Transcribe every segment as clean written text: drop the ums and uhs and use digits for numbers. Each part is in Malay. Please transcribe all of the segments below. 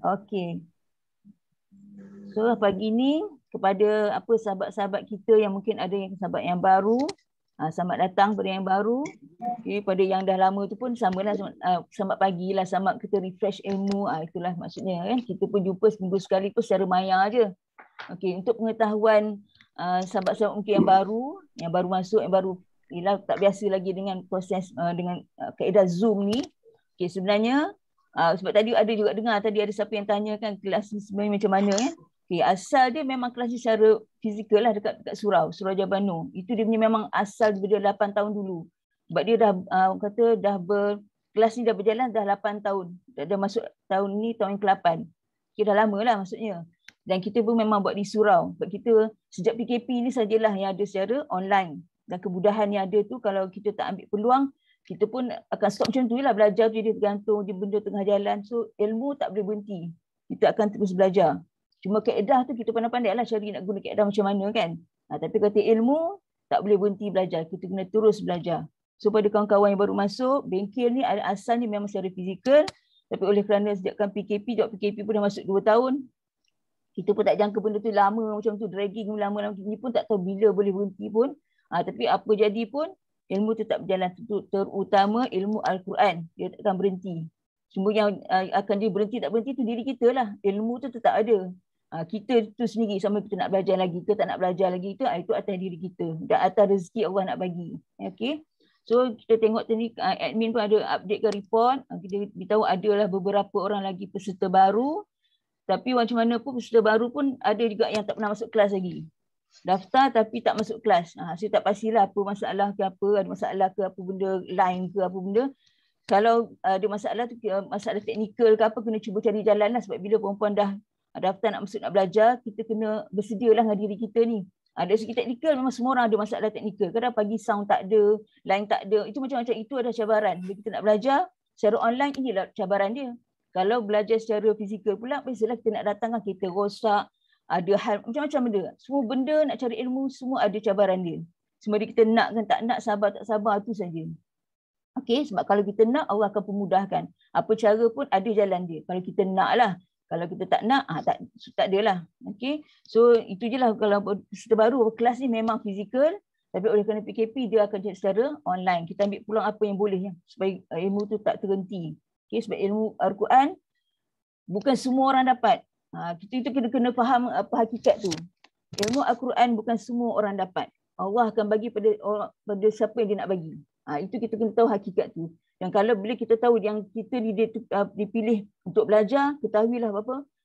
Okey. So pagi ni kepada sahabat-sahabat kita yang mungkin ada yang sahabat yang baru, selamat datang pada yang baru. Okay, pada yang dah lama tu pun samalah, selamat pagi lah, selamat kita refresh ilmu. Itulah maksudnya kan. Kita pun jumpa seminggu sekali pun secara maya aje. Okey, untuk pengetahuan sahabat-sahabat mungkin yang baru masuk, yang baru tak biasa lagi dengan proses dengan kaedah Zoom ni. Okey, sebenarnya sebab tadi ada juga dengar tadi ada siapa yang tanya kan kelas ni sebenarnya macam mana kan. Okey, asal dia memang kelas ni secara fizikal lah dekat Surau Jabanu. Itu dia punya memang asal daripada 8 tahun dulu. Sebab dia dah kelas ni dah berjalan dah 8 tahun. Dah masuk tahun ni tahun yang ke-8. Okay, dah lama lah maksudnya. Dan kita pun memang buat di surau. Sebab kita sejak PKP ni sajalah yang ada secara online. Dan kemudahan yang ada tu kalau kita tak ambil peluang, kita pun akan stop macam tu lah. Belajar tu dia tergantung, dia benda tengah jalan. So ilmu tak boleh berhenti. Kita akan terus belajar. Cuma kaedah tu kita pandai-pandai lah cari nak guna kaedah macam mana kan. Tapi kata ilmu tak boleh berhenti belajar. Kita kena terus belajar. So pada kawan-kawan yang baru masuk, bengkel ni asal ni memang secara fizikal. Tapi oleh kerana sejakkan PKP, jawab PKP pun dah masuk 2 tahun. Kita pun tak jangka benda tu lama macam tu, dragging lama-lama ni pun tak tahu bila boleh berhenti pun. Tapi apa jadi pun, ilmu tetap berjalan, terutama ilmu Al-Quran. Dia tak akan berhenti. Semua yang akan dia berhenti tak berhenti tu diri kita lah. Ilmu tu tetap ada. Kita tu sendiri sama kita nak belajar lagi ke tak nak belajar lagi, itu atas diri kita. Dan atas rezeki Allah nak bagi. Okay. So kita tengok tadi admin pun ada update ke report. Kita beritahu adalah beberapa orang lagi peserta baru. Tapi macam mana pun peserta baru pun ada juga yang tak pernah masuk kelas lagi. Daftar tapi tak masuk kelas. Saya tak pastilah apa masalah ke apa. Ada masalah ke apa benda line ke apa benda. Kalau ada masalah tu, masalah teknikal ke apa, kena cuba cari jalan lah. Sebab bila perempuan dah daftar nak masuk nak belajar, kita kena bersedialah dengan diri kita ni. Dari segi teknikal memang semua orang ada masalah teknikal. Kadang pagi sound tak ada, line tak ada. Itu macam-macam, itu ada cabaran. Bila kita nak belajar secara online, inilah cabaran dia. Kalau belajar secara fizikal pula, biasalah kita nak datang kan, kita rosak, ada hal macam-macam benda. Semua benda nak cari ilmu, semua ada cabaran dia. Semua kita nak kan tak nak, sabar tak sabar, tu saja. Okey, sebab kalau kita nak, Allah akan pemudahkan. Apa cara pun ada jalan dia. Kalau kita nak lah. Kalau kita tak nak, tak ada lah. Okay. So itu je lah kalau peserta baru kelas ni memang fizikal. Tapi oleh kerana PKP dia akan jadi secara online. Kita ambil peluang apa yang boleh supaya ilmu tu tak terhenti. Okay. Sebab ilmu Al-Quran bukan semua orang dapat. Kita itu kena faham apa hakikat tu. Ilmu Al-Quran bukan semua orang dapat. Allah akan bagi pada siapa yang dia nak bagi. Itu kita kena tahu hakikat tu. Dan kalau bila kita tahu yang kita dipilih untuk belajar, ketahuilah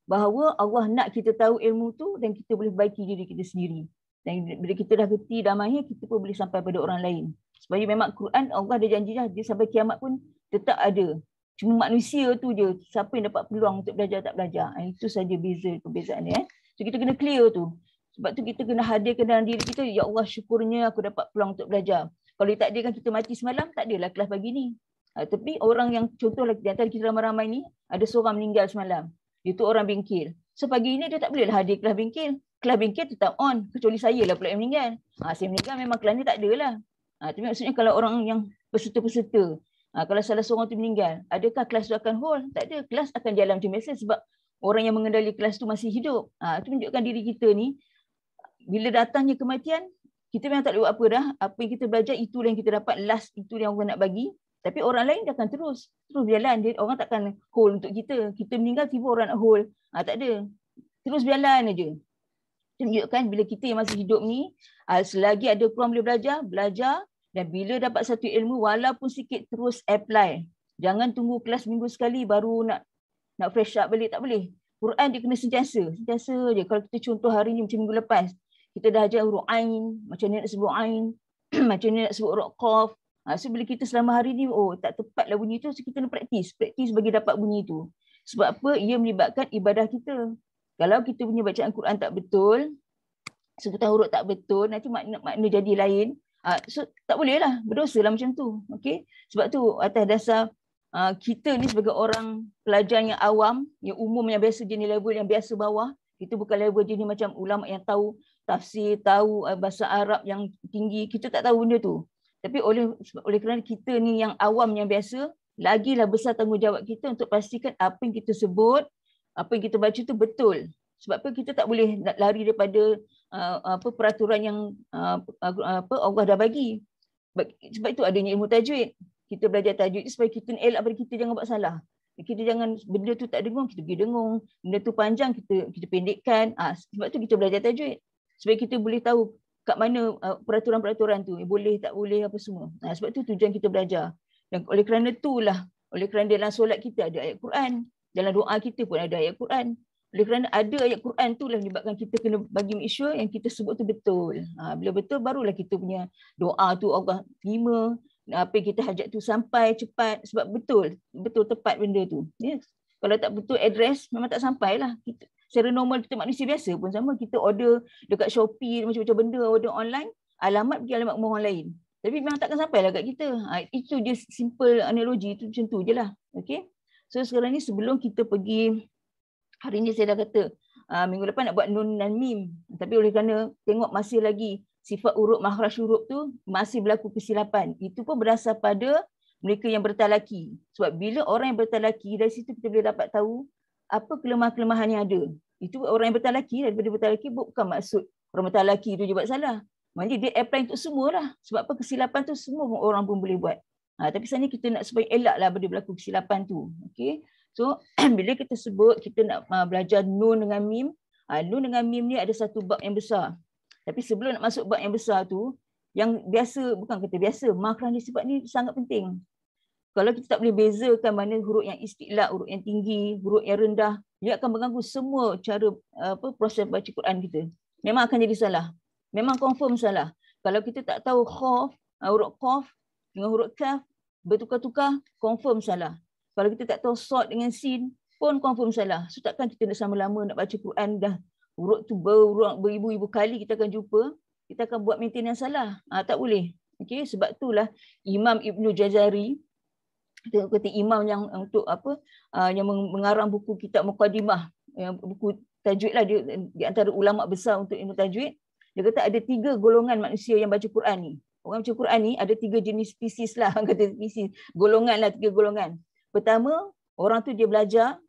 bahawa Allah nak kita tahu ilmu tu dan kita boleh baiki diri kita sendiri. Dan bila kita dah kerti dah mahir, kita pun boleh sampai pada orang lain. Sebab memang Quran Allah ada janji dah, dia sampai kiamat pun tetap ada. Cuma manusia tu je, siapa yang dapat peluang untuk belajar tak belajar. Itu saja perbezaan dia. So kita kena clear tu. Sebab tu kita kena hadirkan dalam diri kita, ya Allah syukurnya aku dapat peluang untuk belajar. Kalau tak ada kan kita mati semalam, tak adalah kelas pagi ni. Tapi orang yang contohlah di antara kita ramai-ramai ni, ada seorang meninggal semalam. Dia tu orang bengkel. So pagi ni dia tak boleh lah hadir kelas bengkel. Kelas bengkel tetap on. Kecuali saya lah pula yang meninggal. Saya meninggal memang kelas ni tak ada lah. Tapi maksudnya kalau orang yang peserta-peserta, kalau salah seorang tu meninggal, adakah kelas tu akan hold? Tak ada. Kelas akan jalan macam biasa sebab orang yang mengendali kelas tu masih hidup. Itu menunjukkan diri kita ni, bila datangnya kematian, kita memang tak boleh buat apa dah. Apa yang kita belajar, itulah yang kita dapat last, itu yang Allah nak bagi. Tapi orang lain dia akan terus berjalan. Orang takkan hold untuk kita. Kita meninggal, tiba orang nak hold. Tak ada. Terus berjalan aja. Tunjukkan bila kita yang masih hidup ni, selagi ada peluang boleh belajar. Dan bila dapat satu ilmu, walaupun sikit, terus apply. Jangan tunggu kelas minggu sekali baru nak fresh up balik. Tak boleh. Quran dia kena sentiasa je. Kalau kita contoh hari ni macam minggu lepas, kita dah ajar huruf Ain, macam ni nak sebut Ain, macam ni nak sebut huruf Qaf. So bila kita selama hari ni, tak tepatlah bunyi tu, so kita nak praktis bagi dapat bunyi tu. Sebab apa? Ia melibatkan ibadah kita. Kalau kita punya bacaan Quran tak betul, sebutan huruf tak betul, nanti makna jadi lain. So tak boleh lah, berdosa lah macam tu. Okay? Sebab tu atas dasar kita ni sebagai orang pelajar yang awam, yang umum, yang biasa jenis level yang biasa bawah, kita bukan level jenis macam ulama yang tahu tafsir, tahu bahasa Arab yang tinggi, kita tak tahu benda tu. Tapi oleh kerana kita ni yang awam yang biasa, lagilah besar tanggungjawab kita untuk pastikan apa yang kita sebut, apa yang kita baca tu betul. Sebab apa kita tak boleh nak lari daripada peraturan yang Allah dah bagi. Sebab itu adanya ilmu tajwid. Kita belajar tajwid supaya kita elak pada kita jangan buat salah. Kita jangan benda tu tak dengung, kita pergi dengung. Benda tu panjang, kita pendekkan. Sebab tu kita belajar tajwid. Supaya kita boleh tahu kat mana peraturan-peraturan tu. Boleh, tak boleh, apa semua. Sebab tu tujuan kita belajar. Dan oleh kerana itulah, oleh kerana dalam solat kita ada ayat Quran. Dalam doa kita pun ada ayat Quran. Oleh kerana ada ayat Quran tu lah menyebabkan kita kena bagi make sure yang kita sebut tu betul. Bila betul barulah kita punya doa tu Allah terima. Apa yang kita hajat tu sampai cepat sebab betul tepat benda tu. Yes. Kalau tak betul address memang tak sampailah. Secara normal kita manusia biasa pun sama, kita order dekat Shopee macam-macam benda, order online, alamat pergi alamat rumah orang lain. Tapi memang takkan sampailah kat kita. Itu je simple analogi tu macam tu je lah. Okay. So sekarang ni sebelum kita pergi, hari ni saya dah kata minggu depan nak buat nun dan mim. Tapi oleh kerana tengok masih lagi sifat urut makhraj huruf tu masih berlaku kesilapan. Itu pun berdasar pada mereka yang bertalaki. Sebab bila orang yang bertalaki, dari situ kita boleh dapat tahu apa kelemahan-kelemahan yang ada. Itu orang yang bertalaki, daripada bertalaki bukan maksud orang bertalaki tu je buat salah. Maksudnya dia apply untuk semua lah. Sebab apa kesilapan tu semua orang pun boleh buat. Tapi sebenarnya kita nak supaya elak lah benda berlaku kesilapan tu. Okay. So bila kita sebut kita nak belajar nun dengan mim, nun dengan mim ni ada satu bab yang besar. Tapi sebelum nak masuk bab yang besar tu, yang biasa, bukan kata biasa, makhraj sifat ni sangat penting. Kalau kita tak boleh bezakan mana huruf yang isti'la, huruf yang tinggi, huruf yang rendah, dia akan mengganggu semua cara proses baca Quran kita. Memang akan jadi salah. Memang confirm salah. Kalau kita tak tahu khaf, huruf qaf dengan huruf kaf bertukar-tukar, confirm salah. Kalau kita tak tahu sad dengan sin pun confirm salah. So takkan kita nak sama lama nak baca Quran dah huruf tu beribu-ibu kali kita akan jumpa, kita akan buat maintenance yang salah. Tak boleh. Okay, sebab itulah Imam Ibnu Jazari, kata imam yang untuk yang mengarang buku kitab Muqaddimah, buku tajwid lah, dia di antara ulama besar untuk ilmu tajwid. Dia kata ada 3 golongan manusia yang baca Quran ni. Orang baca Quran ni ada 3 jenis spesies lah, kata spesies, golongan lah, 3 golongan. Pertama, orang tu dia belajar,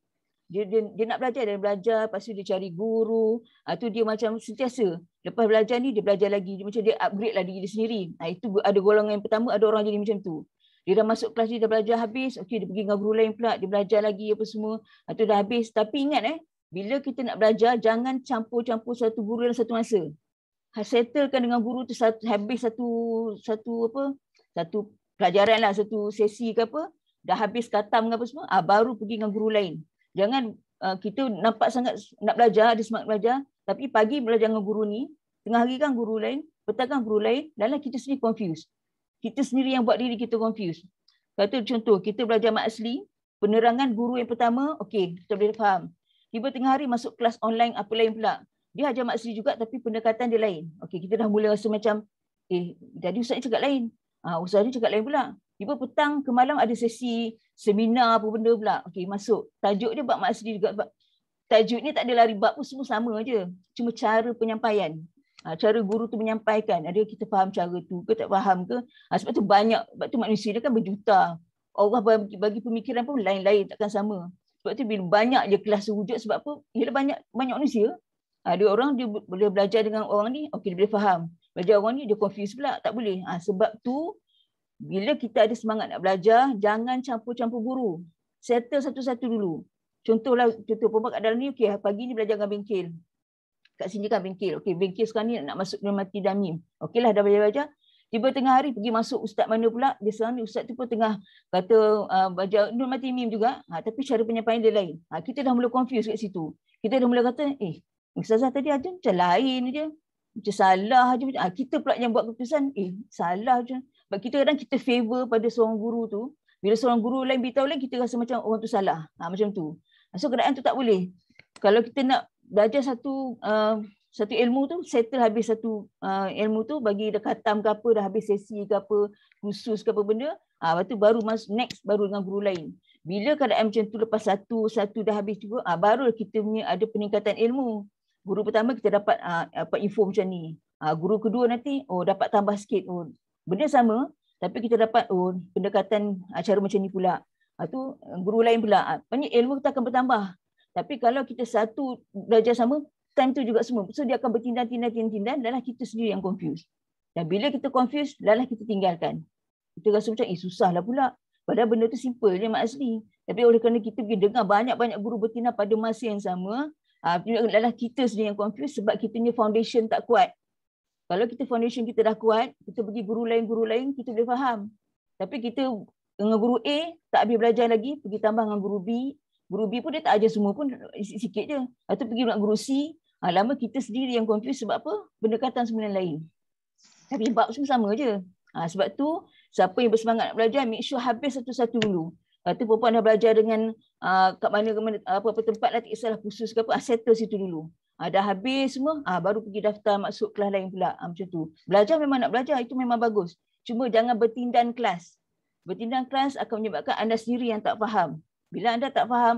dia nak belajar, dia belajar, lepas tu dia cari guru, tu dia macam sentiasa. Lepas belajar ni dia belajar lagi, dia macam dia upgrade lah diri dia sendiri. Itu ada golongan yang pertama, ada orang jadi macam tu. Dia dah masuk kelas, dia dah belajar habis, okey dia pergi dengan guru lain pula, dia belajar lagi apa semua, itu dah habis. Tapi ingat bila kita nak belajar, jangan campur-campur satu guru dalam satu masa. Settlekan dengan guru tu habis satu pelajaran lah, satu sesi ke apa, dah habis khatam ke apa semua, baru pergi dengan guru lain. Jangan kita nampak sangat nak belajar, ada semangat belajar, tapi pagi belajar dengan guru ni, tengah hari kan guru lain, petang kan guru lain, dan kita sendiri confused. Kita sendiri yang buat diri kita confused. Kata contoh, kita belajar mat asli, penerangan guru yang pertama, okey, kita boleh faham. Tiba tengah hari masuk kelas online, apa lain pula. Dia ajar mat asli juga, tapi pendekatan dia lain. Okey, kita dah mula rasa macam, jadi ustaz ni cakap lain. Ustaz ni cakap lain pula. Tiba petang ke malam ada sesi seminar apa benda pula. Okey, masuk. Tajuk dia bab mat asli juga. Tajuk ni tak ada lari bab pun, semua sama je. Cuma cara penyampaian. Cara guru tu menyampaikan, ada kita faham cara tu ke tak faham ke. Sebab tu banyak, sebab tu manusia dia kan berjuta. Allah bagi pemikiran pun lain-lain, takkan sama. Sebab tu bila banyak je kelas wujud, sebab apa? Ialah banyak manusia. Ada orang dia boleh belajar dengan orang ni, okey dia boleh faham. Belajar orang ni dia confuse pula, tak boleh. Sebab tu bila kita ada semangat nak belajar, jangan campur-campur guru. Settle satu-satu dulu. Contoh pembuat kat dalam ni, okey pagi ni belajar dengan bengkel. Kat sini kan bengkel. Okey, bengkel sekarang ni nak masuk Nun Mati dan Mim. Okeylah dah belajar. Tiba tengah hari pergi masuk ustaz mana pula. Dia sekarang ni ustaz tu pun tengah kata belajar Nun Mati Mim juga. Tapi cara penyampaian dia lain. Kita dah mula confuse kat situ. Kita dah mula kata, ustazah tadi aja macam lain je. Macam salah je. Kita pula yang buat keputusan, salah je. Sebab kita kadang kita favor pada seorang guru tu. Bila seorang guru lain beritahu lain, kita rasa macam orang tu salah. Macam tu. So keadaan tu tak boleh. Kalau kita nak belajar satu ilmu tu, settle habis satu ilmu tu, bagi dah khatam ke apa, dah habis sesi ke apa, khusus ke apa benda, lepas tu baru masuk next, baru dengan guru lain. Bila keadaan macam tu, lepas satu dah habis juga, baru kita punya ada peningkatan ilmu. Guru pertama kita dapat info macam ni. Guru kedua nanti, dapat tambah sikit. Benda sama, tapi kita dapat pendekatan cara macam ni pula. Tu guru lain pula. Banyak ilmu kita akan bertambah. Tapi kalau kita satu belajar sama, time tu juga semua. So dia akan bertindan, dalam kita sendiri yang confused. Dan bila kita confused, dalam kita tinggalkan. Kita rasa macam, susah lah pula. Padahal benda tu simple je Mak Asli. Tapi oleh kerana kita pergi dengar banyak-banyak guru bertindan pada masa yang sama, dalam kita sendiri yang confused sebab kita punya foundation tak kuat. Kalau kita foundation kita dah kuat, kita pergi guru lain, kita boleh faham. Tapi kita dengan guru A, tak habis belajar lagi, pergi tambah dengan guru B. Guru B pun dia tak ajar semua pun, sikit je. Lepas tu pergi dengan guru C, lama kita sendiri yang confused sebab apa? Pendekatan sebenarnya lain. Tapi bab semua sama je. Sebab tu, siapa yang bersemangat nak belajar, make sure habis satu-satu dulu. Lepas tu perempuan dah belajar dengan kat mana apa tempat lah, tak kisahlah khusus ke apa, settle situ dulu. Dah habis semua, baru pergi daftar masuk kelas lain pula. Macam tu. Belajar memang nak belajar, itu memang bagus. Cuma jangan bertindan kelas. Bertindan kelas akan menyebabkan anda sendiri yang tak faham. Bila anda tak faham,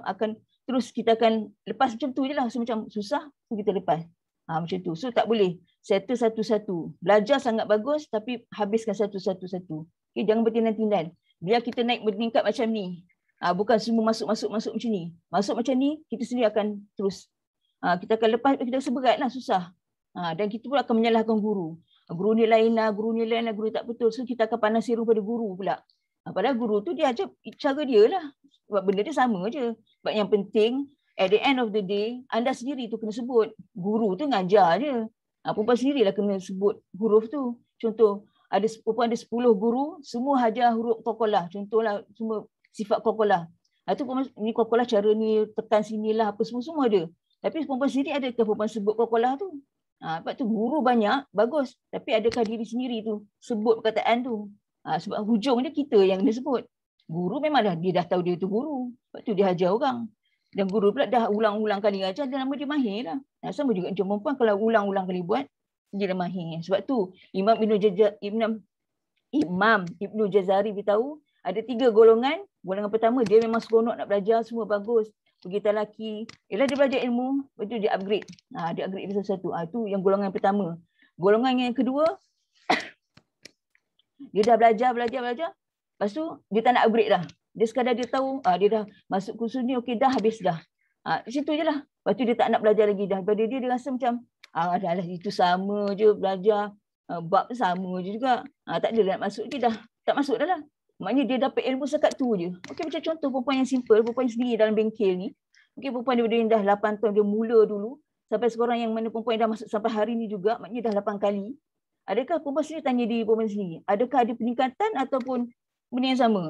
kita akan lepas macam tu je lah. So macam susah, so kita lepas. Macam tu. So tak boleh. Settle satu-satu. Belajar sangat bagus, tapi habiskan satu-satu. Okay, jangan bertindan-tindan. Biar kita naik meningkat macam ni. Bukan semua masuk macam ni. Masuk macam ni, kita sendiri akan terus. Kita akan lepas, kita rasa berat lah, susah. Dan kita pun akan menyalahkan guru. Guru ni lain lah, guru tak betul. So kita akan panas seru pada guru pula. Padahal guru tu dia ajar cara dia lah. Sebab benda dia sama je. Sebab yang penting, at the end of the day, anda sendiri tu kena sebut. Guru tu ngajar je. Perempuan sendirilah kena sebut huruf tu. Contoh, perempuan ada 10 guru, semua ajar huruf qalqalah. Contohlah, semua sifat qalqalah. Tu ni qalqalah cara ni, tekan sinilah, apa semua ada. Tapi perempuan sendiri adakah perempuan sebut qalqalah tu? Sebab tu guru banyak, bagus. Tapi adakah diri sendiri tu sebut perkataan tu? Sebab hujung dia kita yang dia sebut. Guru memang dia dah tahu dia tu guru. Sebab tu dia ajar orang. Dan guru pula dah ulang-ulang kali ajar, dia nama dia mahir lah. Sama juga macam perempuan kalau ulang-ulang kali buat, dia dah mahir. Sebab tu Imam Ibnu Jazari beritahu ada 3 golongan. Golongan pertama, dia memang seronok nak belajar, semua bagus. Begitu lelaki, ialah dia belajar ilmu, lepas tu dia upgrade. Dia upgrade satu-satu. Itu yang golongan pertama. Golongan yang kedua, dia dah belajar. Lepas tu dia tak nak upgrade dah. Dia sekadar dia tahu, dia dah masuk kursus ni, okey dah, habis dah. Situ je lah. Lepas tu dia tak nak belajar lagi dah. Pada dia rasa macam, dah itu sama je belajar. Bab sama je juga. Tak ada nak masuk, dia dah tak masuk dah lah. Maknanya dia dapat ilmu sekat tu je. Okey, macam contoh perempuan yang simple, perempuan yang sendiri dalam bengkel ni. Okey, perempuan dia dah 8 tahun, dia mula dulu. Sampai sekarang yang mana perempuan yang dah masuk sampai hari ni juga, maknanya dah 8 kali. Adakah perempuan sendiri tanya diri perempuan sendiri? Adakah ada peningkatan ataupun benda yang sama?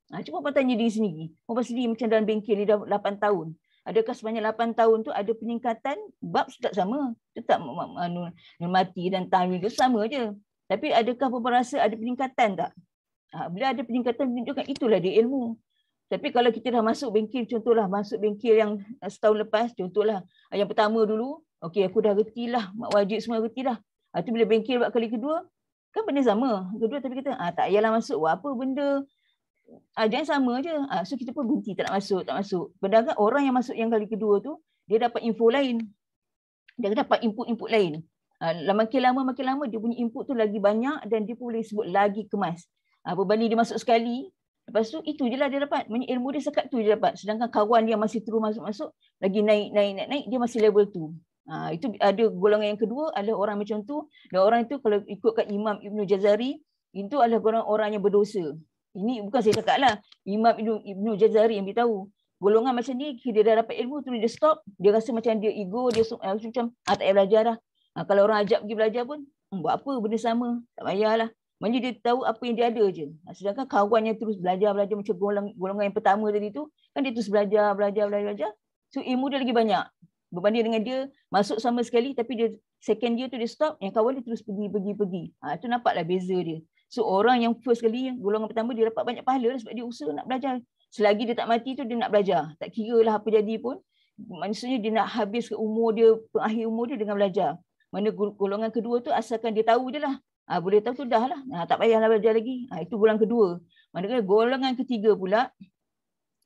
Cuba perempuan tanya diri sendiri. Perempuan sendiri macam dalam bengkel ni dah 8 tahun. Adakah sebanyak 8 tahun tu ada peningkatan? Bab tetap sama. Tetap mati dan tahu itu sama je. Tapi adakah perempuan rasa ada peningkatan tak? Bila ada peningkatan, tunjukkan itulah dia ilmu. Tapi kalau kita dah masuk bengkel, contohlah masuk bengkel yang setahun lepas, contohlah yang pertama dulu, okey aku dah reti lah, mak wajib semua reti dah. Itu bila bengkel buat kali kedua, kan benda sama. Kedua tapi kita, tak payahlah masuk, apa benda, jangan sama je. So kita pun berhenti, tak nak masuk. Padahal orang yang masuk yang kali kedua tu, dia dapat info lain. Dia dapat input lain. Makin lama dia punya input tu lagi banyak dan dia pun boleh sebut lagi kemas. Berbanding dia masuk sekali, lepas tu itu je lah dia dapat. Ilmu dia sekat tu je dapat. Sedangkan kawan dia masih terus masuk, lagi naik, dia masih level tu. Itu ada golongan yang kedua, adalah orang macam tu. Dan orang itu kalau ikutkan Imam Ibnu Jazari, itu adalah orang yang berdosa. Ini bukan saya cakap lah. Imam Ibnu Jazari yang beritahu. Golongan macam ni, dia dah dapat ilmu tu, dia stop. Dia rasa macam dia ego, dia macam tak payah belajar dah. Kalau orang ajak pergi belajar pun, buat apa benda sama, tak payahlah. Maksudnya dia tahu apa yang dia ada je. Sedangkan kawan yang terus belajar macam golongan yang pertama tadi tu, kan dia terus belajar. So ilmu dia lagi banyak. Berbanding dengan dia masuk sama sekali tapi dia second dia tu dia stop, yang kawan dia terus pergi. Itu nampaklah beza dia. So orang yang first kali, golongan pertama, dia dapat banyak pahala sebab dia usaha nak belajar. Selagi dia tak mati tu dia nak belajar. Tak kira lah apa jadi pun. Maksudnya dia nak habis ke umur dia, pengakhir umur dia dengan belajar. Mana golongan kedua tu asalkan dia tahu je lah. Boleh tahu tu dah lah. Tak payahlah belajar lagi. Itu golongan kedua. Manakala golongan ketiga pula,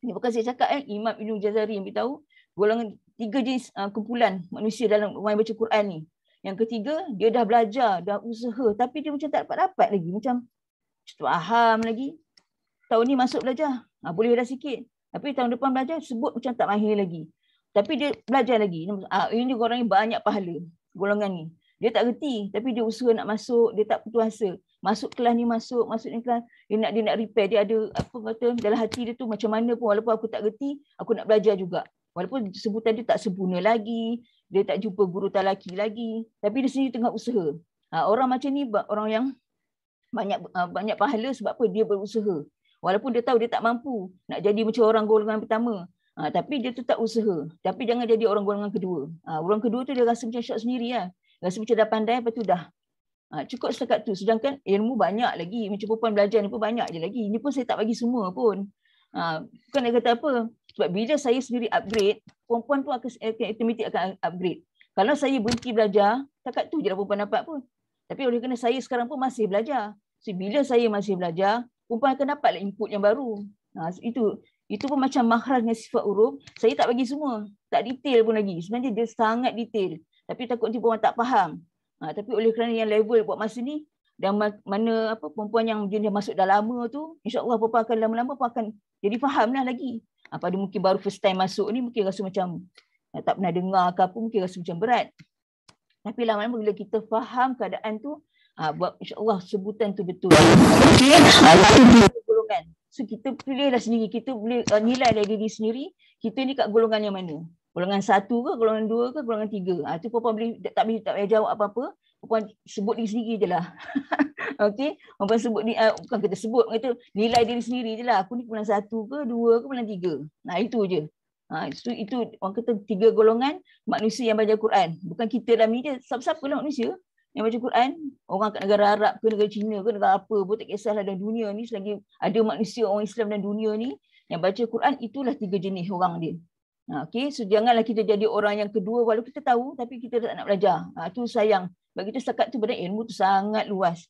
ini bukan saya cakap, Imam Ibnu Jazari yang beritahu, golongan 3 jenis kumpulan manusia dalam orang yang baca Quran ni. Yang ketiga, dia dah belajar, dah usaha, tapi dia macam tak dapat lagi. Macam faham lagi. Tahun ni masuk belajar. Boleh dah sikit. Tapi tahun depan belajar, sebut macam tak mahir lagi. Tapi dia belajar lagi. Ini orang yang banyak pahala. Golongan ni. Dia tak reti. Tapi dia usaha nak masuk. Dia tak putus asa. Masuk kelas ni masuk. Masuk ni kelas. Dia nak repair. Dia ada apa kata dalam hati dia tu macam mana pun. Walaupun aku tak reti. Aku nak belajar juga. Walaupun sebutan dia tak sempurna lagi. Dia tak jumpa guru talaki lagi. Tapi dia sendiri tengah usaha. Orang macam ni orang yang banyak pahala sebab apa? Dia berusaha. Walaupun dia tahu dia tak mampu nak jadi macam orang golongan pertama. Tapi dia tetap usaha. Tapi jangan jadi orang golongan kedua. Orang kedua tu dia rasa macam syok sendiri lah. Rasa macam dah pandai, lepas tu dah. Cukup setakat tu. Sedangkan ilmu banyak lagi. Macam perempuan belajar ni pun banyak je lagi. Ini pun saya tak bagi semua pun. Bukan nak kata apa. Sebab bila saya sendiri upgrade, perempuan pun akan automatik akan upgrade. Kalau saya berhenti belajar, setakat tu je lah perempuan dapat pun. Tapi oleh kerana saya sekarang pun masih belajar. So, bila saya masih belajar, perempuan akan dapatlah input yang baru. Itu pun macam makhraj dengan sifat huruf. Saya tak bagi semua. Tak detail pun lagi. Sebenarnya dia sangat detail. Tapi takut nanti perempuan tak faham. Tapi oleh kerana yang level buat masa ni, dan mana apa perempuan yang dia masuk dah lama tu, insya-Allah perempuan akan lama-lama pun akan jadi faham lah lagi. Pada mungkin baru first time masuk ni, mungkin rasa macam tak pernah dengar ke apa, mungkin rasa macam berat. Tapi lama-lama bila kita faham keadaan tu, buat insya-Allah sebutan tu betul. Golongan. So kita pilihlah sendiri, kita boleh nilai dari diri sendiri, kita ni kat golongan yang mana? Golongan 1 ke, golongan 2 ke, golongan 3. Tu perempuan boleh tak payah jawab apa-apa. Perempuan sebut diri sendiri je lah. Okey, perempuan sebut bukan kita sebut, kata nilai diri sendiri je lah. Aku ni golongan 1 ke, 2 ke, golongan 3. Itu je. Itu orang kata 3 golongan manusia yang baca Quran. Bukan kita dalam ni je. Siapa-siapa lah manusia yang baca Quran. Orang kat negara Arab ke, negara Cina ke, negara apa pun tak kisahlah dalam dunia ni. Selagi ada manusia orang Islam dalam dunia ni yang baca Quran, itulah 3 jenis orang dia. Okay, so janganlah kita jadi orang yang kedua walaupun kita tahu tapi kita tak nak belajar. Tu sayang. Sebab kita setakat tu pada ilmu tu sangat luas.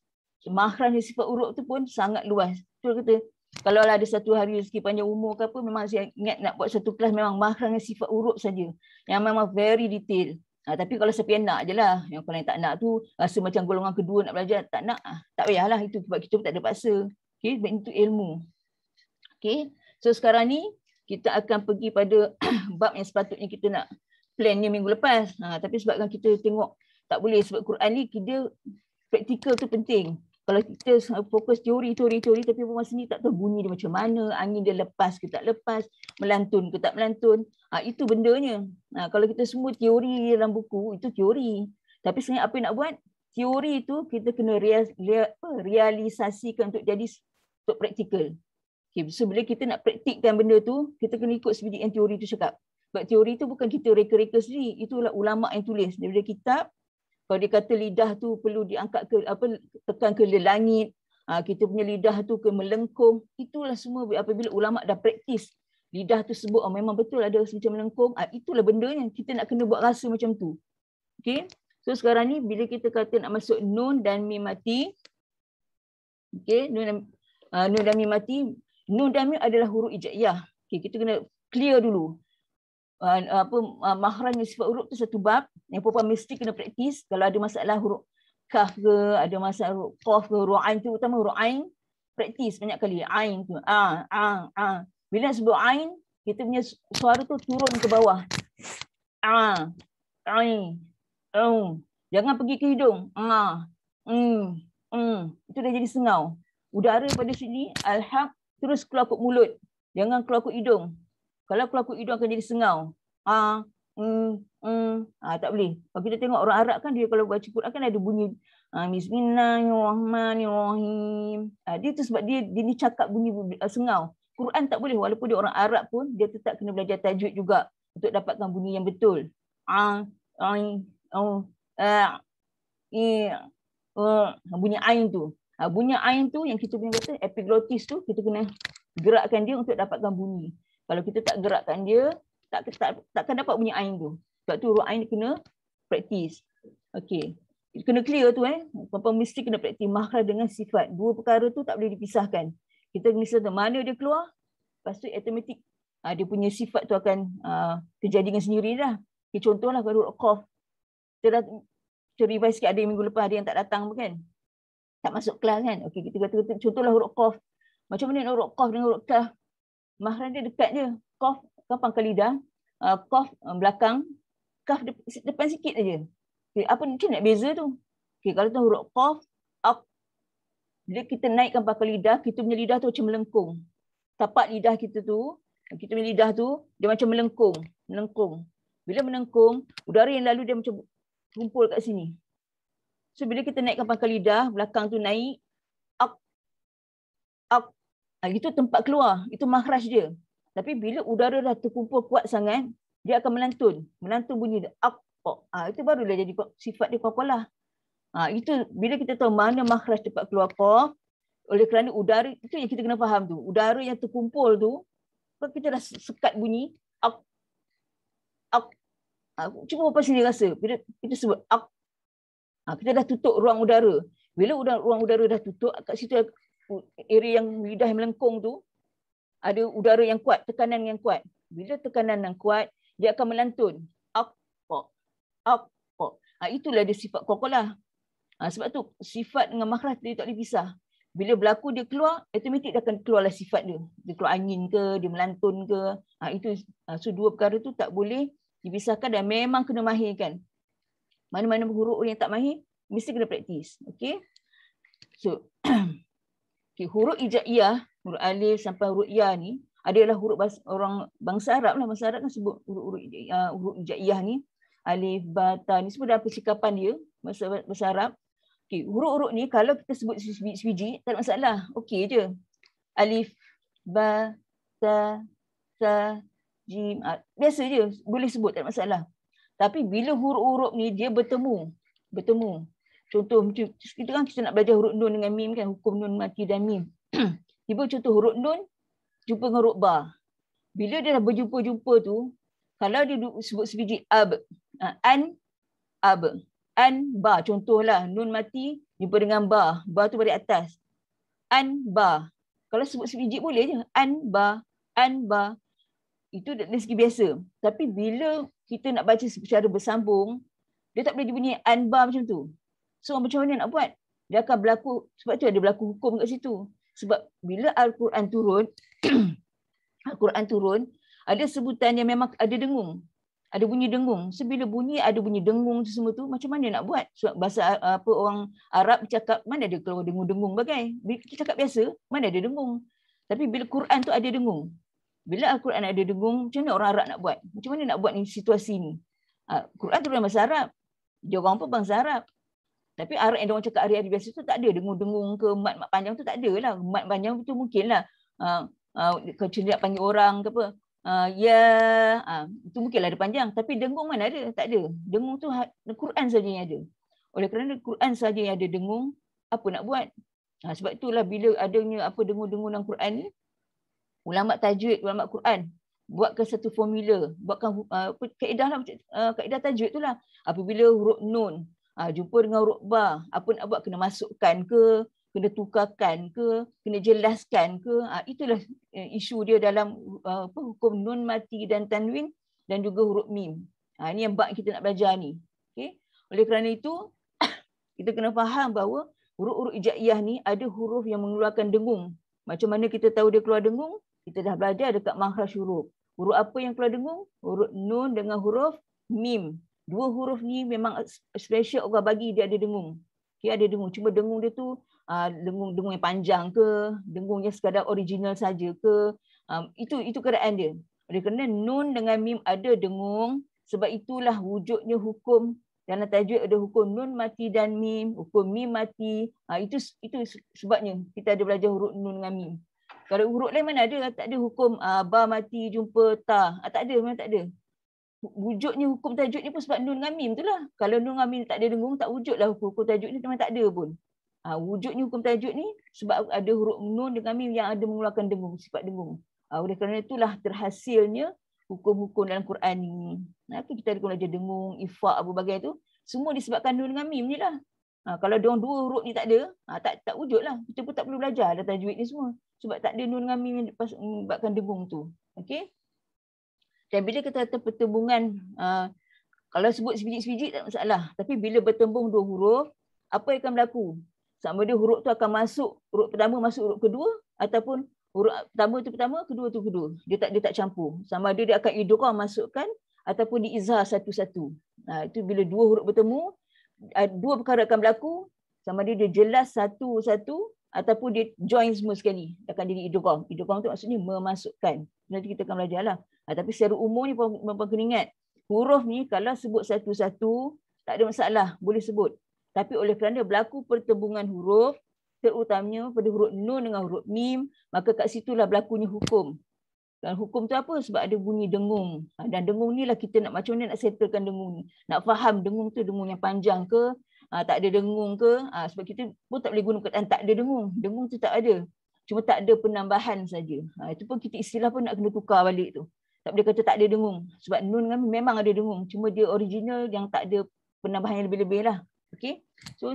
Makhraj dan sifat huruf tu pun sangat luas. Tu kata kalau ada satu hari rezeki panjang umur ke apa, memang saya ingat nak buat satu kelas memang makhraj dan sifat huruf saja. Yang memang very detail. Tapi kalau siapa yang nak je lah. Yang kalau yang tak nak tu rasa macam golongan kedua nak belajar, tak nak. Tak payahlah itu sebab kita pun tak ada paksa. Okay, sebab itu ilmu. Okay, so sekarang ni kita akan pergi pada bab yang sepatutnya kita nak plan ni minggu lepas. Tapi sebabkan kita tengok tak boleh sebab Quran ni dia praktikal tu penting. Kalau kita fokus teori tapi masa ni tak tahu bunyi dia macam mana, angin dia lepas ke tak lepas, melantun ke tak melantun. Itu bendanya. Kalau kita semua teori dalam buku, itu teori. Tapi sebenarnya apa yang nak buat? Teori tu kita kena realisasikan untuk jadi untuk praktikal. Okay, so bila kita nak praktikkan benda tu, kita kena ikut sebiji yang teori tu cakap. Sebab teori tu bukan kita reka-reka sendiri, itulah ulama yang tulis daripada kitab. Kalau dia kata lidah tu perlu diangkat ke tekan ke langit, kita punya lidah tu ke melengkung, itulah semua apabila ulama dah praktis lidah tu sebut memang betul ada macam melengkung, itulah bendanya kita nak kena buat rasa macam tu. Okey. So sekarang ni bila kita kata nak masuk nun dan mim mati, okey, nun dan mim mati. Nun dan mim adalah huruf hijaiyah. Okay, kita kena clear dulu. Makhraj dan sifat huruf tu satu bab yang perempuan mesti kena praktis. Kalau ada masalah huruf kaf ke, ada masalah huruf qaf ke, huruf ain tu, utama huruf ain, praktis banyak kali. Ain tu, bila sebut ain, kita punya suara tu turun ke bawah. Ain, jangan pergi ke hidung. Itu dah jadi sengau. Udara pada sini, alhaq, terus keluar ke mulut. Jangan keluar ke hidung. Kalau keluar ke hidung akan jadi sengau. Tak boleh. Kalau kita tengok orang Arab kan, dia kalau baca Quran kan ada bunyi Bismillahirrahmanirrahim. Dia tu sebab dia ni cakap bunyi sengau. Quran tak boleh. Walaupun dia orang Arab pun, dia tetap kena belajar tajwid juga untuk dapatkan bunyi yang betul. Bunyi ain tu. Bunyi ain tu yang kita punya kata epiglottis tu, kita kena gerakkan dia untuk dapatkan bunyi. Kalau kita tak gerakkan dia, takkan dapat bunyi ain tu. Sebab tu huruf ain kena praktis. Okey. Kena clear tu Perempuan mesti kena praktis makhraj dengan sifat. Dua perkara tu tak boleh dipisahkan. Kita kena sedar mana dia keluar, lepas tu automatik dia punya sifat tu akan terjadi dengan sendiri dah. Okay, contohlah kalau huruf qaf. Kita dah revise sikit, ada yang minggu lepas ada yang tak datang pun kan. Tak masuk kelas kan. Okey, kita kata contohlah huruf qaf. Macam mana huruf qaf dengan huruf kaf? Makhraj dia dekat je. Qaf pangkal lidah. qaf belakang, kaf depan sikit aja. Okay, apa mungkin nak beza tu? Okay, kalau tu huruf qaf, aq. Bila kita naikkan pakai lidah, kita punya lidah tu macam melengkung. Tapak lidah kita tu, kita punya lidah tu, dia macam melengkung. Bila melengkung, udara yang lalu dia macam kumpul kat sini. So bila kita naikkan pangkal lidah, belakang tu naik, ak, ak. Itu tempat keluar, itu makhraj dia. Tapi bila udara dah terkumpul kuat sangat, dia akan melantun bunyi dia, ak, ak. Itu barulah jadi sifat dia qalqalah. Itu bila kita tahu mana makhraj tempat keluar qaf, oleh kerana udara, itu yang kita kena faham tu. Udara yang terkumpul tu, kita dah sekat bunyi, ak, ak. Cuba apa sini rasa, bila kita sebut ak, kita dah tutup ruang udara. Bila ruang udara dah tutup, kat situ area yang lidah yang melengkung tu, ada udara yang kuat, tekanan yang kuat. Bila tekanan yang kuat, dia akan melantun. Ak, ak. Itulah dia sifat qalqalah. Sebab tu sifat dengan makhraj dia tak boleh pisah. Bila berlaku dia keluar, automatik dia akan keluarlah sifat dia. Dia keluar angin ke, dia melantun ke. So dua perkara tu tak boleh dipisahkan dan memang kena mahirkan. Mana-mana huruf yang tak mahir, mesti kena praktis. Okay. So, okay, huruf hijaiyah, huruf alif sampai huruf ya ni, adalah huruf orang bangsa Arab lah. Bangsa Arab kan sebut huruf hijaiyah ni. Alif, ba, ta ni semua dalam persikapan dia, bahasa Arab. Okay, huruf-huruf ni kalau kita sebut sebiji, tak ada masalah. Okey je. Alif, ba, ta, sa, jim. Biasa je, boleh sebut, tak ada masalah. Tapi bila huruf-huruf ni dia bertemu. Contoh kita nak belajar huruf nun dengan mim kan, hukum nun mati dan mim. Tiba contoh huruf nun jumpa dengan huruf ba. Bila dia dah berjumpa-jumpa tu, kalau dia sebut sebiji ab, an, ab, an, ba. Contohlah nun mati jumpa dengan ba. Ba tu balik atas. An, ba. Kalau sebut sebiji boleh je. An, ba. Itu dari segi biasa. Tapi bila kita nak baca secara bersambung, dia tak boleh dibunyi anba macam tu. So macam mana nak buat? Dia akan berlaku, sebab tu ada berlaku hukum kat situ. Sebab bila Al-Quran turun, ada sebutan yang memang ada dengung. Ada bunyi dengung. So bila bunyi ada bunyi dengung tu semua tu, macam mana nak buat? Sebab bahasa orang Arab cakap, mana ada kalau dengung-dengung bagai. Bila kita cakap biasa, mana ada dengung. Tapi bila Quran tu ada dengung. Bila Al-Quran ada dengung, macam mana orang Arab nak buat? Macam mana nak buat ni situasi ni? Quran tu dalam bahasa Arab. Dia orang pun bangsa Arab. Tapi Arab yang orang cakap hari-hari biasa tu tak ada dengung-dengung ke mat panjang tu tak ada lah. Mat panjang tu mungkinlah kalau nak panggil orang ke apa. Itu mungkinlah ada panjang. Tapi dengung mana ada? Tak ada. Dengung tu Quran saja yang ada. Oleh kerana Quran saja yang ada dengung, apa nak buat? Sebab itulah bila adanya apa dengung-dengung dalam Quran ni, ulama tajwid, ulama Quran buatkan satu formula, buatkan kaedah lah, kaedah tajwid tu lah. Apabila huruf nun jumpa dengan huruf ba, apa nak buat, kena masukkan ke, kena tukarkan ke, kena jelaskan ke. Itulah isu dia dalam hukum nun mati dan tanwin dan juga huruf mim. Ini yang bab kita nak belajar ni. Okay? Oleh kerana itu kita kena faham bahawa huruf-huruf hijaiyah ni ada huruf yang mengeluarkan dengung. Macam mana kita tahu dia keluar dengung? Kita dah belajar dekat makhraj huruf. Huruf apa yang keluar dengung? Huruf nun dengan huruf mim. Dua huruf ni memang special Allah bagi dia ada dengung. Okay, ada dengung. Cuma dengung dia tu dengung yang panjang ke, dengung yang sekadar original saja ke. Itu keadaan dia. Oleh kerana nun dengan mim ada dengung, sebab itulah wujudnya hukum dalam tajwid ada hukum nun mati dan mim, hukum mim mati. Itu sebabnya kita ada belajar huruf nun dengan mim. Kalau huruf lain mana ada? Tak ada hukum ba mati jumpa ta. Tak ada, memang tak ada. Wujudnya hukum tajwid ni pun sebab nun dengan mim tu lah. Kalau nun dengan mim tak ada dengung, tak wujudlah hukum tajwid ni, memang tak ada pun. Wujudnya hukum tajwid ni sebab ada huruf nun dengan mim yang ada mengeluarkan dengung, sifat dengung. Oleh kerana itulah terhasilnya hukum-hukum dalam Quran ni. Kita ada belajar dengung, ifak, apa bagai tu. Semua disebabkan nun dengan mim ni lah. Kalau diorang dua huruf ni tak ada, tak wujud lah. Kita pun tak perlu belajar dah tajwid ni semua. Sebab tak ada nun dengan mim yang menyebabkan dengung tu. Okay? Dan bila kita kata pertembungan, kalau sebut sebiji-sebiji tak masalah. Tapi bila bertembung dua huruf, apa yang akan berlaku? Sama ada huruf tu akan masuk, huruf pertama masuk huruf kedua, ataupun Huruf pertama, kedua tu kedua. Dia tak campur. Sama ada dia akan idgham masukkan ataupun diizhar satu-satu. Itu bila dua huruf bertemu, dua perkara akan berlaku. Sama ada dia jelas satu-satu ataupun dia join semua sekali. Akan jadi idgham. Idgham tu maksudnya memasukkan. Nanti kita akan belajar lah. Tapi secara umum ni puan kena ingat. Huruf ni kalau sebut satu-satu, tak ada masalah. Boleh sebut. Tapi oleh kerana berlaku pertembungan huruf, terutamanya pada huruf nun dengan huruf mim, maka kat situlah berlakunya hukum. Dan hukum tu apa? Sebab ada bunyi dengung. Dan dengung ni lah kita nak macam mana nak settlekan dengung ni. Nak faham dengung tu dengung yang panjang ke, tak ada dengung ke. Sebab kita pun tak boleh guna perkataan tak ada dengung. Dengung tu tak ada. Cuma tak ada penambahan saja. Itu pun kita istilah pun nak kena tukar balik tu. Tak boleh kata tak ada dengung. Sebab nun kan memang ada dengung. Cuma dia original yang tak ada penambahan yang lebih-lebih lah. Okay. So,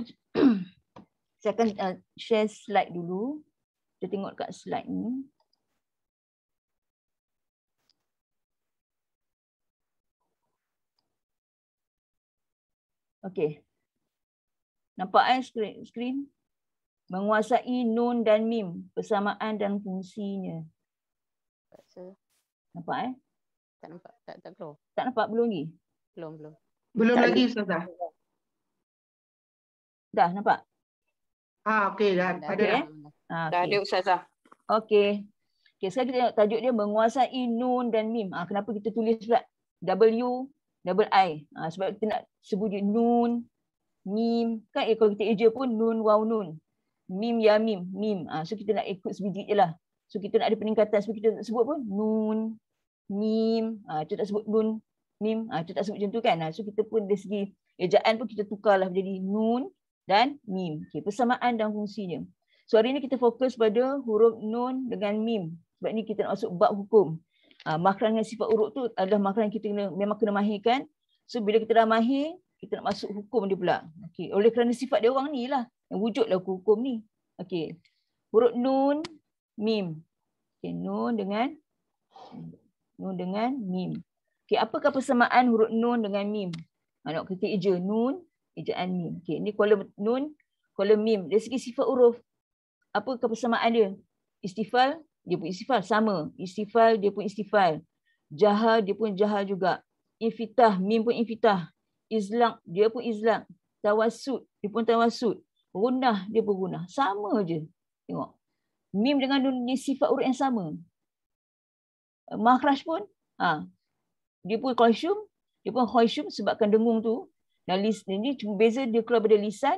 saya akan share slide dulu. Kita tengok kat slide ni. Okey. Nampak skrin? Menguasai nun dan mim, persamaan dan fungsinya. Nampak Tak nampak, tak keluar. Tak nampak belum lagi? Belum. Belum lagi Ustazah. Dah nampak? Okey dah. Okay. Dah ada Ustazah. Okey. Okey, sekarang kita tengok tajuk dia menguasai nun dan mim. Kenapa kita tulis pula W double I? Sebab kita nak sebut dia nun, mim. Kan kalau kita eja pun nun, waw, nun. Mim, ya, mim, mim. So kita nak ikut sebiji je lah. So kita nak ada peningkatan. Sebab kita sebut pun nun, mim. Kita tak sebut nun, mim. Kita tak sebut macam tu kan. So kita pun dari segi ejaan pun kita tukarlah menjadi nun dan mim. Okay, persamaan dan fungsinya. So hari ni kita fokus pada huruf nun dengan mim. Sebab ni kita nak masuk bab hukum. Makhraj dengan sifat huruf tu adalah makhraj yang kita memang kena mahirkan. So bila kita dah mahir, kita nak masuk hukum dia pula. Okay. Oleh kerana sifat dia orang ni lah yang wujudlah hukum ni. Okay. Huruf nun, mim. Okay. Nun dengan mim. Okay. Apakah persamaan huruf nun dengan mim? Nak kita eja nun, ejaan mim. Okay. Ini kolom nun, kolom mim. Dari segi sifat huruf, apakah persamaan dia? Istifal, dia pun istifal. Sama. Istifal, dia pun istifal. Jahar, dia pun jahar juga. Infitah, mim pun infitah. Izlaq, dia pun izlaq. Tawassut, dia pun tawassut. Gunah, dia pun gunah. Sama je. Tengok. Mim dengan nun ni sifat huruf yang sama. Makhraj pun, dia pun khayshum, dia pun khayshum sebabkan dengung tu. Dan ini cuma beza dia keluar pada lisan,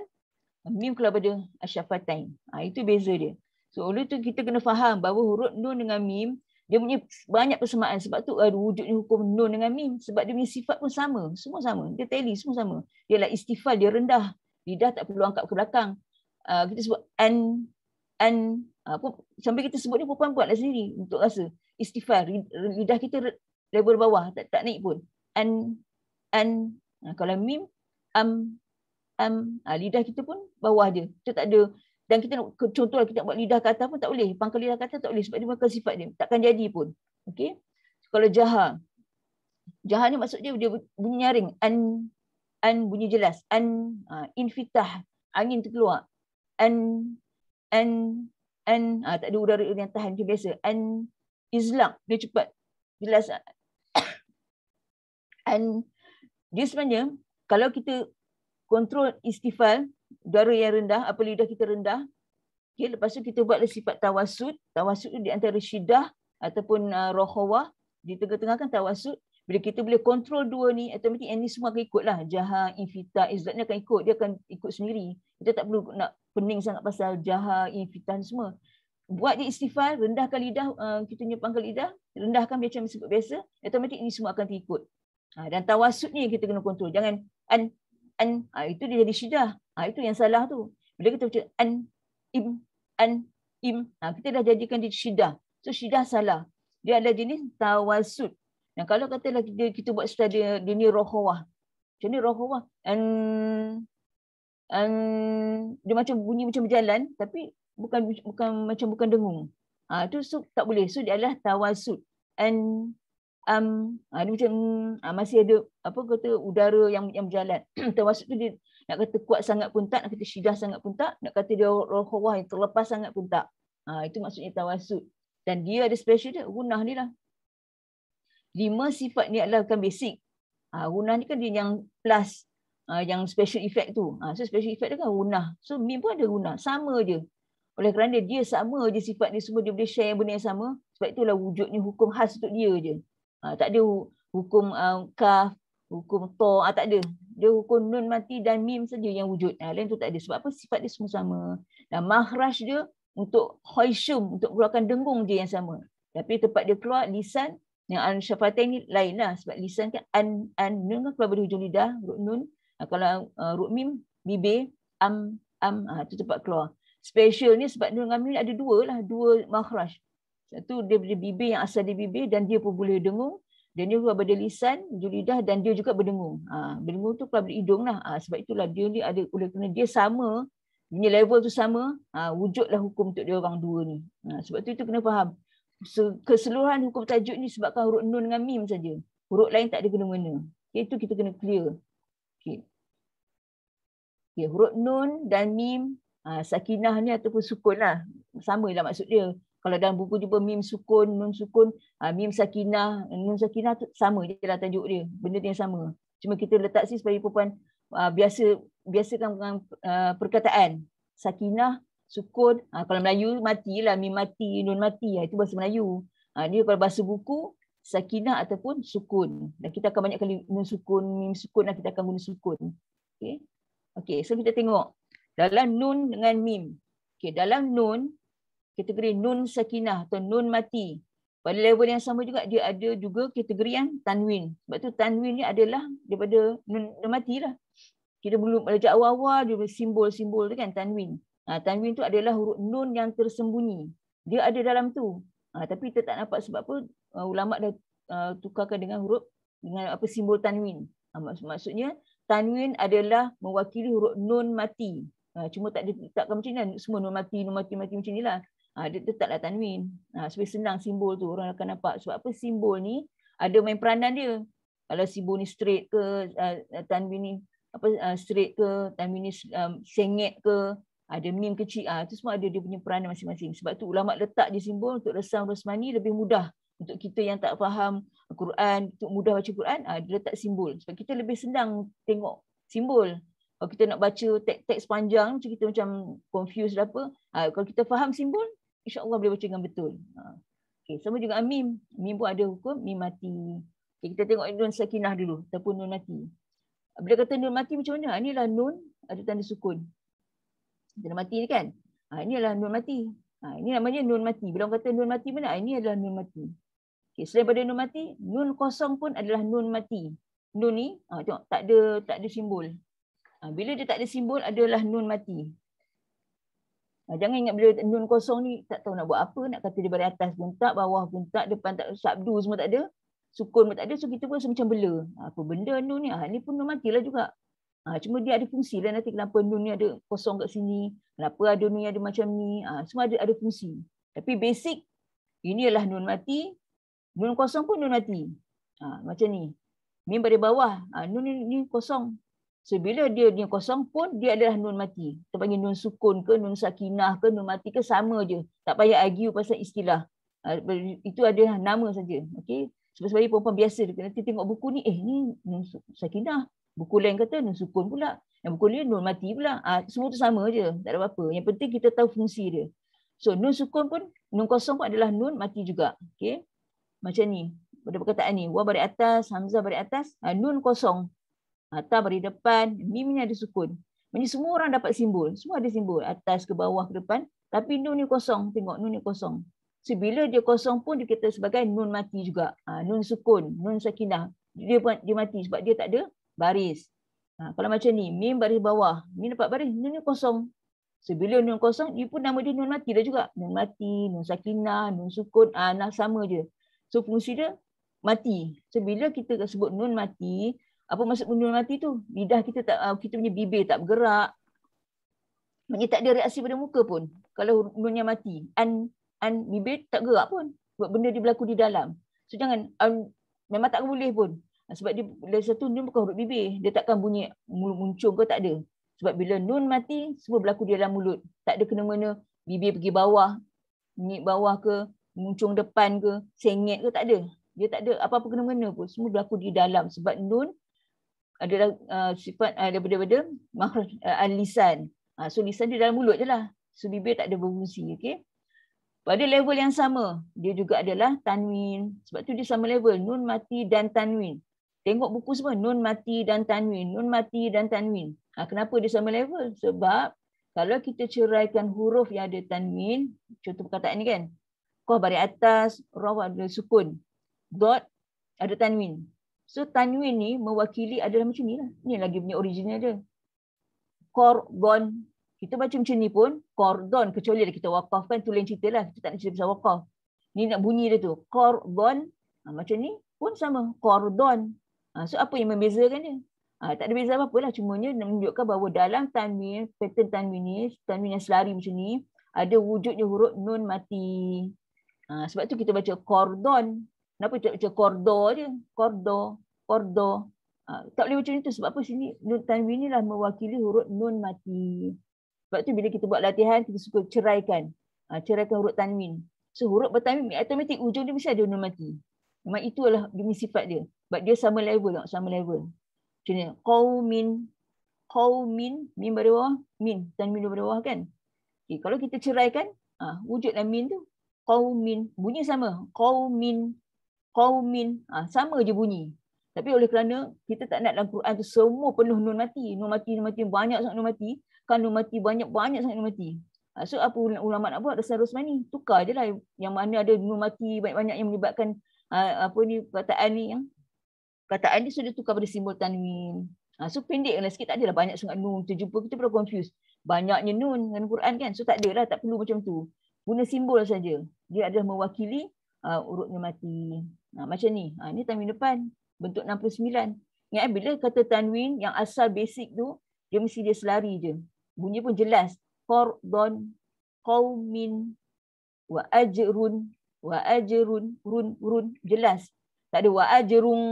mim keluar pada asyafatain. Itu beza dia. So oleh tu kita kena faham bahawa huruf nun dengan mim dia punya banyak persamaan. Sebab tu ada wujudnya hukum nun dengan mim. Sebab dia punya sifat pun sama. Semua sama. Dia tally semua sama. Dia lah istifal, dia rendah. Lidah tak perlu angkat ke belakang. Kita sebut an. Sampai kita sebut ni perempuan buatlah sendiri untuk rasa. Istifal. Lidah kita level bawah. Tak naik pun. An. Kalau mim, lidah kita pun bawah je. Kita tak ada. Dan kita nak contoh kita nak buat lidah ke atas pun tak boleh. Pangkal lidah ke atas tak boleh sebab dia bukan sifat dia. Takkan jadi pun. Okey. Kalau jahar. Jahar ni maksud dia bunyi nyaring. An bunyi jelas. Infitah. Angin terkeluar. Tak ada udara yang tahan macam biasa. Izlaq. Dia cepat. Jelas. Dia sebenarnya kalau kita kontrol istifal, udara yang rendah, apa lidah kita rendah. Okay, lepas tu kita buatlah sifat tawassut. Tawassut tu di antara syiddah ataupun rokhawah. Di tengah-tengah kan tawassut. Bila kita boleh kontrol dua ni, automatik yang ni semua akan ikutlah. Jahar, infitah, izlaq ni akan ikut. Dia akan ikut sendiri. Kita tak perlu nak pening sangat pasal jahar, infitah semua. Buat dia istifal, rendahkan lidah, kita punya pangkal lidah, rendahkan macam sebut biasa, automatik ini semua akan terikut. Dan tawassut ni kita kena kontrol. Jangan itu dia jadi syiddah. Itu yang salah tu. Bila kita baca im, kita dah jadikan dia syiddah. So syiddah salah. Dia adalah jenis tawassut. Dan kalau katalah kita buat setelah dia ni rokhawah. Macam ni rokhawah. Dia macam bunyi macam berjalan tapi bukan dengung. Itu so, tak boleh. So dia adalah tawassut. Dia macam masih ada apa kata udara yang berjalan. Tawassut tu dia nak kata kuat sangat pun tak, nak kata syiddah sangat pun tak, nak kata dia rokhawah yang terlepas sangat pun tak. Itu maksudnya tawassut. Dan dia ada special dia, gunah ni lah. 5 sifat ni adalah bukan basic. Gunah ni kan dia yang plus yang special effect tu. So special effect dia kan gunah. So mim pun ada gunah. Sama je. Oleh kerana dia sama je sifat dia semua, dia boleh share benda yang sama. Sebab itulah wujudnya hukum khas untuk dia je. Tak ada hukum kaf, hukum to, tak ada. Dia hukum nun mati dan mim saja yang wujud. Lain tu tak ada. Sebab apa? Sifat dia semua sama. Dan makhraj dia untuk khayshum, untuk keluarkan dengung je yang sama. Tapi tempat dia keluar lisan yang al-syafatain ni lain lah. Sebab lisan kan nun kan keluar dari hujung lidah, huruf nun. Kalau huruf mim, bibir, itu tempat keluar. Special ni sebab nun dengan mim ada dua makhraj. Satu dia bibir yang asal di bibir dan dia pun boleh dengung. Dan dia keluar dari lisan, hujung lidah dan dia juga berdengung. Berdengung tu keluar dari hidung lah. Sebab itulah dia ni ada, oleh kerana dia sama, punya level tu sama, wujudlah hukum untuk dia orang dua ni. Sebab tu itu kena faham. Keseluruhan hukum tajuk ni sebabkan huruf nun dengan mim saja. Huruf lain tak ada kena-mengena. Itu kita kena clear. Huruf nun dan mim, sakinah ni ataupun sukun lah. Sama lah maksud dia. Kalau dalam buku jumpa mim sukun, nun sukun, mim sakinah, nun sakinah tu sama je lah tajuk dia. Benda dia yang sama. Cuma kita letak sini supaya perempuan biasakan dengan perkataan. Sakinah, sukun, kalau Melayu matilah, mim mati, nun mati. Itu bahasa Melayu. Dia kalau bahasa buku, sakinah ataupun sukun. Dan kita akan banyak kali nun sukun, mim sukun, dan kita akan guna sukun. Okay, so kita tengok. Dalam nun dengan mim. Dalam nun, kategori nun sakinah atau nun mati. Pada level yang sama juga, dia ada juga kategori yang tanwin. Sebab tu tanwin ni adalah daripada nun mati lah. Kita belum belajar awal-awal, dia simbol-simbol tu kan, tanwin. Tanwin tu adalah huruf nun yang tersembunyi. Dia ada dalam tu. Tapi kita tak nampak sebab apa ulama' dah tukarkan dengan huruf, dengan apa simbol tanwin. Maksudnya, tanwin adalah mewakili huruf nun mati. Cuma tak diletakkan macam ni, semua nun mati macam ni lah. Dia letaklah tanwin. Supaya senang simbol tu, orang akan nampak. Sebab apa simbol ni ada main peranan dia. Kalau simbol ni straight ke, tanwin ni straight ke, tanwin ni sengit ke, ada mim kecil, itu semua ada dia punya peranan masing-masing. Sebab tu ulama' letak je simbol untuk resam rasmani lebih mudah. Untuk kita yang tak faham Quran, untuk mudah baca Quran, dia letak simbol. Sebab kita lebih senang tengok simbol. Kalau kita nak baca teks panjang, macam kita macam confused apa. Kalau kita faham simbol, insya-Allah boleh baca dengan betul. Sama juga mim. Mim pun ada hukum mim mati. Kita tengok nun sakinah dulu ataupun nun mati. Bila kata nun mati macam mana? Inilah nun ada tanda sukun. Tanda mati ni kan? Inilah nun mati. Ini namanya nun mati. Bila orang kata nun mati mana? Ini adalah nun mati. Selain pada nun mati, nun kosong pun adalah nun mati. Nun ni, tengok tak ada simbol. Bila dia tak ada simbol adalah nun mati. Jangan ingat bila nun kosong ni tak tahu nak buat apa, nak kata dia dari atas pun tak, bawah pun tak, depan tak, sabdu semua tak ada, sukun pun tak ada, so kita pun rasa macam bela. Apa benda nun ni? Ni pun nun matilah juga. Cuma dia ada fungsi lah nanti kenapa nun ni ada kosong kat sini, kenapa ada nun yang ada macam ni, semua ada fungsi. Tapi basic, ini adalah nun mati, nun kosong pun nun mati. Macam ni. Mim pada bawah, nun ni kosong. So bila dia kosong pun dia adalah nun mati. Kita panggil nun sukun ke, nun sakinah ke, nun mati ke, sama je. Tak payah argue pasal istilah. Itu adalah nama saja. Okey. Sebab perempuan biasa dia nanti tengok buku ni, ni nun sakinah. Buku lain kata nun sukun pula. Yang buku ni nun mati pula. Semua tu sama je. Tak ada apa-apa. Yang penting kita tahu fungsi dia. So nun sukun pun, nun kosong pun adalah nun mati juga. Okey. Macam ni. Pada perkataan ni, wa baris atas, hamzah baris atas, nun kosong. Ta baris depan, mim ni ada sukun. Maksudnya semua orang dapat simbol. Semua ada simbol. Atas ke bawah ke depan. Tapi nun ni kosong. Tengok nun ni kosong. So bila dia kosong pun dia kata sebagai nun mati juga. Nun sukun, nun sakinah. Dia mati sebab dia tak ada baris. Kalau macam ni, mim baris bawah. Ni dapat baris, nun ni kosong. So bila nun kosong, dia pun nama dia nun mati dah juga. Nun mati, nun sakinah, nun sukun. Sama je. So fungsi dia mati. So bila kita sebut nun mati, apa maksud nun mati tu? Lidah kita kita punya bibir tak bergerak. Maksudnya tak ada reaksi pada muka pun. Kalau nunnya mati, bibir tak gerak pun. Sebab benda dia berlaku di dalam. So jangan, memang tak boleh pun. Sebab dia dari satu nun bukan huruf bibir. Dia takkan bunyi muncung ke, tak ada. Sebab bila nun mati, semua berlaku di dalam mulut. Tak ada kena-mena bibir pergi bawah, bunyi bawah ke, muncung depan ke, sengit ke, tak ada. Dia tak ada apa-apa kena-mengena pun. Semua berlaku di dalam sebab nun adalah sifat daripada makhraj al-lisan. So lisan di dalam mulut je lah. So bibir tak ada berfungsi. Okay? Pada level yang sama, dia juga adalah tanwin. Sebab tu dia sama level, nun mati dan tanwin. Tengok buku semua, nun mati dan tanwin, nun mati dan tanwin. Kenapa dia sama level? Sebab kalau kita ceraikan huruf yang ada tanwin, contoh perkataan ni kan, qaf baris atas, ra ada sukun, dot ada tanwin. So tanwin ni mewakili adalah macam ni lah. Ni lagi punya original dia. Qordon. Kita baca macam ni pun, kordon, kecuali kita wakafkan, tu lain cerita lah. Kita tak nak cerita pasal wakaf. Ni nak bunyi dia tu. Kordon, macam ni pun sama. Kordon. So apa yang membezakan dia? Tak ada beza apa-apa lah. Cumanya menunjukkan bahawa dalam tanwin, pattern tanwin ni, tanwin yang selari macam ni, ada wujudnya huruf nun mati. Sebab tu kita baca kordon. Kenapa kita baca kordo je? Kordo, kordo. Tak boleh macam itu. Sebab apa sini? Nun tanwin ni lah mewakili huruf nun mati. Sebab tu bila kita buat latihan, kita suka ceraikan. Ceraikan huruf tanwin. So huruf bertanwin, automatik ujung dia mesti ada nun mati. Memang itulah demi sifat dia. Sebab dia sama level. Sama level. Macam ni. Qawmin. Qawmin. Min pada bawah. Min. Tanwin pada bawah kan. Okay, kalau kita ceraikan, wujudlah min tu. Qawmin. Bunyi sama. Qawmin. Qawmin. Sama je bunyi. Tapi oleh kerana kita tak nak dalam Quran tu semua penuh nun mati. Nun mati, nun mati. Banyak sangat nun mati. Kan nun mati banyak sangat nun mati. So apa ulama nak buat? Dasar Rosmani. Tukar je lah yang mana ada nun mati banyak-banyak yang melibatkan perkataan ni. Perkataan ni sudah tukar pada simbol tanwin. So pendeklah sikit. Tak adalah banyak sangat nun. Kita jumpa kita pernah confuse. Banyaknya nun dengan Quran kan. So tak adalah. Tak perlu macam tu. Guna simbol saja. Dia adalah mewakili urut nun mati. Macam ni. Ni tanwin depan. Bentuk 69. Ingat bila kata tanwin yang asal basic tu, dia mesti dia selari je. Bunyi pun jelas. Qordon, qawmin, wa ajrun, run, jelas. Tak ada wa ajrung,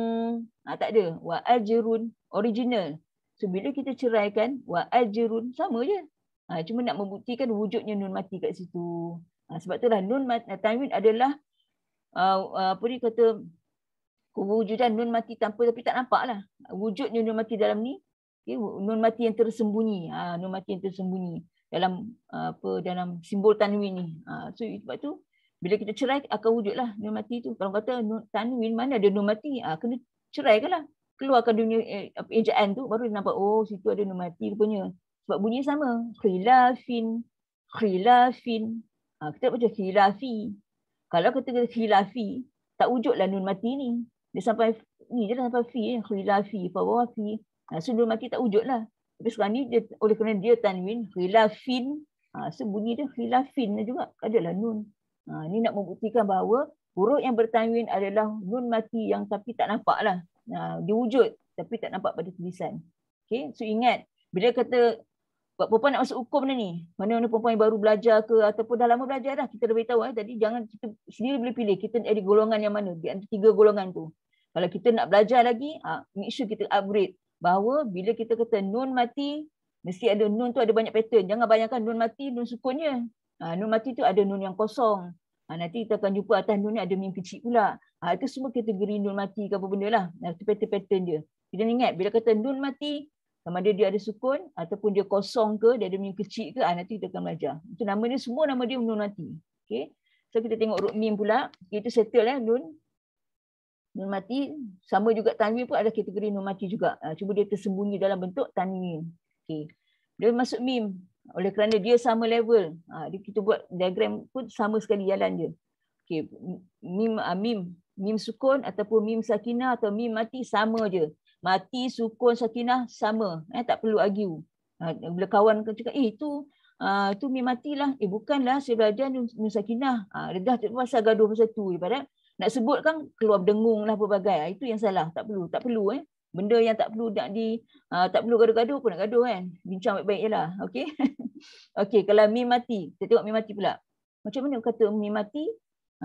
tak ada. Wa ajrun, original. So bila kita ceraikan, wa ajrun, sama je. Cuma nak membuktikan wujudnya nun mati kat situ. Sebab itulah nun mati, tanwin adalah, apa dia kata, kewujudan nun mati tanpa tapi tak nampak lah. Wujudnya nun mati dalam ni, okay, nun mati yang tersembunyi. Nun mati yang tersembunyi dalam dalam simbol tanwin ni. So sebab tu bila kita cerai akan wujudlah nun mati tu. Kalau kata tanwin mana ada nun mati, kena ceraikan lah. Keluarkan dunia ejaan tu baru dia nampak oh situ ada nun mati rupanya. Sebab bunyi sama. Khilafin, khilafin. Kita baca khilafi. Kalau kata khilafi, tak wujudlah nun mati ni. Dia sampai ni je lah sampai fi, khilafi, fawafi. So nun mati tak wujud lah. Tapi sekarang ni dia, oleh kerana dia tanwin, khilafin. So bunyi dia khilafin juga. Adalah nun. Ni nak membuktikan bahawa huruf yang bertanwin adalah nun mati yang tapi tak nampak lah. Dia wujud tapi tak nampak pada tulisan. Okay, so ingat. Bila kata perempuan nak masuk hukum ni, mana-mana perempuan yang baru belajar ke ataupun dah lama belajar dah, kita dah beritahu tadi jangan kita sendiri boleh pilih kita ada golongan yang mana di antara 3 golongan tu. Kalau kita nak belajar lagi, make sure kita upgrade bahawa bila kita kata nun mati, mesti ada nun tu ada banyak pattern. Jangan bayangkan nun mati, nun sukunnya. Nun mati tu ada nun yang kosong. Nanti kita akan jumpa atas nun ni ada mim kecil pula. Itu semua kategori nun mati ke apa benda lah. Itu pattern-pattern dia. Kita ingat bila kata nun mati, sama ada dia ada sukun ataupun dia kosong ke, dia ada mim kecil ke, nanti kita akan belajar. Itu nama dia semua nama dia nun mati. Okay. So kita tengok huruf mim pula. Itu settle nun. Nun mati sama juga tanwin pun ada kategori nun mati juga. Cuma dia tersembunyi dalam bentuk tanwin. Okay. Dia masuk mim. Oleh kerana dia sama level. Kita buat diagram pun sama sekali jalan dia. Okay. Mim sukun ataupun mim sakinah atau mim mati sama je. Mati, sukun, sakinah sama. Tak perlu argue. Bila kawan cakap, tu mim mati lah. Bukanlah, saya belajar nun sakinah. Dah pasal gaduh pasal tu. Daripada nak sebut kan keluar dengung lah pelbagai. Itu yang salah. Tak perlu. Benda yang tak perlu tak perlu gaduh-gaduh pun nak gaduh kan. Bincang baik-baik je lah. Okay. Okay, kalau mim mati. Kita tengok mim mati pula. Macam mana kata mim mati?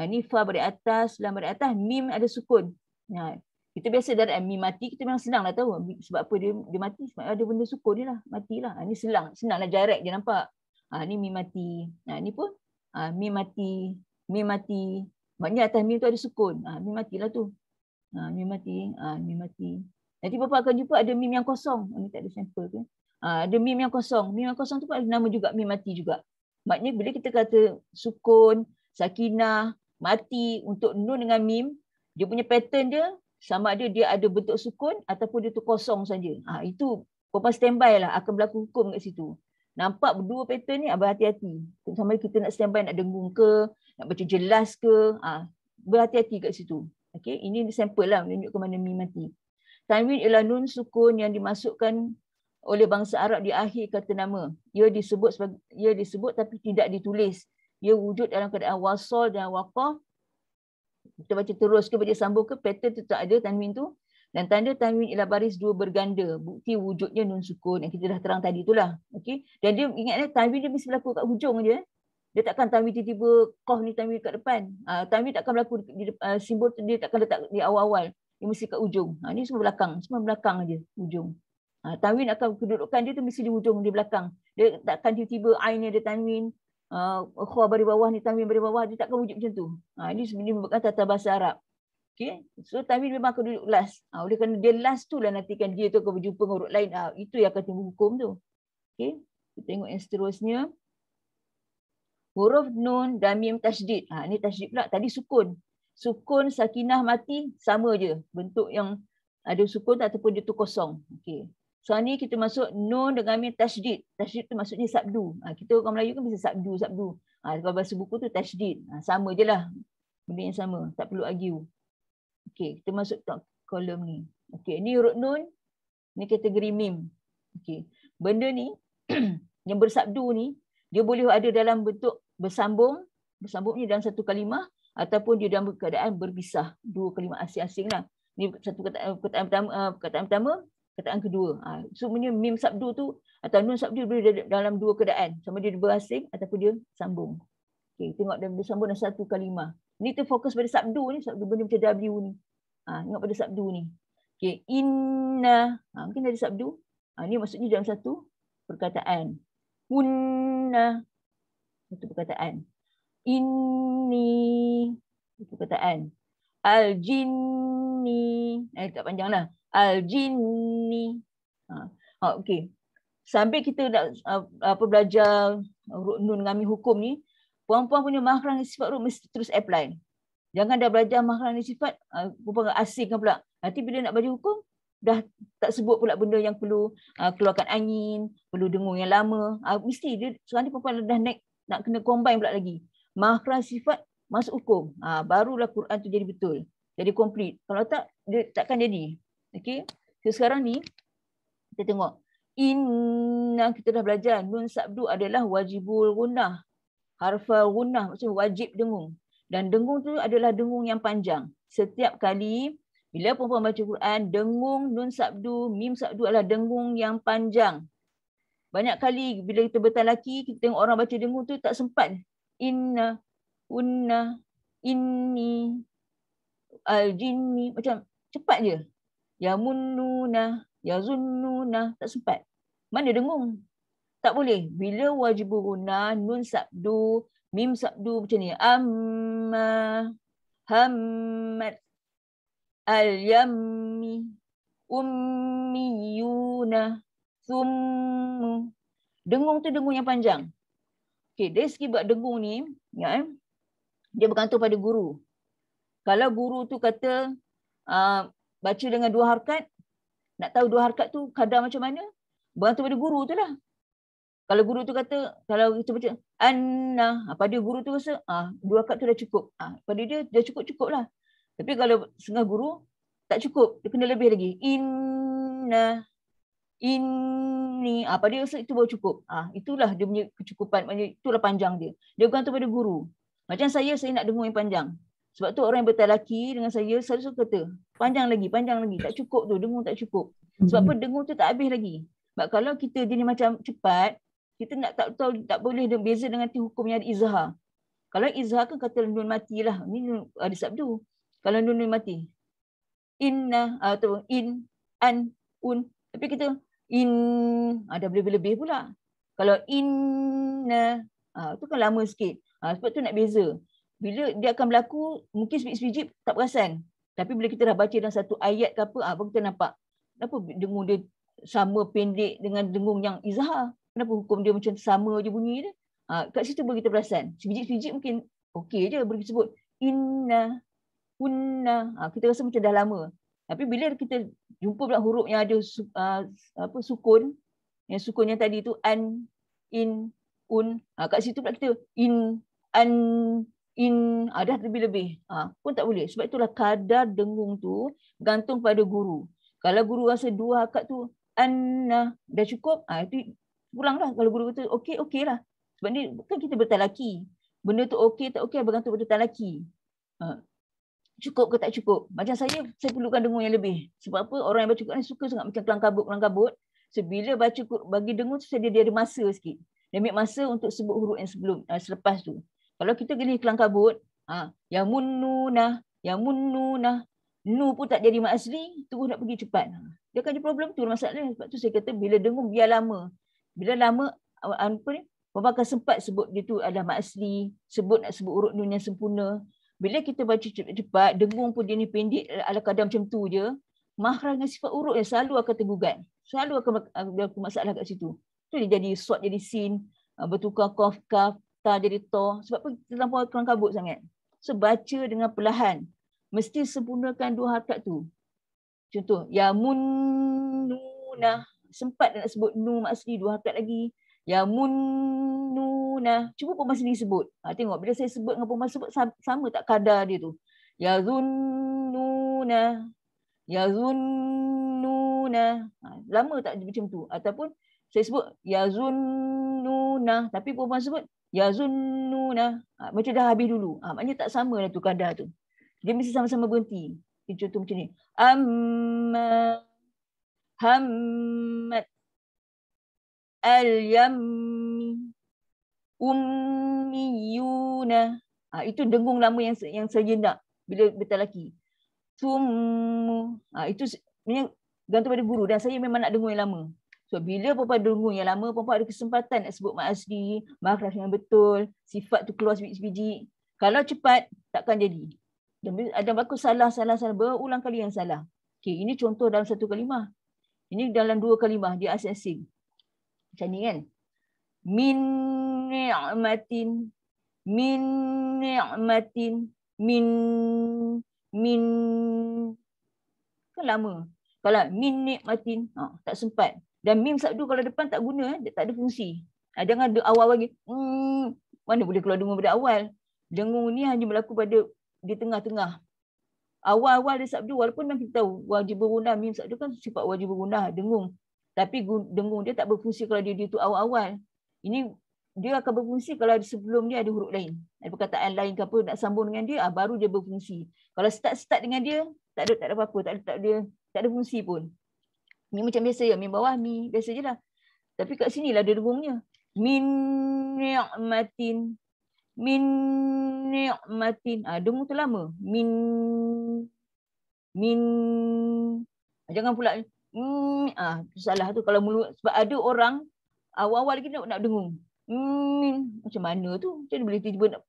Ni fa baris atas, lam baris atas, mim ada sukun. Kita biasa dari mim mati, kita memang senang lah tahu. Sebab apa dia mati? Sebab ada benda sukun dia lah. Matilah. Ni senang lah direct je nampak. Ni mim mati. Ni pun mim mati. mim mati. Maknanya atas mim tu ada sukun. Mim matilah tu. Mim mati. Mim mati. Nanti Bapa akan jumpa ada mim yang kosong. Ini tak ada sampel tu. Ada mim yang kosong. Mim yang kosong tu pun ada nama juga mim mati juga. Maknanya bila kita kata sukun, sakinah, mati untuk nun dengan mim, dia punya pattern dia sama ada dia ada bentuk sukun ataupun dia tu kosong saja. Itu Bapa standby lah akan berlaku hukum kat situ. Nampak berdua pattern ni, berhati-hati. Sama kita nak standby, nak dengung ke, nak baca jelas ke, berhati-hati kat situ. Okay? Ini sampel lah menunjukkan mana mim mati. Tanwin ialah nun sukun yang dimasukkan oleh bangsa Arab di akhir kata nama. Ia disebut tapi tidak ditulis. Ia wujud dalam keadaan wasal dan waqaf. Kita baca terus ke, baca sambung ke, pattern tu tak ada tanwin tu. Dan tanda tanwin ialah baris dua berganda. Bukti wujudnya nun sukun yang kita dah terang tadi itulah. Okey. Dan dia ingatlah tanwin dia mesti berlaku kat hujung je. Dia takkan tanwin tiba-tiba qaf ni tanwin kat depan. Tanwin takkan berlaku di simbol tu, dia takkan letak di awal-awal. Dia mesti kat hujung. Ni semua belakang aja hujung. Tanwin akan kedudukan dia tu mesti di hujung, di belakang. Dia takkan tiba-tiba ain ni ada tanwin, kha bari bawah ni tanwin bari bawah, dia takkan wujud macam tu. Ini sebenarnya merupakan tata bahasa Arab. Okay. So tanwin memang akan duduk last. Oleh kerana dia last tu lah nanti kan dia tu akan berjumpa dengan huruf lain. Itu yang akan timbul hukum tu. Okay. Kita tengok yang seterusnya. Huruf nun dan mim tasydid. Ini tasydid pula. Tadi sukun. Sukun, sakinah, mati sama je. Bentuk yang ada sukun ataupun dia tu kosong. Okay. So ni kita masuk nun dengan mim tasydid. Tasydid tu maksudnya sabdu. Kita orang Melayu kan bisa sabdu. Kalau bahasa buku tu tasydid. Sama je lah. Benda yang sama. Tak perlu argue. Okey, kita masuk kolom ni. Okey, ni huruf nun, ni kategori mim. Okey. Benda ni yang bersabdu ni, dia boleh ada dalam bentuk bersambung ni dalam satu kalimah ataupun dia dalam keadaan berpisah, dua kalimah asing-asing lah. Ni satu perkataan pertama, perkataan kedua. So sebenarnya mim sabdu tu atau nun sabdu boleh dalam dua keadaan, sama dia berasing ataupun dia sambung. Okey, tengok dia bersambung dalam satu kalimah. Ni kita fokus pada sabdu ni, sabdu benda macam W ni. Tengok pada sabdu ni. Okey, inna. Mungkin ada sabdu. Ni maksudnya dalam satu perkataan. Hunna. Satu perkataan. Inni. Satu perkataan. Al-jinni. Tak panjang lah. Al-jinni. Okey. Sambil kita nak belajar huruf nun dengan mim hukum ni, puan-puan punya makhraj sifat huruf mesti terus apply. Jangan dah belajar makhraj sifat, puan-puan asingkan pula. Nanti bila nak belajar hukum, dah tak sebut pula benda yang perlu keluarkan angin, perlu dengung yang lama. Mesti dia sekarang ni puan-puan dah nak kena combine pula lagi. Makhraj sifat masuk hukum. Barulah Quran tu jadi betul. Jadi complete. Kalau tak, dia takkan jadi. Okey. So, sekarang ni, kita tengok. Inna, kita dah belajar. Nun sabdu adalah wajibul gunnah. Harfal gunnah maksudnya wajib dengung. Dan dengung tu adalah dengung yang panjang. Setiap kali bila perempuan baca Quran, dengung nun sabdu, mim sabdu adalah dengung yang panjang. Banyak kali bila kita bertalaki, kita tengok orang baca dengung tu tak sempat. Inna, unna, inni, al-jinni. Macam cepat je. Ya munnuna, ya zunnuna. Tak sempat. Mana dengung? Tak boleh. Bila wajibul gunnah, nun sabdu, mim sabdu macam ni. Amma, hammat, al-yammi, ummiyuna, summu. Dengung tu dengung yang panjang. Okey, dari segi buat dengung ni, ya, dia bergantung pada guru. Kalau guru tu kata baca dengan dua harkat, nak tahu dua harkat tu kadar macam mana, bergantung pada guru tu lah. Kalau guru tu kata, kalau kita baca anna, pada guru tu rasa dua harkat tu dah cukup. Pada dia dah cukup-cukup lah. Tapi kalau setengah guru, tak cukup. Dia kena lebih lagi. Inna, inni. Pada dia rasa itu baru cukup. Itulah dia punya kecukupan. Itulah panjang dia. Dia bergantung pada guru. Macam saya nak dengung yang panjang. Sebab tu orang yang bertalaki dengan saya selalu kata, panjang lagi. Tak cukup tu, dengung tak cukup. Sebab apa? Dengung tu tak habis lagi. Sebab kalau kita jenis macam cepat, kita nak tak tahu, tak boleh beza dengan hukum yang ada izhar. Kalau izhar kan kata nun mati lah. Ini ada sabdu. Kalau nun mati. Inna atau in, an, un. Tapi kita in, ada lebih-lebih pula. Kalau inna, tu kan lama sikit. Sebab tu nak beza. Bila dia akan berlaku, mungkin sebiji tak perasan. Tapi bila kita dah baca dalam satu ayat ke apa, baru kita nampak. Kenapa dengung dia sama pendek dengan dengung yang izhar? Kenapa hukum dia macam sama je bunyi dia? Kat situ baru kita perasan. Sebiji mungkin okey je boleh sebut inna, kunna. Kita rasa macam dah lama. Tapi bila kita jumpa pula huruf yang ada sukun, yang sukun yang tadi tu an, in, un. Kat situ pula kita in, an, in, dah lebih-lebih. Pun tak boleh. Sebab itulah kadar dengung tu bergantung pada guru. Kalau guru rasa 2 harakat tu anna dah cukup, itu pulanglah. Kalau guru kata okey, okey lah. Sebab ni kan kita bertalaki. Benda tu okey tak okey bergantung pada talaki. Cukup ke tak cukup. Macam saya perlukan dengung yang lebih. Sebab apa? Orang yang baca Quran suka sangat macam kelang-kabut. So, bila baca bila dengung tu dia ada masa sikit. Dia ambil masa untuk sebut huruf yang selepas tu. Kalau kita gini kelang-kabut, yang munnunah, nu pun tak jadi mak asli, terus nak pergi cepat. Dia akan ada problem tu masalahnya. Sebab tu saya kata bila dengung biar lama. Bila lama, Bapak akan sempat sebut dia tu adalah mak asli, nak sebut huruf nun yang sempurna. Bila kita baca cepat-cepat, dengung pun dia ni pendek ala kadar macam tu je, makhraj dengan sifat huruf yang selalu akan tergugat. Selalu akan ada masalah kat situ. Tu dia jadi sod jadi sin, bertukar qaf, kaf, ta jadi ta. Sebab apa kita terlampau kelang-kabut sangat. So baca dengan perlahan. Mesti sempurnakan 2 harakat tu. Contoh, ya munnuna. Sempat nak sebut nu mak asli 2 harakat lagi. Ya munnuna. Cuba pun masih disebut. Tengok bila saya sebut dengan pun sebut sama tak kadar dia tu. Ya zunnuna. Ya zunnuna. Lama tak macam tu. Ataupun saya sebut ya zunnuna. Tapi perempuan sebut ya zunnuna. Macam dah habis dulu. Maknanya tak sama lah tu kadar tu. Dia mesti sama-sama berhenti. Contoh macam ni. Amma hammat al-yammi ummiyuna. Itu dengung lama yang saya nak bila bertalaki. Summu. Itu sebenarnya gantung pada guru dan saya memang nak dengung yang lama. So bila perempuan dengung yang lama, perempuan ada kesempatan nak sebut mak asli, makhraj yang betul, sifat tu keluar sebiji-sebiji. Kalau cepat takkan jadi. Dan ada berlaku salah berulang kali yang salah. Okey, ini contoh dalam 1 kalimah. Ini dalam 2 kalimah dia asing-asing. Macam ni kan. Min ni'matin, min kan lama. Kalau min ni'matin, tak sempat. Dan mim sabdu kalau depan tak guna, tak ada fungsi. Jangan ada awal lagi. Mana boleh keluar dengung pada awal. Dengung ni hanya berlaku pada di tengah-tengah. Awal-awal dia sabdu, walaupun memang kita tahu wajib bergunah, mim sabdu kan sifat wajib bergunah, dengung. Tapi dengung dia tak berfungsi kalau dia tu awal-awal. Ini dia akan berfungsi kalau sebelum dia ada huruf lain. Ada perkataan lain ke apa nak sambung dengan dia, baru dia berfungsi. Kalau start dengan dia, tak ada apa-apa, tak ada fungsi pun. Ni macam biasa ya, mim bawah mi, biasa je lah. Tapi kat sinilah ada dengungnya. Min ni'matin. Dengung tu lama. Min. Jangan pula salah tu kalau mulut. Sebab ada orang awal-awal lagi nak dengung. Macam mana tu? Macam mana boleh tiba-tiba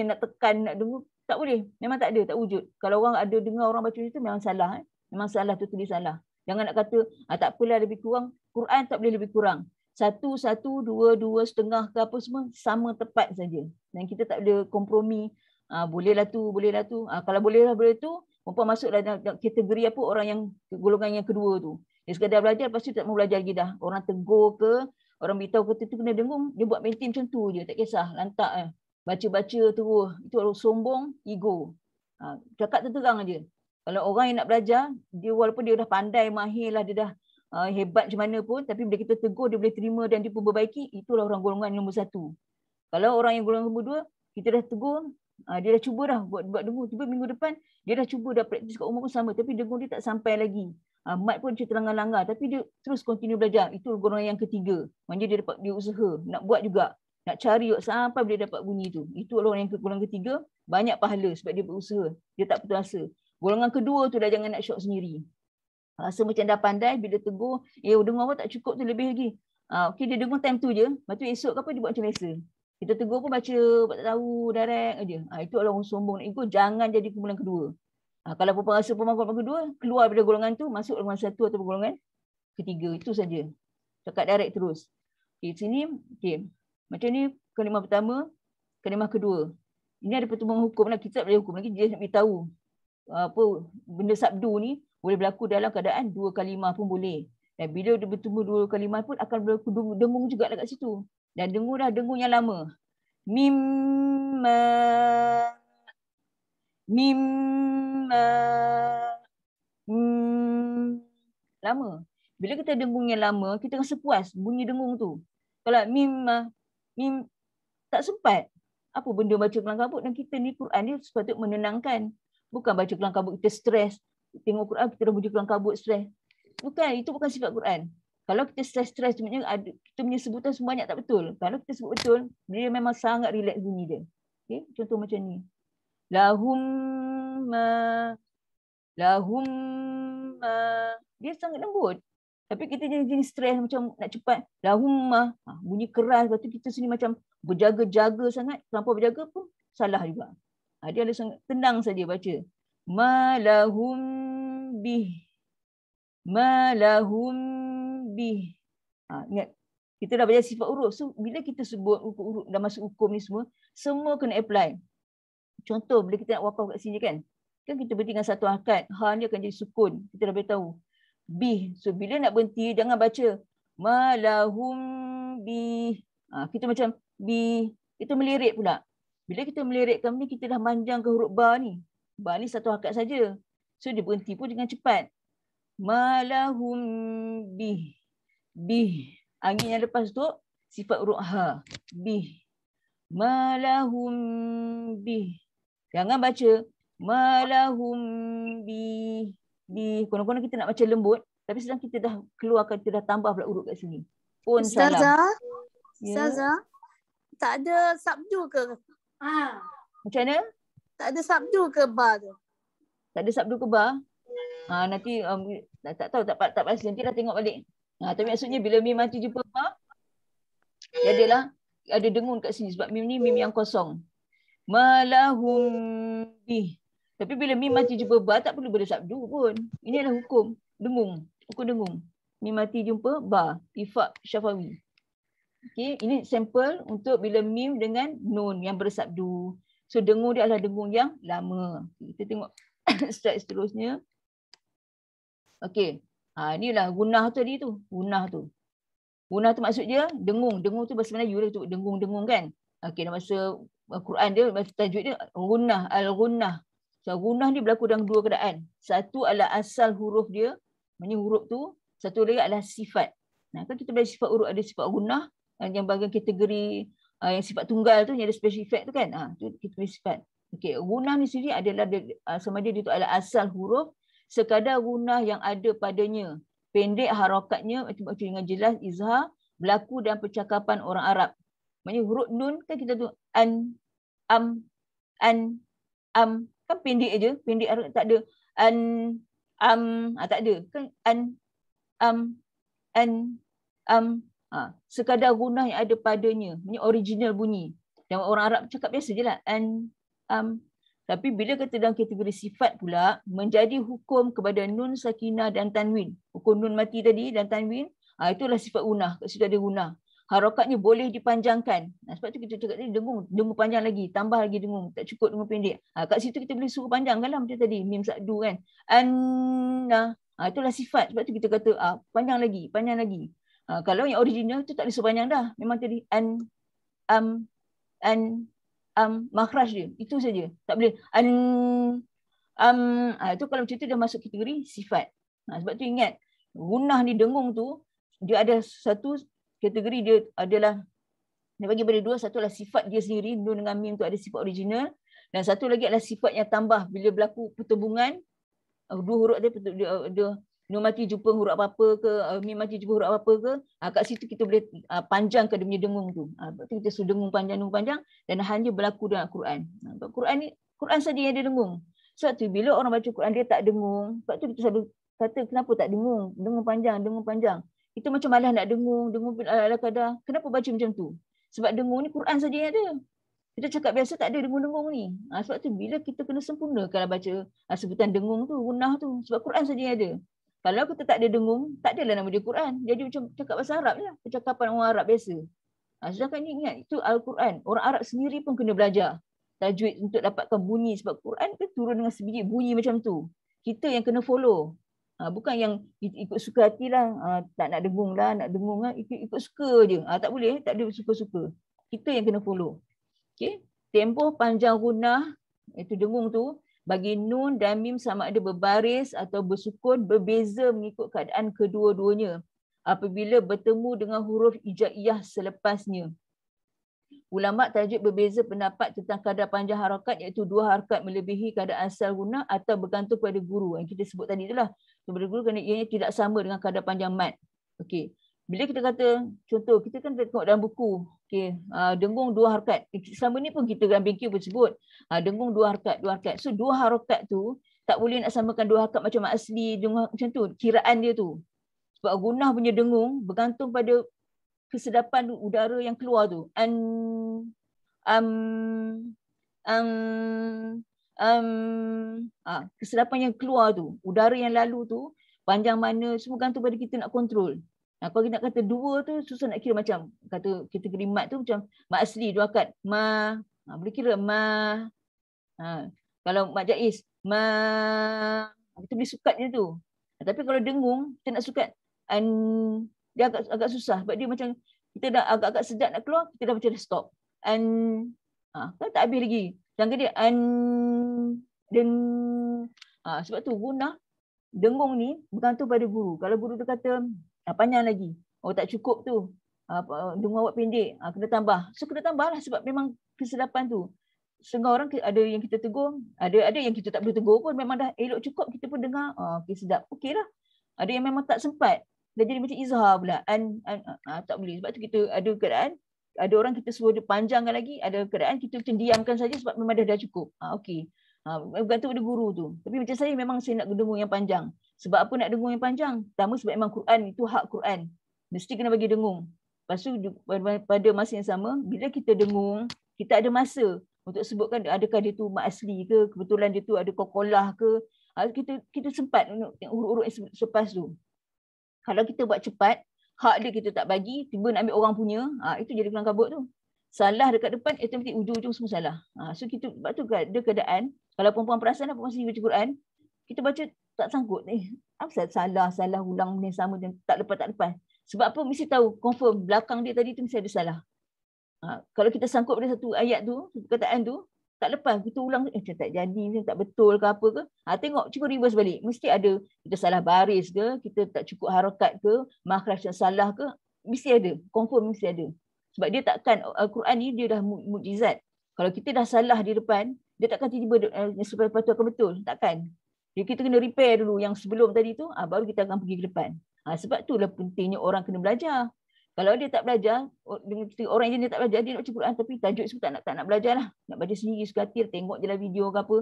nak tekan, nak dengung? Tak boleh. Memang tak ada, tak wujud. Kalau orang ada dengar orang baca itu memang salah. Memang salah tu tulis salah. Jangan nak kata tak apalah lebih kurang. Quran tak boleh lebih kurang. 1, 2, 2,5 ke apa semua sama tepat saja. Dan kita tak boleh kompromi. Bolehlah tu. Kalau boleh tu, perempuan masuklah dalam kategori apa orang yang golongan yang kedua tu. Dia sekadar belajar, lepas tu tak mau belajar lagi dah. Orang tegur ke, orang beritahu kata tu kena dengung, dia buat maintain macam tu je, tak kisah, lantak baca-baca terus. Itu orang sombong, ego. Cakap terang aja. Kalau orang yang nak belajar, dia walaupun dia dah pandai, mahir lah, dia dah hebat macam mana pun, tapi bila kita tegur, dia boleh terima dan dia pun perbaiki, itulah orang golongan nombor 1. Kalau orang yang golongan nombor 2, kita dah tegur, dia dah cuba dah buat dengung, tiba minggu depan, dia dah cuba dah praktis kat rumah pun sama, tapi dengung dia tak sampai lagi. Mat pun macam terlanggar-langgar, tapi dia terus continue belajar. Itu golongan yang ketiga. Maksudnya dia usaha, nak buat juga. Nak cari sampai boleh dapat bunyi tu. Itu orang yang golongan ketiga, banyak pahala sebab dia berusaha. Dia tak putus asa. Golongan kedua tu dah jangan nak syok sendiri. Rasa macam dah pandai, bila tegur, dengung apa tak cukup tu lebih lagi. Okey, dia dengung time tu je. Lepas tu esok ke apa dia buat macam biasa. Kita tegur pun baca, tak tahu, direct aja. Itu adalah orang sombong nak ikut, jangan jadi kumpulan kedua. Kalau perempuan rasa perempuan golongan kedua, keluar daripada golongan tu, masuk golongan satu atau golongan ketiga. Itu saja. Cakap direct terus. Okay, sini, okay. Macam ni kalimah pertama, kalimah kedua. Ini ada pertemuan hukum lah. Kita tak boleh hukum lagi, dia nak beritahu. Apa benda sabdu ni boleh berlaku dalam keadaan dua kalimah pun boleh. Dan bila dia bertemu dua kalimah pun akan berlaku dengung juga kat situ. Dan dengung dah dengung yang lama. Mimma. Lama. Bila kita dengung yang lama, kita rasa puas bunyi dengung tu. Kalau mimma, tak sempat. Apa benda baca kelang kabut, dan kita ni Quran ni sepatutnya menenangkan. Bukan baca kelang kabut kita stres. Tengok Quran kita dah bunyi kelang kabut stres. Bukan, itu bukan sifat Quran. Kalau kita stres-stres, kita punya sebutan sebanyak tak betul. Kalau kita sebut betul, dia memang sangat relax bunyi dia. Okay? Contoh macam ni. Lahum dia sangat lembut. Tapi kita jadi stres macam nak cepat. Lahum bunyi keras. Lepas tu kita sini macam berjaga-jaga sangat. Terlampau berjaga pun salah juga. Dia ada sangat tenang saja baca. Malahum bih. Ingat, kita dah baca sifat huruf. So, bila kita sebut huruf dah masuk hukum ni semua kena apply. Contoh, bila kita nak wakaf kat sini kan kita berhenti dengan satu harakat. Ha ni akan jadi sukun. Kita dah beritahu. Bih. So, bila nak berhenti, jangan baca malahum bih. Kita macam bih. Kita melirik pula. Bila kita melirikkan ni, kita dah manjang ke huruf ba ni. Ba ni satu harakat saja. So, dia berhenti pun dengan cepat. Malahum bih. Angin yang lepas tu sifat huruf ha. Bih. Malahum bih. Jangan baca malahum bih. Konon-konon kita nak baca lembut, tapi sedang kita dah keluarkan, kita dah tambah pula huruf kat sini. Pun salah. Ustazah, tak ada sabdu ke? Macam mana? Tak ada sabdu ke ba tu? Tak ada sabdu ke ba? Nanti tak tahu, tak pasti. Nanti dah tengok balik. Tapi maksudnya bila mim mati jumpa ba, dia ada dengung kat sini sebab mim ni mim yang kosong. Malahum bih. Tapi bila mim mati jumpa ba, tak perlu bersabdu pun. Ini adalah hukum dengung. Hukum dengung. Mim mati jumpa ba. Ifaq syafawi. Okay, ini sampel untuk bila mim dengan nun yang bersabdu. So dengung dia adalah dengung yang lama. Kita tengok slide seterusnya. Okey. Inilah gunah tadi tu. Gunah tu maksud dia dengung. Dengung tu bahasa Melayu lah tu. Dengung-dengung kan. Okey, dalam bahasa Quran dia, bahasa tajuk dia gunah, al-gunah. So gunah ni berlaku dalam dua keadaan. Satu adalah asal huruf dia. Maksudnya huruf tu. Satu lagi adalah sifat. Kan kita belajar sifat huruf, ada sifat gunah. Yang bahagian kategori yang sifat tunggal tu, yang ada special effect tu kan. Tu kita beri sifat. Okey, gunah ni sendiri adalah sama dia tu adalah asal huruf. Sekadar gunah yang ada padanya. Pendek harakatnya dengan jelas izhar berlaku dalam percakapan orang Arab. Maksudnya huruf nun kan kita tu an, am, kan pendek aja, pendek harakat, tak ada an, tak ada kan an, sekadar gunah yang ada padanya, ini original bunyi. Dan orang Arab cakap biasa je lah an, tapi bila kata dalam kategori sifat pula, menjadi hukum kepada nun sakinah dan tanwin. Hukum nun mati tadi dan tanwin, itulah sifat gunah. Kat situ ada gunah. Harakatnya boleh dipanjangkan. Sebab tu kita cakap tadi dengung panjang lagi, tambah lagi dengung, tak cukup dengung pendek. Kat situ kita boleh suruh panjangkan lah macam tadi, mim sakdu kan. Anna, itulah sifat. Sebab tu kita kata panjang lagi. Kalau yang original tu tak boleh suruh panjang dah. Memang tadi makhraj dia. Itu saja. Tak boleh itu kalau macam tu dah masuk kategori sifat. Sebab tu ingat, gunah ni dengung tu dia ada satu kategori, dia adalah dia bagi pada dua. Satu adalah sifat dia sendiri, nun dengan mim tu ada sifat original, dan satu lagi adalah sifat yang tambah bila berlaku pertembungan dua huruf dia nun mati jumpa huruf apa-apa ke, mim mati jumpa huruf apa-apa ke, kat situ kita boleh panjangkan dia punya dengung tu. Sebab tu kita suruh dengung panjang dan hanya berlaku dalam Quran. Quran saja yang ada dengung. Sebab tu bila orang baca Quran dia tak dengung, sebab tu kita selalu kata kenapa tak dengung, dengung panjang. Itu macam malah nak dengung ala kadar. Kenapa baca macam tu? Sebab dengung ni Quran saja yang ada. Kita cakap biasa tak ada dengung-dengung ni. Sebab tu bila kita kena sempurnakan baca sebutan dengung tu, gunah tu. Sebab Quran saja yang ada. Kalau kita tak ada dengung, tak adalah nama dia Quran. Jadi macam cakap bahasa Arab je lah. Percakapan orang Arab biasa. Sedangkan ni ingat, itu Al-Quran. Orang Arab sendiri pun kena belajar tajwid untuk dapatkan bunyi. Sebab Quran tu turun dengan sebiji bunyi macam tu. Kita yang kena follow. Bukan yang ikut suka hati lah. Tak nak dengung lah, ikut suka je. Tak boleh, tak ada suka-suka. Kita yang kena follow. Okay. Tempoh panjang gunah, itu dengung tu, bagi nun dan mim sama ada berbaris atau bersukun berbeza mengikut keadaan kedua-duanya apabila bertemu dengan huruf ijaiyah selepasnya. Ulama tajwid berbeza pendapat tentang kadar panjang harakat, iaitu 2 harakat melebihi kadar asal gunah atau bergantung pada guru. Yang kita sebut tadi itulah. Kepada guru kerana ianya tidak sama dengan kadar panjang mat. Okey. Bila kita kata, contoh, kita kan tengok dalam buku, dengung 2 harakat. Selama ni pun kita dalam bengkel pun sebut, dengung 2 harakat, 2 harakat. So 2 harakat tu, tak boleh nak samakan 2 harakat macam asli, dengung, macam tu, kiraan dia tu. Sebab gunah punya dengung bergantung pada kesedapan udara yang keluar tu. Kesedapan yang keluar tu, udara yang lalu tu, panjang mana, semua gantung pada kita nak kontrol. Kalau kita nak kata 2 tu susah nak kira, macam kata kita kira mat tu macam mat asli 2 harakat. Ma. Boleh kira ma. Kalau mat jaiz, ma. Kita boleh sukat je tu. Tapi kalau dengung, kita nak sukat dia agak susah sebab dia macam kita dah agak-agak sedap nak keluar, kita dah macam dah stop. Kan tak habis lagi. Jangan dia dan sebab tu gunah dengung ni bergantung pada guru. Kalau guru dia kata panjang lagi, tak cukup tu, dengung awak pendek, kena tambah. So kena tambah lah sebab memang kesedapan tu. Setengah orang ada yang kita tegur, ada yang kita tak boleh tegur pun, memang dah elok cukup, kita pun dengar, okey sedap, okey lah. Ada yang memang tak sempat, dah jadi macam izhar pula, tak boleh. Sebab tu kita ada keadaan, ada orang kita suruh dia panjangkan lagi, ada keadaan kita macam diamkan saja sebab memang dah cukup. Okey. Bergantung pada guru tu. Tapi macam saya memang saya nak dengung yang panjang. Sebab apa nak dengung yang panjang? Pertama sebab memang Quran itu hak Quran. Mesti kena bagi dengung. Lepas tu pada masa yang sama, bila kita dengung, kita ada masa untuk sebutkan adakah dia tu mat asli ke, kebetulan dia tu ada kokolah ke. Kita sempat urut-urut yang selepas tu. Kalau kita buat cepat, hak dia kita tak bagi, tiba nak ambil orang punya, itu jadi kelang kabut tu. Salah dekat depan, automatik ujung-ujung semua salah. So kita, sebab tu ada keadaan, kalau perempuan perasan apa masa baca Quran, kita baca tak sangkut. Apa salah ulang benda sama dan tak lepas. Sebab apa? Mesti tahu, confirm belakang dia tadi tu mesti ada salah. Kalau kita sangkut pada satu ayat tu, satu perkataan tu, tak lepas, kita ulang, macam tak jadi, tak betul ke apa ke. Tengok, cuba reverse balik. Mesti ada, kita salah baris ke, kita tak cukup harakat ke, makhraj yang salah ke, mesti ada, confirm mesti ada. Sebab dia takkan, Al-Quran ni dia dah mukjizat. Kalau kita dah salah di depan, dia takkan tiba-tiba selepas tu akan betul. Takkan. Jadi kita kena repair dulu yang sebelum tadi tu, baru kita akan pergi ke depan. Sebab itulah pentingnya orang kena belajar. Kalau dia tak belajar, orang yang dia tak belajar, dia nak baca Quran tapi tajuk semua tak nak belajar lah. Nak baca sendiri, suka hati, tengok je lah video ke apa.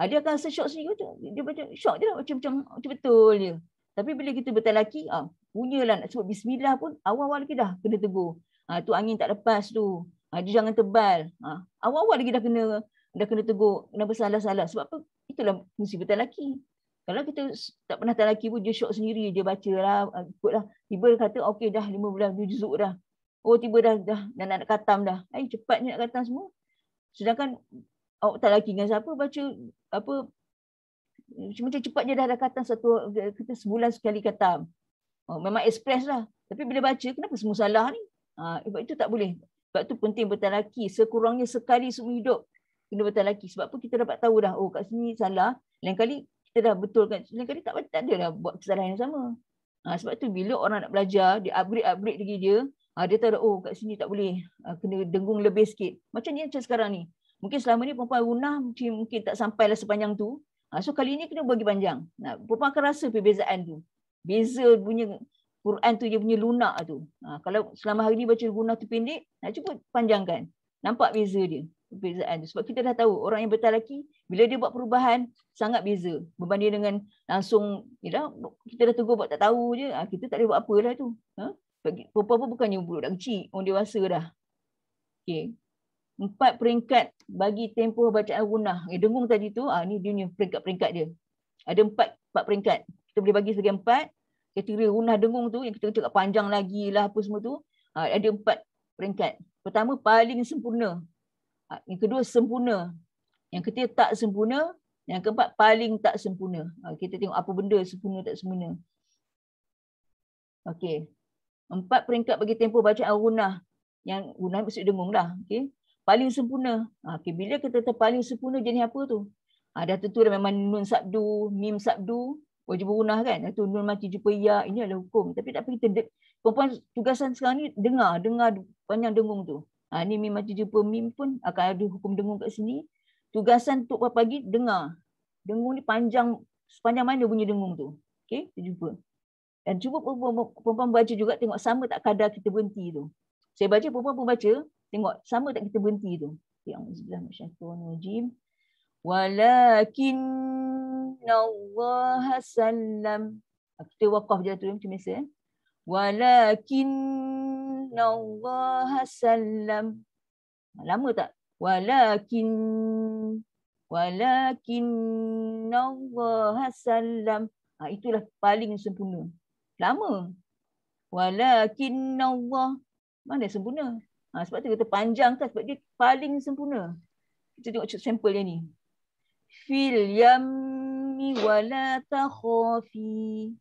Dia akan rasa syok sendiri. Dia baca syok je lah, macam betul je. Tapi bila kita bertalaki, punyalah nak sebut bismillah pun, awal-awal lagi dah kena tegur. Tu angin tak lepas tu. Dia jangan tebal. Awal-awal lagi dah kena tegur. Kenapa salah-salah. Sebab apa? Itulah fungsi bertalaki. Kalau kita tak pernah talaki pun, dia syok sendiri. Dia baca lah, ikutlah. Tiba kata, okey dah 15 juzuk dah. Tiba dah nak khatam dah. Cepatnya nak khatam semua. Sedangkan awak talaki dengan siapa baca apa, macam cepat je dah khatam kita sebulan sekali khatam. Memang express lah. Tapi bila baca, kenapa semua salah ni? Sebab itu tak boleh. Sebab tu penting bertalaki. Sekurangnya sekali seumur hidup kena bertalaki. Sebab apa kita dapat tahu dah, kat sini salah. Lain kali kita dah betulkan. Lain kali tak ada dah buat kesalahan yang sama. Sebab tu bila orang nak belajar, dia upgrade lagi dia. Dia tahu kat sini tak boleh. Kena dengung lebih sikit. Macam ni macam sekarang ni. Mungkin selama ni perempuan gunah mungkin tak sampailah sepanjang tu. So kali ni kena bagi panjang. Perempuan akan rasa perbezaan tu. Beza punya Quran tu, dia punya lunak tu. Kalau selama hari ni baca gunah tu pendek, cuba panjangkan. Nampak beza dia. Perbezaan tu. Sebab kita dah tahu orang yang bertalaki, bila dia buat perubahan, sangat beza. Berbanding dengan langsung, kita dah tegur buat tak tahu je, kita tak boleh buat apalah tu. Perempuan pun bukannya budak kecil, orang dewasa dah. Okey. 4 peringkat bagi tempoh bacaan gunah. Dengung tadi tu, ni dia ni peringkat-peringkat dia. Ada 4 peringkat. Kita boleh bagi segi 4. Kategori gunah dengung tu yang kita cakap panjang lagi lah apa semua tu. Ada 4 peringkat. Pertama paling sempurna. Yang kedua sempurna. Yang ketiga tak sempurna. Yang keempat paling tak sempurna. Kita tengok apa benda sempurna tak sempurna. Okey. 4 peringkat bagi tempoh bacaan gunah. Yang gunah maksud dengung lah. Okey. Paling sempurna. Okay, bila kita kata paling sempurna jenis apa tu? Dah tentu dah memang nun sabdu, mim sabdu, wajib gunah kan? Itu nun mati jumpa ya, ini adalah hukum. Tapi tak apa kita, perempuan tugasan sekarang ni dengar panjang dengung tu. Ni mim mati jumpa mim pun akan ada hukum dengung kat sini. Tugasan untuk pagi dengar. Dengung ni panjang, sepanjang mana bunyi dengung tu. Okay, kita jumpa. Dan cuba perempuan baca juga, tengok sama tak kadar kita berhenti tu. Saya baca, perempuan pun baca, tengok sama tak kita berhenti tu. Auzubillahi minasyaitonirrajim. Walakinnallaha sallam. Kita waqaf je tu macam biasa. Walakinnallaha sallam. Lama tak? Walakinnallaha sallam. Itulah paling sempurna. Lama. Walakinnallah. Mana sempurna? Sebab tu kata panjang kan, sebab dia paling sempurna. Kita tengok sampel dia ni. Fil yammi wala takhafi.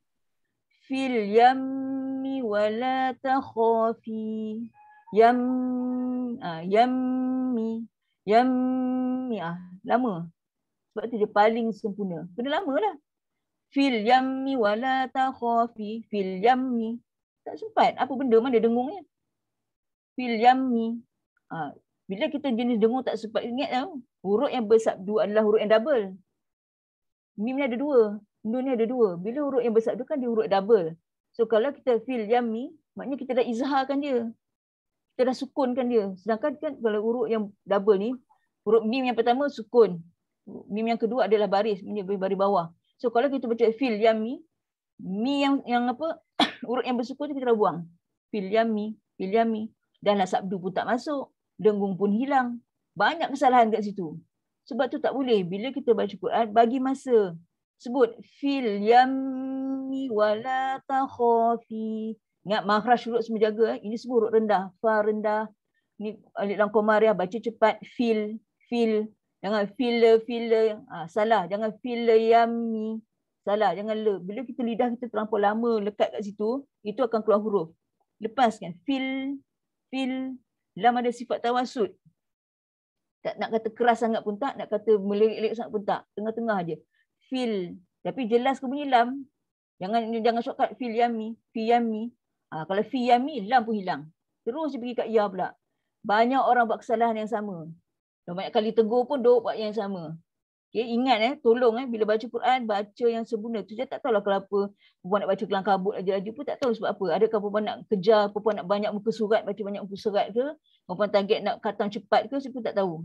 Fil yammi wala takhafi. Yammi. Lama. Sebab tu dia paling sempurna. Kena lama lah. Fil yammi wala takhafi. Fil yammi. Tak sempat. Apa benda mana dengungnya? Fil yammi. Bila kita jenis dengung tak sempat, ingat tau. Huruf yang bersabdu adalah huruf yang double. Mim ni ada 2. Nun ni ada 2. Bila huruf yang bersabdu kan dia huruf double. So kalau kita fil yammi, maknanya kita dah izharkan dia. Kita dah sukunkan dia. Sedangkan kan kalau huruf yang double ni, huruf mim yang pertama sukun. Mim yang kedua adalah baris, baris bawah. So kalau kita baca fil yammi, mi yang apa? Huruf yang bersukun tu kita dah buang. Fil yammi. Dan sabdu pun tak masuk. Dengung pun hilang. Banyak kesalahan kat situ. Sebab tu tak boleh. Bila kita baca Quran, bagi masa. Sebut fil yammi wala takhafi. Ingat makhraj huruf semua jaga. Ini semua huruf rendah. Fa rendah. Ni alif lam komariah baca cepat. Fil. Jangan fil. Salah. Jangan fil yammi. Salah. Jangan le. Bila kita lidah kita terlampau lama lekat kat situ, itu akan keluar huruf. Lepaskan. Fil. Lam ada sifat tawasud. Tak nak kata keras sangat pun tak, nak kata melirik-lirik sangat pun tak. Tengah-tengah aja. Fil. Tapi jelas ke bunyi lam. Jangan shortcut fil yammi, fi yammi. Kalau fi yammi, lam pun hilang. Terus dia pergi kat ya pula. Banyak orang buat kesalahan yang sama. Dan banyak kali tegur pun duk buat yang sama. Okay, ingat tolong bila baca Quran, baca yang sempurna. Tu saya tak tahulah kenapa perempuan nak baca kelang kabut aja-aja pun tak tahu sebab apa. Adakah perempuan nak kejar, perempuan nak banyak muka surat, baca banyak muka surat ke? Perempuan target nak khatam cepat ke? Saya pun tak tahu.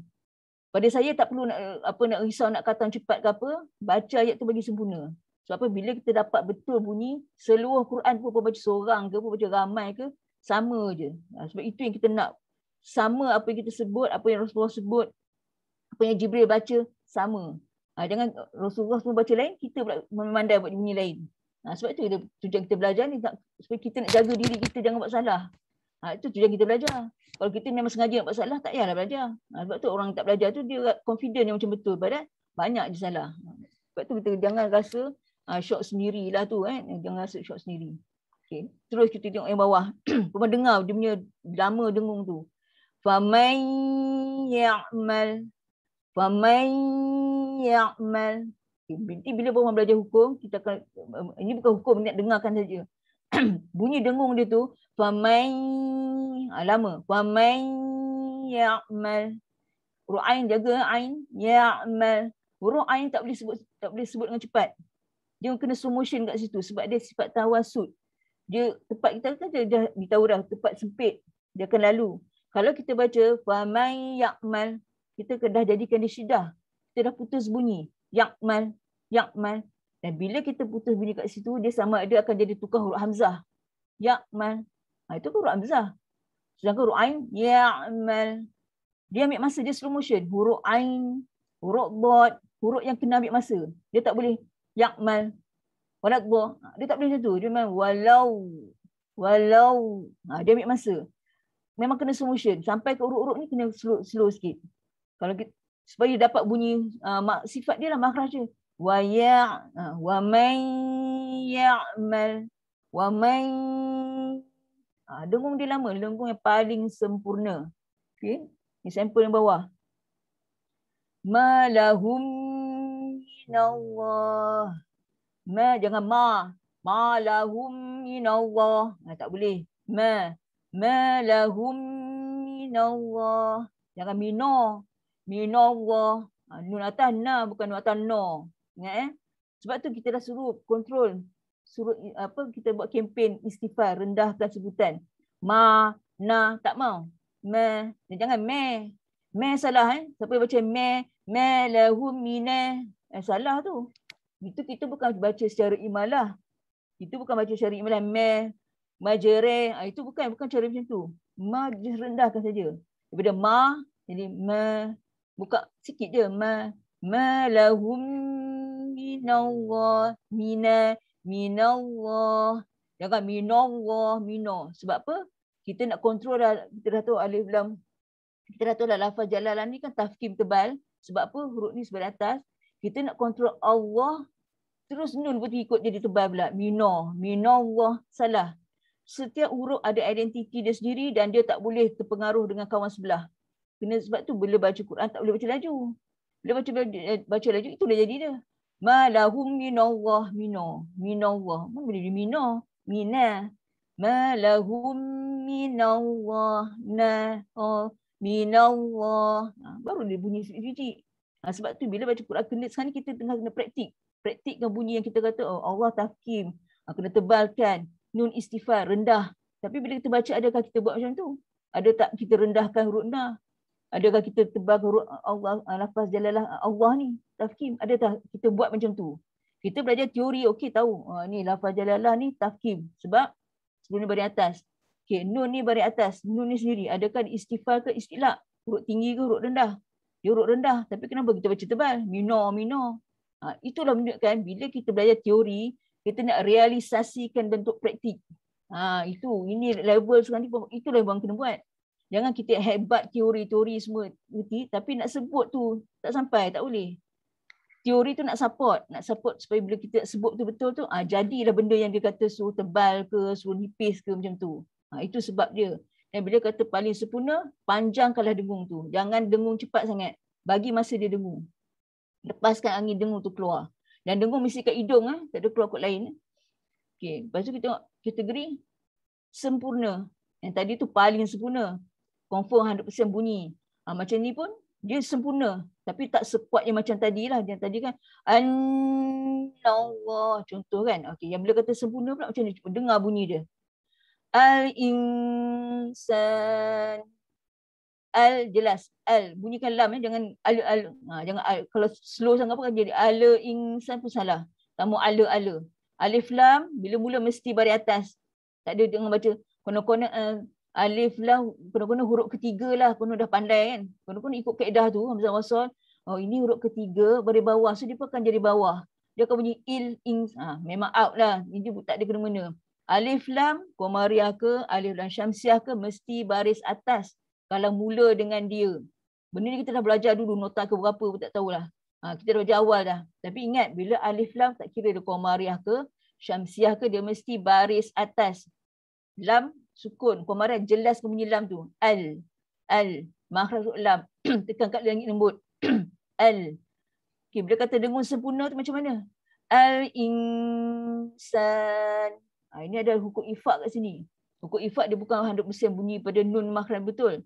Pada saya tak perlu nak risau nak khatam cepat ke apa. Baca ayat tu bagi sempurna. Sebab apa? Bila kita dapat betul bunyi, seluruh Quran pun baca seorang ke, baca ramai ke, sama je. Sebab itu yang kita nak. Sama apa yang kita sebut, apa yang Rasulullah sebut, apa yang Jibril baca, sama. Jangan Rasulullah semua baca lain, kita pula memandai buat bunyi lain. Sebab itu tujuan kita belajar ni, supaya kita nak jaga diri kita jangan buat salah. Itu tujuan kita belajar. Kalau kita memang sengaja nak buat salah, tak payahlah belajar. Sebab tu orang tak belajar tu dia confident yang macam betul. Padahal banyak je salah. Sebab tu kita jangan rasa syok sendirilah tu. Jangan rasa syok sendiri. Okay. Terus kita tengok yang bawah. Perempuan dengar dia punya lama dengung tu. Faman ya'mal. Nanti bila perempuan belajar hukum, kita akan, ini bukan hukum, nak dengarkan saja. Bunyi dengung dia tu, lama. Faman ya'mal. Huruf ain jaga ain, ya'mal. Huruf ain tak boleh sebut dengan cepat. Dia kena slow motion kat situ sebab dia sifat tawasud. Dia tempat kita kan dah ditahu dah tempat sempit, dia akan lalu. Kalau kita baca faman ya'mal, kita dah jadikan dia syiddah. Kita dah putus bunyi. Ya'mal. Dan bila kita putus bunyi kat situ, dia sama ada akan jadi tukar huruf hamzah. Ya'mal. Itu huruf hamzah. Sedangkan huruf ain, ya'mal. Dia ambil masa, dia slow motion. Huruf ain, huruf dot, huruf yang kena ambil masa. Dia tak boleh ya'mal. Waladha. Dia tak boleh macam tu. Dia memang walau. Dia ambil masa. Memang kena slow motion. Sampai ke huruf-huruf ni kena slow sikit. Kalau kita, supaya dapat bunyi sifat dia lah, makhraj dia. Wa man ya'mal. Wa man. Dengung dia lama. Dengung yang paling sempurna. Okay. Ni sampel yang bawah. Ma lahum minallah. Ma, jangan ma. Ma lahum minallah. Tak boleh. Ma lahum minallah. Jangan mino. Minallah. Nun atas na, bukan nun atas no. Ingat Sebab tu kita dah suruh kontrol. Suruh kita buat kempen istighfar, rendahkan sebutan. Ma, na, tak mau. Ma, jangan me. Me salah Siapa yang baca me lahum mina. Salah tu. Itu kita bukan baca secara imalah. Itu bukan baca secara imalah. Majere. Itu bukan cara macam tu. Ma rendahkan saja. Daripada ma, jadi ma. Buka sikit je. Ma lahum minallah. Minallah. Jangan minallah. Sebab apa? Kita nak kontrol dah. Kita dah tahu alif lam. Kita dah tahu lah lafaz jalalah ni kan tafkhim tebal. Sebab apa? Huruf ni sebelah atas. Kita nak kontrol Allah. Terus nun pun ikut jadi tebal pula. Minallah. Salah. Setiap huruf ada identiti dia sendiri dan dia tak boleh terpengaruh dengan kawan sebelah. Sebab tu bila baca Quran tak boleh baca laju. Bila baca laju itulah jadi dia. Ma lahum minallah. Minallah. Mana boleh dia mina. Ma lahum minallah. Minallah. Baru dia bunyi sikit-sikit. Sebab tu bila baca Quran sekarang ni kita tengah kena praktikkan bunyi yang kita kata Allah tafkhim. Kena tebalkan. Nun istighfar, rendah. Tapi bila kita baca, adakah kita buat macam tu? Ada tak kita rendahkan huruf na? Adakah kita tebalkan huruf Allah, lafaz jalalah Allah ni, tafkhim? Ada tak kita buat macam tu? Kita belajar teori, okey tahu. Ni lafaz jalalah ni tafkhim. Sebab sebelum ni baris atas. Okay, nun ni baris atas. Nun ni sendiri. Adakah istighfar ke istilah? Huruf tinggi ke huruf rendah? Dia huruf rendah. Tapi kenapa kita baca tebal? Minor. Itulah menunjukkan bila kita belajar teori, kita nak realisasikan bentuk praktik. Ini level sekarang ni, itulah yang kena buat. Jangan kita hebat teori-teori semua erti, tapi nak sebut tu tak sampai, tak boleh. Teori tu nak support supaya bila kita sebut tu betul tu, jadilah benda yang dia kata suruh tebal ke, suruh nipis ke macam tu. Itu sebab dia. Dan bila kata paling sempurna, panjangkanlah dengung tu. Jangan dengung cepat sangat. Bagi masa dia dengung. Lepaskan angin dengung tu keluar. Dan dengung mesti kat hidung, tak ada keluar kot lain. Okay. Lepas tu kita tengok kategori sempurna. Yang tadi tu paling sempurna. Confirm 100% bunyi. Macam ni pun dia sempurna. Tapi tak sekuat yang macam tadi lah. Yang tadi kan Allah. Contoh kan. Okay. Yang bila kata sempurna pula macam ni. Cuba dengar bunyi dia. Al-insan. Al jelas. Al. Bunyikan lam. Jangan al. Jangan al. Kalau slow sangat apa kan jadi al-insan pun salah. Tak mau ala. Alif lam. Bila mula mesti baris atas. Tak ada dengan baca. Kono-kono alif lam. Kono-kono huruf ketiga lah. Kono dah pandai kan. Kono-kono ikut kaedah tu. Hamzah wasal. Ini huruf ketiga baris bawah. So dia pun akan jadi bawah. Dia akan bunyi il-ing. Memang out lah. Ini tak ada kena-mena. Alif lam. Komariah ke. Alif lam syamsiah ke. Mesti baris atas. Kalau mula dengan dia. Benda ni kita dah belajar dulu. Nota ke berapa pun tak tahulah. Kita dah belajar awal dah. Tapi ingat. Bila alif lam tak kira dia komariah ke. Syamsiah ke. Dia mesti baris atas. Lam. Sukun. Komariah jelas bunyi lam tu. Al. Makhraj lam. Tekan kat langit lembut. Al. Okay, bila kata dengung sempurna tu macam mana? Al-insan. Ini ada hukum ifak kat sini. Hukum ifak dia bukan 100% bunyi pada nun makhraj betul.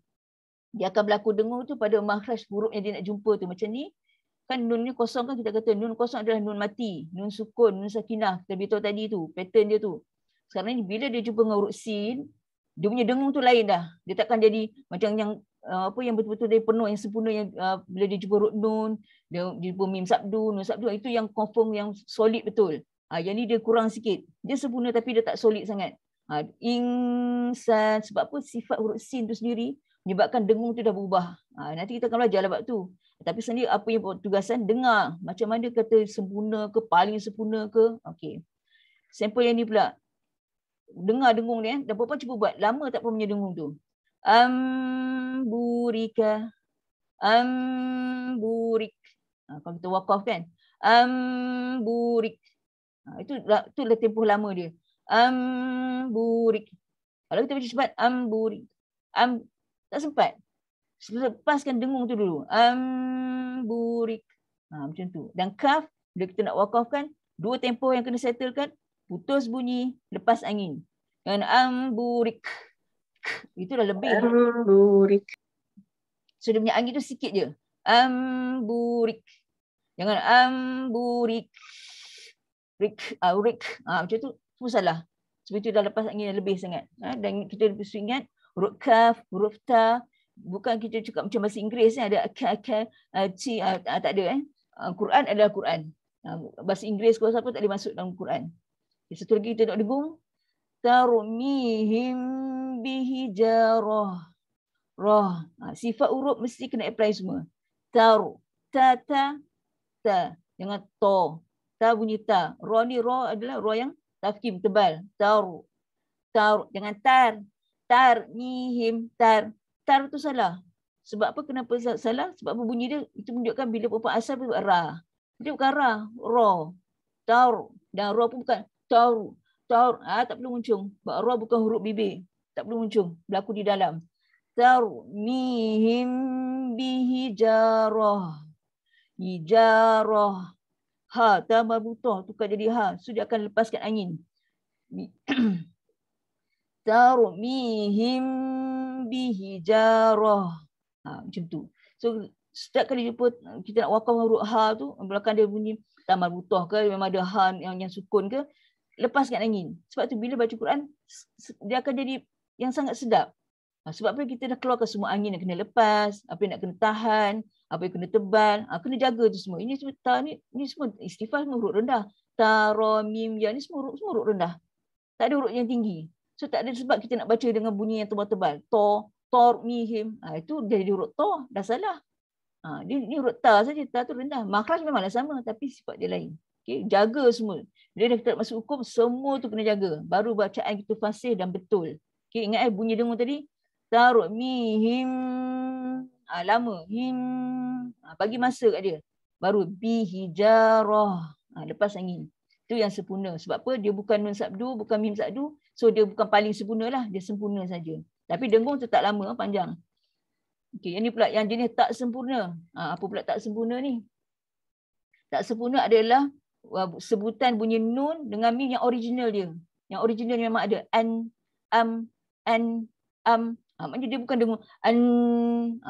Dia akan berlaku dengung tu pada makhraj huruf yang dia nak jumpa tu. Macam ni. Kan nun ni kosong kan kita kata nun kosong adalah nun mati. Nun sukun, nun sakinah. Kita beritahu tadi tu. Pattern dia tu. Sekarang ni bila dia jumpa dengan huruf sin. Dia punya dengung tu lain dah. Dia takkan jadi macam yang yang betul-betul dia penuh, yang sempurna yang bila dia jumpa huruf nun, dia jumpa mim sabdu, nun sabdu, itu yang confirm yang solid betul. Yang ni dia kurang sikit. Dia sempurna tapi dia tak solid sangat. Insan. Sebab apa? Sifat huruf sin tu sendiri menyebabkan dengung tu dah berubah. Nanti kita akan belajar lah bab tu. Tapi sendiri apa yang tugasan? Dengar. Macam mana kata sempurna ke, paling sempurna ke. Okey. Sampel yang ni pula. Dengar dengung ni. Dan perempuan cuba buat. Lama tak punya dengung tu. Amburika. Amburik. Kalau kita wakaf kan. Amburik. Itulah tempoh lama dia. Amburik. Kalau kita baca cepat. Amburik. Tak sempat. Lepaskan dengung tu dulu. Amburik. Macam tu. Dan kaf, bila kita nak wakafkan, 2 tempoh yang kena settlekan. Putus bunyi, lepas angin. Dan amburik. Itu dah lebih. Amburik. So dia punya angin tu sikit je. Amburik. Jangan amburik. Rik. Macam tu semua salah. Sebab itu dah lepas angin yang lebih sangat. Dan kita harus ingat huruf kaf, huruf ta. Bukan kita cakap macam bahasa Inggeris. Ada ci. Tak ada. Quran adalah Quran. Bahasa Inggeris kalau siapa tak boleh masuk dalam Quran. Satu lagi kita nak dengung. Tarmihim bihijarah. Rah. Sifat huruf mesti kena apply semua. Taru. Ta. Jangan to. Ta bunyi ta. Ra ni ra adalah ra yang tafkim tebal. Taru. Jangan tar. Tarmihim. Tar tu salah. Sebab apa? Kenapa salah? Sebab apa bunyi dia? Itu menunjukkan bila perempuan asal buat ra. Dia bukan ra. Ra. Taru. Dan ra pun bukan taru. Tak perlu muncung. Sebab ra bukan huruf bibir. Tak perlu muncung. Berlaku di dalam. Tarmihim bihijarah. Hijarah. Ha. Ta marbutah. Tukar jadi ha. So dia akan lepaskan angin. Tarmihim bihijarah. Macam tu. So setiap kali jumpa kita nak wakaf huruf ha tu, belakang dia bunyi ta marbutah ke, memang ada ha yang sukun ke, lepaskan angin. Sebab tu bila baca Quran dia akan jadi yang sangat sedap. Sebab apa? Kita dah keluarkan semua angin yang kena lepas, apa yang nak kena tahan, apa yang kena tebal, kena jaga tu semua. Ini semua ta ni semua istighfar, semua huruf rendah. Ta, ra, mim, ya ni semua huruf rendah. Tak ada huruf yang tinggi. So tak ada sebab kita nak baca dengan bunyi yang tebal-tebal. To, tor, mihim. Itu dah jadi huruf to, dah salah. Ni huruf ta saja, ta tu rendah. Makhraj memanglah sama tapi sifat dia lain. Okay, jaga semua. Bila kita masuk hukum, semua tu kena jaga. Baru bacaan kita fasih dan betul. Okay, ingat bunyi dengung tadi. Taruh mihim. Lama. Him. Bagi masa kat dia. Baru bihijarah. Lepas angin. Itu yang sempurna. Sebab apa? Dia bukan nun sabdu, bukan mim sabdu. So dia bukan paling sempurna lah. Dia sempurna saja. Tapi dengung tu tak lama, panjang. Okey, yang ni pula yang jenis tak sempurna. Apa pula tak sempurna ni? Tak sempurna adalah sebutan bunyi nun dengan mim yang original dia. Yang original memang ada an, am, an, am. Maknanya dia bukan dengung an.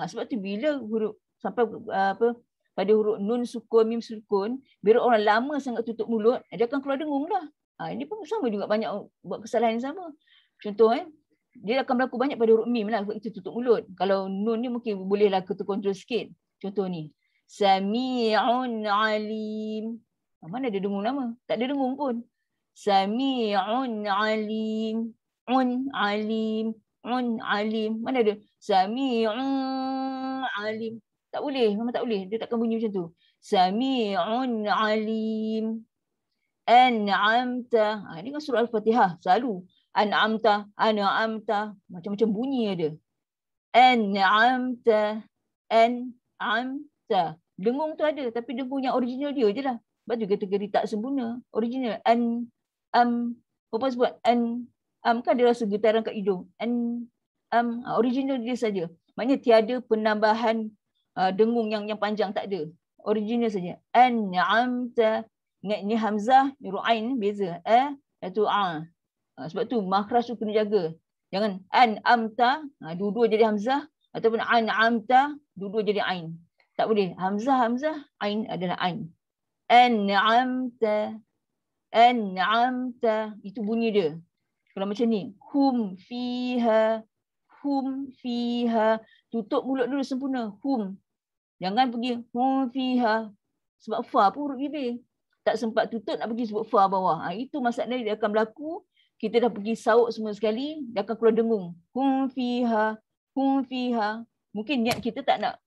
Sebab tu bila huruf sampai pada huruf nun sukun, mim sukun, bila orang lama sangat tutup mulut, dia akan keluar dengung lah. Ini pun sama juga, banyak buat kesalahan yang sama. Contoh dia akan berlaku banyak pada huruf mim lah, sebab itu tutup mulut. Kalau nun ni mungkin bolehlah kita kontrol sikit. Contoh ni. Sami'un alim. Mana ada dengung lama? Tak ada dengung pun. Sami'un alim. Un alim. Un alim. Mana ada? Sami'un alim. Tak boleh. Memang tak boleh. Dia takkan bunyi macam tu. Sami'un alim. An'amta. Ini kan surah Al-Fatihah. Selalu. An'amta. An'amta. Macam-macam bunyi ada. An'amta. An'amta. Dengung tu ada. Tapi dengung yang original dia je lah. Sebab tu kategori tak sempurna. Original. Apa sebut? Kan dia rasa getaran kat hidung. Original dia saja. Maknanya tiada penambahan dengung yang panjang, tak ada. Original saja. An'amta. Ingat ni hamzah, ni ru'ain beza. Iaitu sebab tu makhraj tu kena jaga. Jangan an'amta, dua-dua jadi hamzah, ataupun an'amta, dua-dua jadi ain. Tak boleh. Hamzah, ain adalah ain. An'amta. An'amta. Itu bunyi dia. Kalau macam ni, hum fiha. Hum fiha. Tutup mulut dulu sempurna. Hum. Jangan pergi hum fiha. Sebab fa pun huruf bibir. Tak sempat tutup nak pergi sebut fa bawah. Itu masalah dia akan berlaku kita dah pergi sauk semua sekali, dah akan keluar dengung. Hum fiha, hum fiha. Mungkin niat kita tak ada,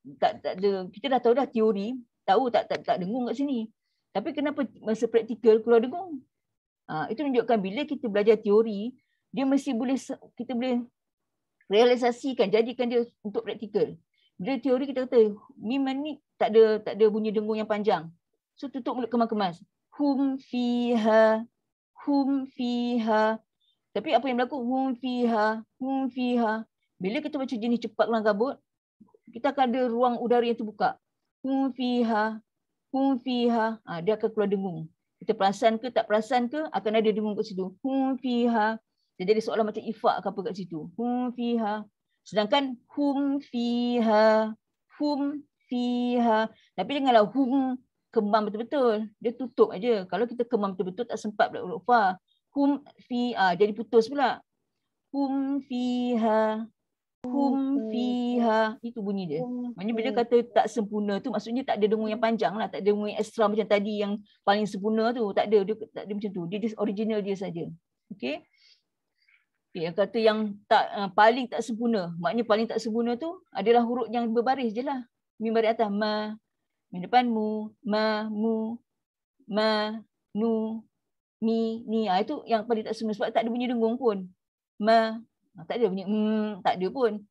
kita dah tahu dah teori, tahu tak dengung kat sini. Tapi kenapa masa praktikal keluar dengung? Itu menunjukkan bila kita belajar teori, dia mesti boleh, kita boleh realisasikan, jadikan dia untuk praktikal. Bila teori kita kata mim ni tak ada bunyi dengung yang panjang. So tutup mulut kemas-kemas. Hum fiha, hum fiha. Tapi apa yang berlaku? Hum fiha, hum fiha. Bila kita baca jenis cepat kelang kabut, kita akan ada ruang udara yang terbuka. Hum fiha, hum fiha. Dia akan keluar dengung. Kita perasan ke tak perasan ke, akan ada dengung kat situ. Hum fiha. Dia jadi seolah macam ifak ke apa kat situ. Hum fiha. Sedangkan hum fiha, hum fiha. Tapi janganlah hum kemam betul-betul. Dia tutup aja. Kalau kita kemam betul-betul tak sempat pula huruf fa. Hum fiha. Jadi putus pula. Hum fiha. Hum fiha. Itu bunyi dia. Maksudnya bila kata tak sempurna tu maksudnya tak ada dengung yang panjang lah. Tak ada dengung yang ekstra macam tadi yang paling sempurna tu. Tak ada. Dia tak ada macam tu. Dia original dia saja. Okay. Okay, yang kata yang tak paling tak sempurna. Maknanya paling tak sempurna tu adalah huruf yang berbaris je lah. Mim baris atas. Ma. Mim depan mu. Ma. Mu. Ma. Nu. Mi. Ni. Itu yang paling tak sempurna. Sebab tak ada bunyi dengung pun. Ma. Tak ada bunyi. Tak ada pun.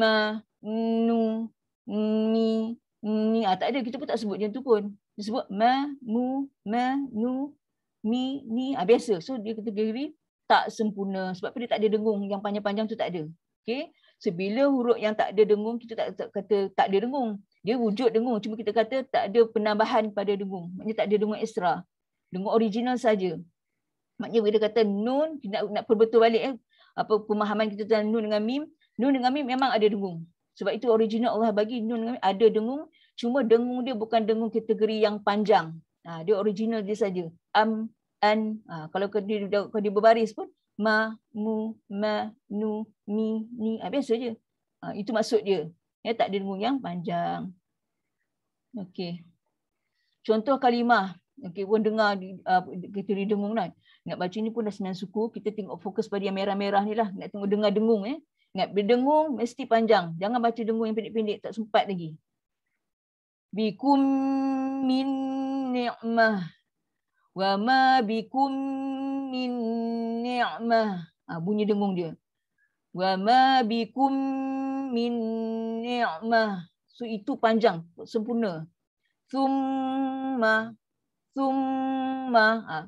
Ma. Nu. Mi. Ni. Tak ada. Kita pun tak sebut macam tu pun. Dia sebut ma. Mu. Ma. Nu. Mi, ni, biasa. So dia kategori tak sempurna. Sebab dia tak ada dengung yang panjang-panjang tu tak ada. Okay. So bila huruf yang tak ada dengung, kita tak kata tak ada dengung. Dia wujud dengung. Cuma kita kata tak ada penambahan pada dengung. Maknanya tak ada dengung ekstra. Dengung original saja. Maknanya bila kata nun, kita nak perbetul balik apa pemahaman kita tentang nun dengan mim. Nun dengan mim memang ada dengung. Sebab itu original Allah bagi nun dengan mim ada dengung. Cuma dengung dia bukan dengung kategori yang panjang. Dia original dia saja. An. Kalau dia berbaris pun ma, mu, ma, nu, mi, ni. Biasa je. Itu maksud dia. Tak ada dengung yang panjang. Okey. Contoh kalimah. Okey, pun dengar kita dengung lah. Nak baca ni pun dah 9 suku. Kita tengok fokus pada yang merah-merah ni lah. Nak tengok dengar dengung. Ingat berdengung mesti panjang. Jangan baca dengung yang pendek-pendek. Tak sempat lagi. Bikum min ni'mah wa ma bikum min ni'mah. Bunyi dengung dia. Wa ma bikum min ni'mah. So itu panjang, sempurna. Summa.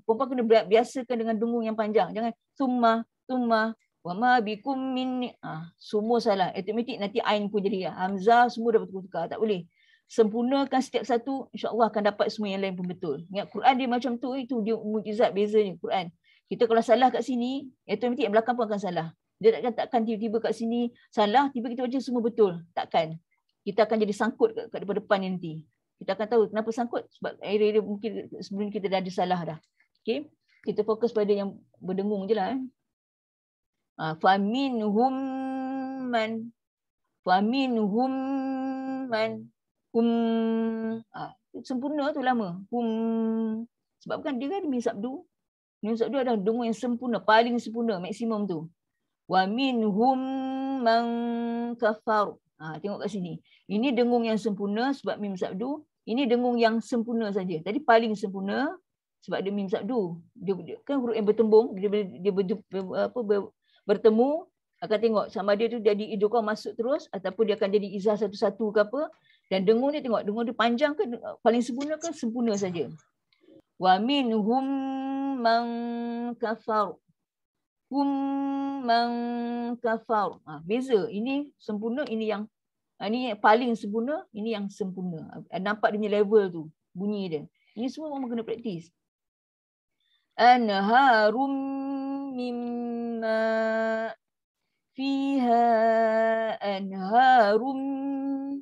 Perempuan kena biasakan dengan dengung yang panjang. Jangan summa. Wa ma bikum min semua salah. Automatik nanti ain pun jadi hamzah semua dah bertukar. Tak boleh. Sempurnakan setiap satu, insya-Allah akan dapat semua yang lain pun betul. Ingat Quran dia macam tu, itu dia mukjizat bezanya Quran. Kita kalau salah kat sini, automatik yang belakang pun akan salah. Dia takkan tiba-tiba kat sini salah, tiba kita baca semua betul. Takkan. Kita akan jadi sangkut kat depan nanti. Kita akan tahu kenapa sangkut. Sebab area mungkin sebelum kita dah ada salah dah. Okay. Kita fokus pada yang berdengung je lah. Faminhum man. Sempurna tu lama. Sebab kan dia kan mim sabdu. Mim sabdu adalah dengung yang sempurna, paling sempurna, maksimum tu. Wa minhum man kafar. Tengok kat sini. Ini dengung yang sempurna sebab mim sabdu. Ini dengung yang sempurna saja. Tadi paling sempurna sebab dia mim sabdu. Dia kan huruf yang bertembung, dia bertemu. Akan tengok sama dia tu jadi idgham masuk terus ataupun dia akan jadi izah satu-satu ke apa. Dan dengung dia tengok, dengung dia panjang ke paling sempurna ke sempurna saja. Wa minhum man kafar. Man kafar. Beza. Ini sempurna, ini yang ini paling sempurna, ini yang sempurna. Nampak dia punya level tu, bunyi dia. Ini semua orang kena praktis. Anharum mimma fiha anharum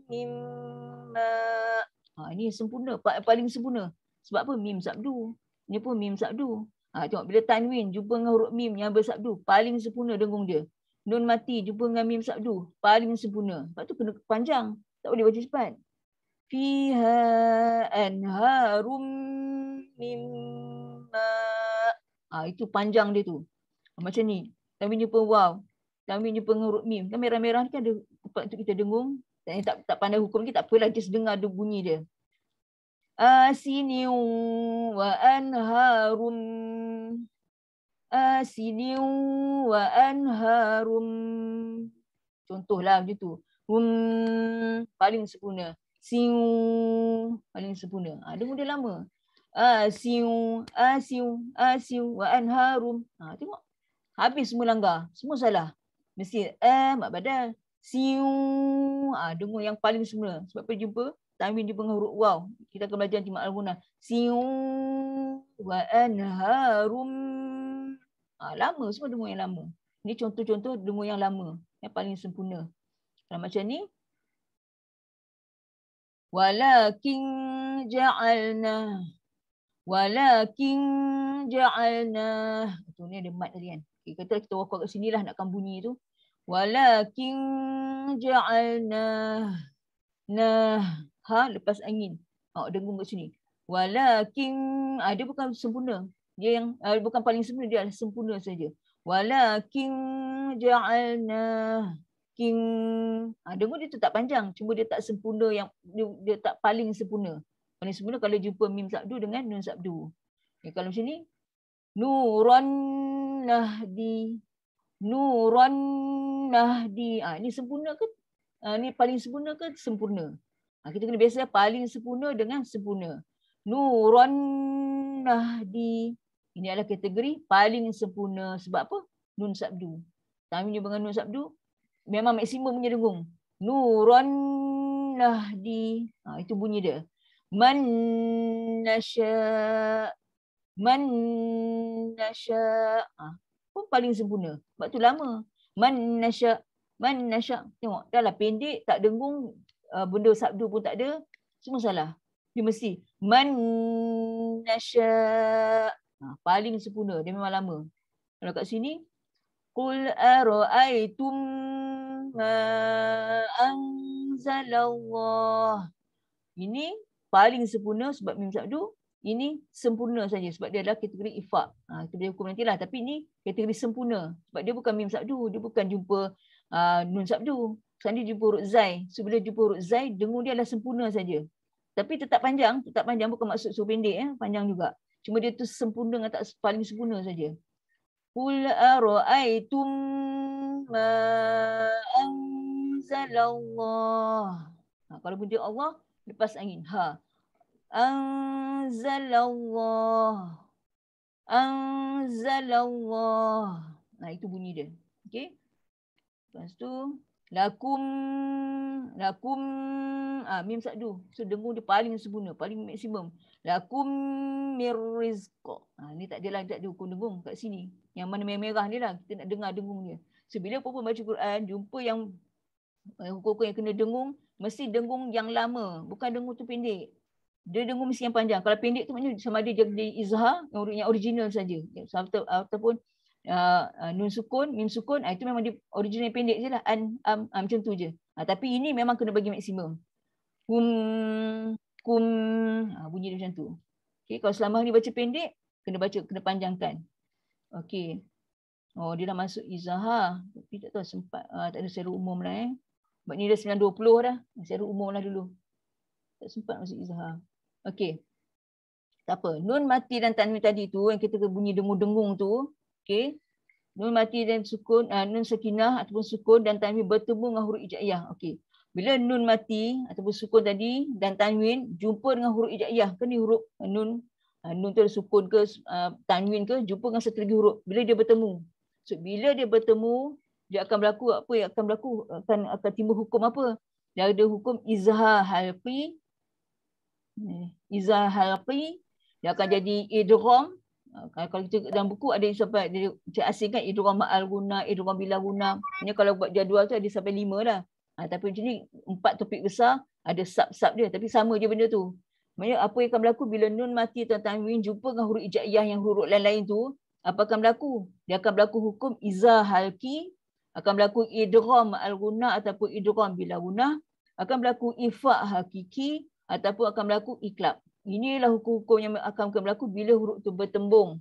mimma. Ini sempurna, paling sempurna. Sebab apa? Mim sabdu. Ini pun mim sabdu. Tengok bila tanwin jumpa dengan huruf mim yang bersabdu, paling sempurna dengung dia. Nun mati jumpa dengan mim sabdu, paling sempurna. Sebab tu kena panjang. Tak boleh baca cepat. Fiha anharum mimma. Itu panjang dia tu. Macam ni. Tanwin jumpa waw. Tanwin jumpa huruf mim. Kan merah-merah ni kan ada tempat untuk kita dengung. Tak pandai hukum kita, tak apalah. Just dengar bunyi dia. Asiniu wa anharum. Asiniu wa anharum. Contohlah macam tu. Paling sempurna. Siu paling sempurna. Dengung dia lama. Asiu wa anharum. Tengok. Habis semua langgar. Semua salah. Mesti mat badal. Siu. Dengung yang paling sempurna. Sebab apa jumpa tanwin jumpa dengan huruf waw. Kita akan belajar nanti ma'al gunah. Siu wa anharum. Lama, semua dengung yang lama. Ini contoh-contoh dengung yang lama. Yang paling sempurna. Kalau macam ni. Walakin ja'alna. Walakin ja'alna. Itu ni ada mat tadi kan. Okay, kita wakil kat sini lah nakkan bunyi tu. Walakin ja'alna. Lepas angin. Dengung kat sini. Walakin. Dia bukan sempurna. Dia yang bukan paling sempurna, dia adalah sempurna saja. Walakin ja'alna. Dengung dia tu tak panjang. Cuma dia tak sempurna, yang dia tak paling sempurna. Paling sempurna kalau jumpa mim sabdu dengan nun sabdu. Kalau macam ni. Nuran nahdi. Nuran nahdi. Ini sempurna ke? Ini paling sempurna ke sempurna? Kita kena biasa paling sempurna dengan sempurna. Nuran nahdi. Ini adalah kategori paling sempurna. Sebab apa? Nun sabdu. Tanwin dengan nun sabdu. Memang maksimum punya dengung. Nuran nahdi. Itu bunyi dia. Man nasya. Man nasya. Pun paling sempurna. Sebab tu lama. Man nasya. Man nasya. Tengok. Dah lah pendek. Tak dengung. Benda sabdu pun tak ada. Semua salah. Dia mesti. Man nasya. Paling sempurna. Dia memang lama. Kalau kat sini. Qul ara'aytum ma anzalallah. Ini paling sempurna sebab mim sabdu. Ini sempurna saja sebab dia adalah kategori ifak. Kita boleh hukum nantilah. Tapi ini kategori sempurna. Sebab dia bukan mim sabdu. Dia bukan jumpa nun sabdu. Sekarang dia jumpa huruf zai. So bila jumpa huruf zai, dengung dia adalah sempurna saja. Tapi tetap panjang. Tetap panjang bukan maksud suruh pendek. Panjang juga. Cuma dia tu sempurna dengan tak paling sempurna saja. Qul ara'aytum ma anzalallah. Kalau bunyi Allah, lepas angin. Anzalallah. Anzalallah. Itu bunyi dia. Okey. Lepas tu. Lakum. Lakum. Mim sabdu. So dengung dia paling sempurna. Paling maksimum. Lakum mirrizq. Ni tak adalah, tak ada hukum dengung kat sini. Yang mana merah-merah ni lah. Kita nak dengar dengung dia. So bila apa-apa baca Quran, jumpa yang hukum-hukum yang kena dengung, mesti dengung yang lama. Bukan dengung tu pendek. Dia dengung mesti yang panjang. Kalau pendek tu maknanya sama ada jadi izhar, yang original saja. Ataupun nun sukun, mim sukun, itu memang dia original yang pendek je lah. Macam tu je. Tapi ini memang kena bagi maksimum. Kum. Bunyi dia macam tu. Okay, kalau selama ni baca pendek, kena panjangkan. Okey. Dia dah masuk izhar. Tapi tak tahu sempat. Tak ada secara umum lah. Sebab ni dah 9.20 dah. Secara umum lah dulu. Tak sempat masuk izhar. Okey. Tak apa. Nun mati dan tanwin tadi tu, yang kita bunyi dengung-dengung tu. Okey. Nun mati dan sukun, nun sakinah ataupun sukun dan tanwin bertemu dengan huruf hijaiyah. Okey. Bila nun mati ataupun sukun tadi dan tanwin jumpa dengan huruf hijaiyah. Kan ni huruf nun. Nun tu sukun ke tanwin ke, jumpa dengan satu lagi huruf. Bila dia bertemu. So bila dia bertemu, dia akan berlaku apa yang akan berlaku? Akan timbul hukum apa? Dia ada hukum izhar halqi. Izhar halqi. Dia akan jadi idgham. Kalau kita dalam buku ada sampai dia asingkan idgham ma'al guna, idgham bila guna. Ini kalau buat jadual tu ada sampai 5 dah. Tapi macam ni 4 topik besar, ada sub-sub dia. Tapi sama je benda tu. Maksudnya apa yang akan berlaku bila nun mati atau tanwin jumpa dengan huruf hijaiyah yang huruf lain-lain tu, apa akan berlaku? Dia akan berlaku hukum izhar halqi, akan berlaku idgham al-guna ataupun idgham bila guna, akan berlaku ifa' hakiki ataupun akan berlaku iklab. Inilah hukum-hukum yang akan berlaku bila huruf tu bertemu.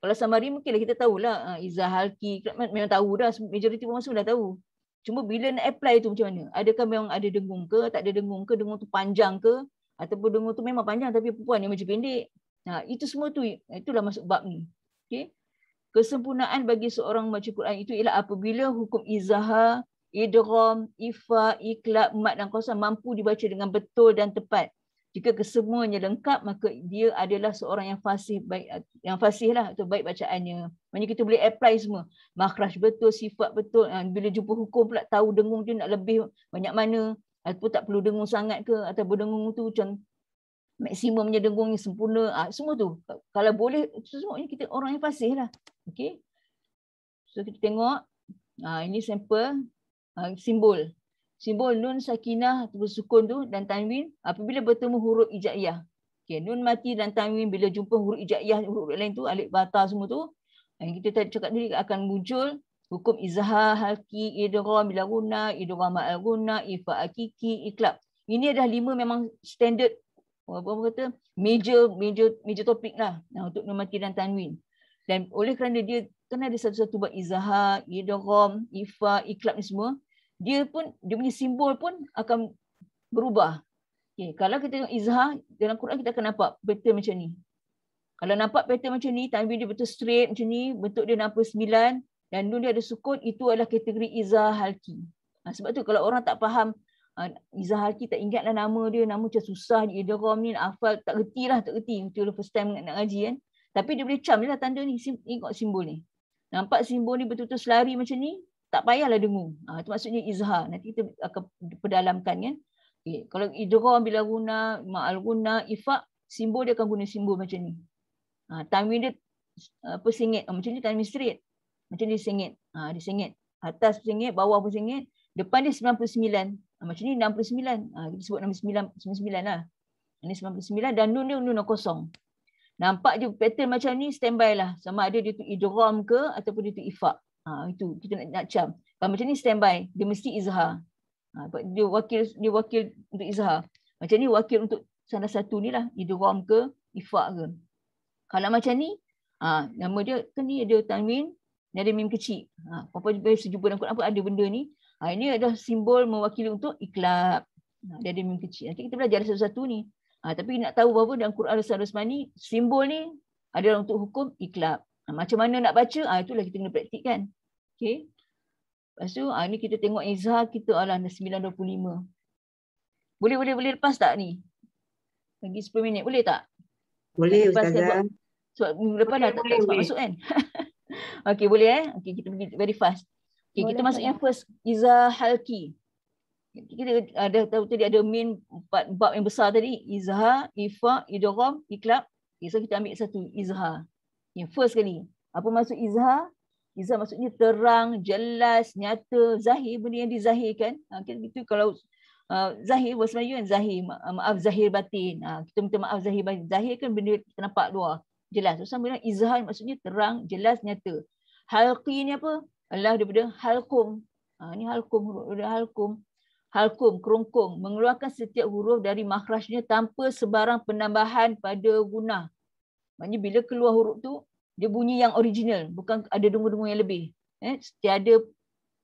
Kalau samari mungkinlah kita tahulah izah halki, memang tahu dah, majoriti orang semua dah tahu. Cuma bila nak apply tu macam mana? Adakah memang ada dengung ke, tak ada dengung ke, dengung tu panjang ke, ataupun dengung tu memang panjang tapi perempuan yang macam pendek. Itu semua tu, itulah masuk bab ni. Okey. Kesempurnaan bagi seorang membaca Quran itu ialah apabila hukum izah, idgham, ifa, iqlab, mat dan qasam mampu dibaca dengan betul dan tepat. Jika kesemuanya lengkap, maka dia adalah seorang yang fasih, baik yang fasih lah atau baik bacaannya. Maksudnya kita boleh apply semua. Makhraj betul, sifat betul. Bila jumpa hukum pula tahu dengung dia nak lebih banyak mana, ataupun tak perlu dengung sangat ke, atau dengung tu macam maksimumnya dengungnya sempurna. Semua tu kalau boleh, semuanya kita orang yang fasih lah. Okey. So kita tengok ini sampel simbol. Simbol nun sakinah atau sukun tu dan tanwin apabila bertemu huruf hijaiyah. Okey, nun mati dan tanwin bila jumpa huruf hijaiyah, huruf lain tu alif bata semua tu, yang kita tadi cakap tadi akan muncul hukum izhar, halki, idgham bila guna, idgham al guna, ifa hakiki, iqlab. Ini adalah 5 memang standard apa kata major topik lah untuk nun mati dan tanwin. Dan oleh kerana dia kan ada satu-satu buat izhar, idgham, ifa, iqlab ni semua, dia punya simbol pun akan berubah. Okay, kalau kita tengok izhar dalam Quran kita akan nampak pattern macam ni. Kalau nampak pattern macam ni, tanwin dia betul straight macam ni, bentuk dia 69 dan nun dia ada sukun, itu adalah kategori izhar halki. Sebab tu kalau orang tak faham izhar halki, tak ingatlah nama dia, nama macam susah di idgham ni, nak hafal tak reti. Betul first time nak ngaji kan. Tapi dia boleh cam je lah tanda ni, tengok simbol ni. Nampak simbol ni betul-betul selari macam ni, tak payahlah dengung. Itu maksudnya izhar. Nanti kita akan perdalamkan kan. Okay. Kalau idgham bila guna, ma'al guna, ifa, simbol dia akan guna simbol macam ni. Tanwin dia sengit. Macam ni tanwin straight. Macam ni sengit. Dia sengit. Atas sengit, bawah pun sengit. Depan dia 99. Macam ni 69. Kita sebut 99 lah. Ini 99 dan nun dia nun kosong. Nampak je pattern macam ni, standby lah. Sama ada dia tu idgham ke ataupun dia tu ifa. Itu kita nak cam. Kalau macam ni standby, dia mesti izhar. Dia wakil untuk izhar. Macam ni wakil untuk salah satu ni lah, idgham ke ifa ke. Kalau macam ni, nama dia kan ni ada tanwin, ni ada mim kecil. Apa boleh sejumpa dalam Quran apa ada benda ni. Ini adalah simbol mewakili untuk iqlab. Dia ada mim kecil. Nanti kita belajar satu-satu ni. Tapi nak tahu bahawa dalam Quran Al-Rasmani simbol ni adalah untuk hukum iqlab. Macam mana nak baca? Itulah kita kena praktikkan. Okey. Lepas tu ni kita tengok izhar kita 9.25. Boleh lepas tak ni? Lagi 10 minit boleh tak? Boleh Ustazah. Sebab minggu depan dah tak masuk kan? Okey boleh Okey kita pergi very fast. Okey kita masuk yang first izhar halki. Kita ada tahu tadi ada main 4 bab yang besar tadi, izhar, ifa, idgham, iqlab. Okay, so kita ambil satu izhar. Yang first kali. Apa maksud izhar? Izhar maksudnya terang, jelas, nyata, zahir, benda yang dizahirkan. Itu kalau zahir bahasa Melayu kan zahir, maaf zahir batin. Kita minta maaf zahir batin. Zahir kan benda kita nampak luar, jelas. So sama dengan izhar maksudnya terang, jelas, nyata. Halqi ni apa? Allah daripada halqum. Ni halqum, huruf halqum. Halqum, kerongkong, mengeluarkan setiap huruf dari makhrajnya tanpa sebarang penambahan pada gunah. Maksudnya bila keluar huruf tu, dia bunyi yang original, bukan ada dengung-dengung yang lebih. Tiada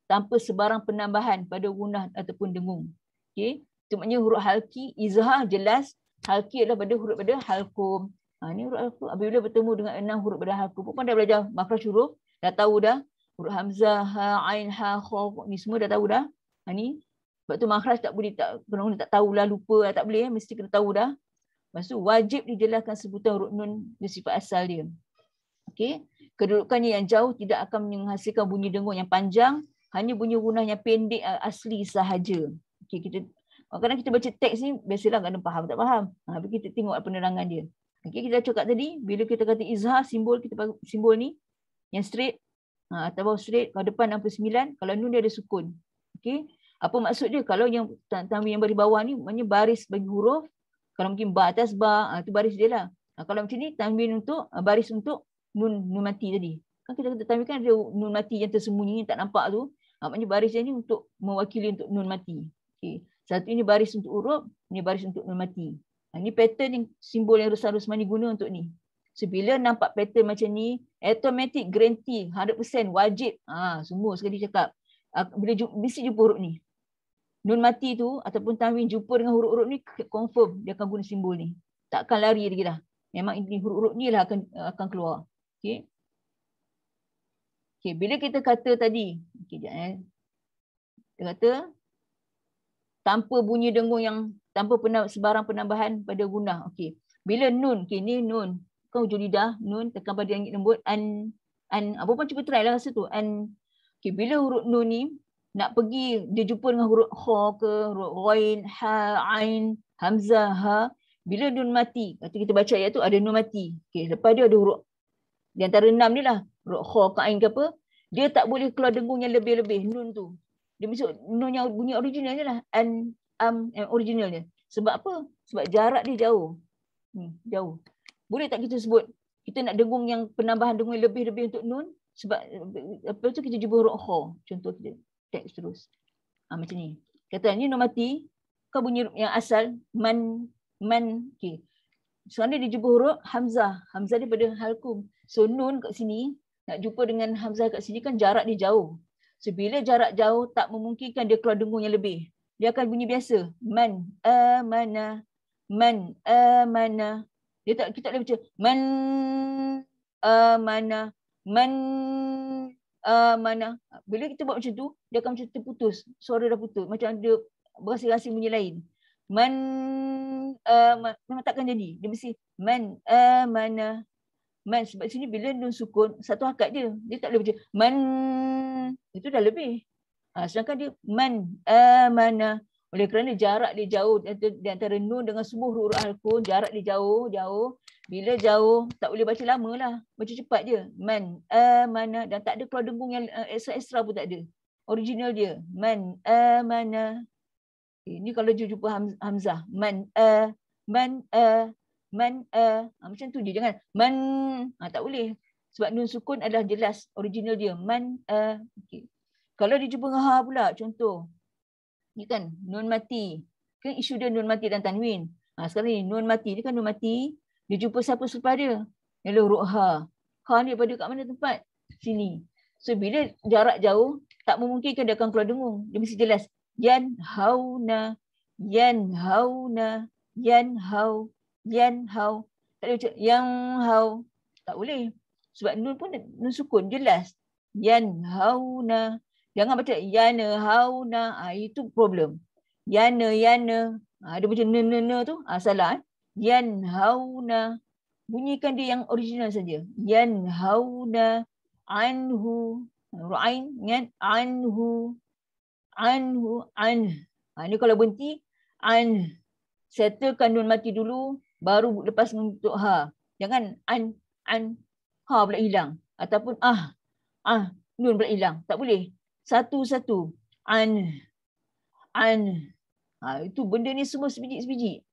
tanpa sebarang penambahan pada gunah ataupun dengung. Okay. Itu maknanya huruf halki, izhar jelas, halki adalah pada huruf pada halqum. Ini huruf halqum, apabila bertemu dengan 6 huruf pada halqum. Pun dah belajar makhraj huruf, dah tahu dah. Huruf hamzah, ha, ain, ha, kha, ni semua dah tahu dah. Ni sebab tu makhraj tak boleh, tak tahulah, lupa, tak boleh, mesti kena tahu dah. Lepas tu wajib dijelaskan sebutan huruf nun dan sifat asal dia. Okey, kedudukannya yang jauh tidak akan menghasilkan bunyi dengung yang panjang, hanya bunyi gunah yang pendek asli sahaja. Okey, kadang kita baca teks ni biasalah kadang faham tak faham. Tapi kita tengok penerangan dia. Okey, kita cakap tadi bila kita kata izhar, simbol ni yang straight, atau straight, kalau depan 69, kalau nun dia ada sukun. Okey. Apa maksud dia? Kalau yang tanwin yang bagi bawah ni maknanya baris bagi huruf. Kalau mungkin ba atas ba, itu baris dia lah. Kalau macam ni tanwin untuk baris untuk nun mati tadi. Kan kita kata tanwin kan ada nun mati yang tersembunyi yang tak nampak tu. Maknanya baris dia ni untuk mewakili untuk nun mati. Okey. Satu ini baris untuk huruf, ini baris untuk nun mati. Ini pattern yang simbol yang Rasmani guna untuk ni. So bila nampak pattern macam ni, automatic guarantee 100% wajib. Semua sekali cakap. Bila mesti jumpa huruf ni. Nun mati tu ataupun tanwin jumpa dengan huruf-huruf ni, confirm dia akan guna simbol ni. Takkan lari lagi dah. Memang ini huruf-huruf ni lah akan keluar. Okey. Okey, bila kita kata tadi, okey jap Kita kata tanpa bunyi dengung yang tanpa sebarang penambahan pada gunah. Okey. Bila nun, okey ni nun. Kau hujung lidah, nun tekan pada yang lembut an apa pun cuba try lah rasa tu. Okey, bila huruf nun ni nak pergi dia jumpa dengan huruf kha ke, huruf ghain, ha, ain, hamzah, ha. Bila nun mati, kata kita baca ayat tu ada nun mati. Okey, lepas dia ada huruf di antara 6 ni lah, huruf kha ke ain ke apa, dia tak boleh keluar dengung yang lebih-lebih nun tu. Dia mesti nun yang bunyi original je lah. Original dia. Sebab apa? Sebab jarak dia jauh. Jauh. Boleh tak kita sebut, kita nak dengung yang penambahan dengung yang lebih-lebih untuk nun, sebab lepas tu kita jumpa huruf kha. Contoh kita teks terus. Macam ni. Kata ni nun mati, kau bunyi yang asal, man. Okay. Sekarang dia jumpa huruf hamzah. Hamzah daripada halkum. So nun kat sini, nak jumpa dengan hamzah kat sini kan jarak dia jauh. So bila jarak jauh tak memungkinkan dia keluar dengung yang lebih. Dia akan bunyi biasa. Man amana. Man amana. Kita tak boleh baca man amana. Man amana. Bila kita buat macam tu, dia akan macam terputus. Suara dah putus. Macam ada berasing-asing bunyi lain. Man memang takkan jadi. Dia mesti man amana. Man, sebab sini bila nun sukun, satu hakat je. Dia tak boleh baca man. Itu dah lebih. Sedangkan dia man amana. Oleh kerana jarak dia jauh di antara nun dengan semua huruf halqun, jarak dia jauh. Bila jauh, tak boleh baca lama lah. Baca cepat je. Man amana. Dan tak ada keluar dengung yang ekstra pun tak ada. Original dia. Man amana. Ini kalau jumpa hamzah. Man macam tu je, jangan man. Tak boleh. Sebab nun sukun adalah jelas original dia. Man okay. Kalau dia jumpa dengan ha pula, contoh. Ni kan nun mati. Kan isu dia nun mati dan tanwin. Sekarang ni nun mati, ni kan nun mati. Dia jumpa siapa selepas dia? Ialah huruf ha. Ha ni pada kat mana tempat? Sini. So bila jarak jauh, tak memungkinkan dia akan keluar dengung. Dia mesti jelas. Yan hauna. Yan hauna. Yan hau. Yan hau. Tak boleh macam yang hau. Tak boleh. Sebab nun pun nun sukun. Jelas. Yan hauna. Jangan baca yana hauna. Itu problem. Yana. Dia macam ne tu. Salah. Yan hauna. Bunyikan dia yang original saja. Yan hauna. Anhu. Ru'ain. Anhu. Anhu. Ini kalau berhenti. Settlekan nun mati dulu. Baru lepas untuk ha. Jangan ha pula hilang. Ataupun nun pula hilang. Tak boleh. Satu-satu. Itu benda ni semua sebiji-sebiji.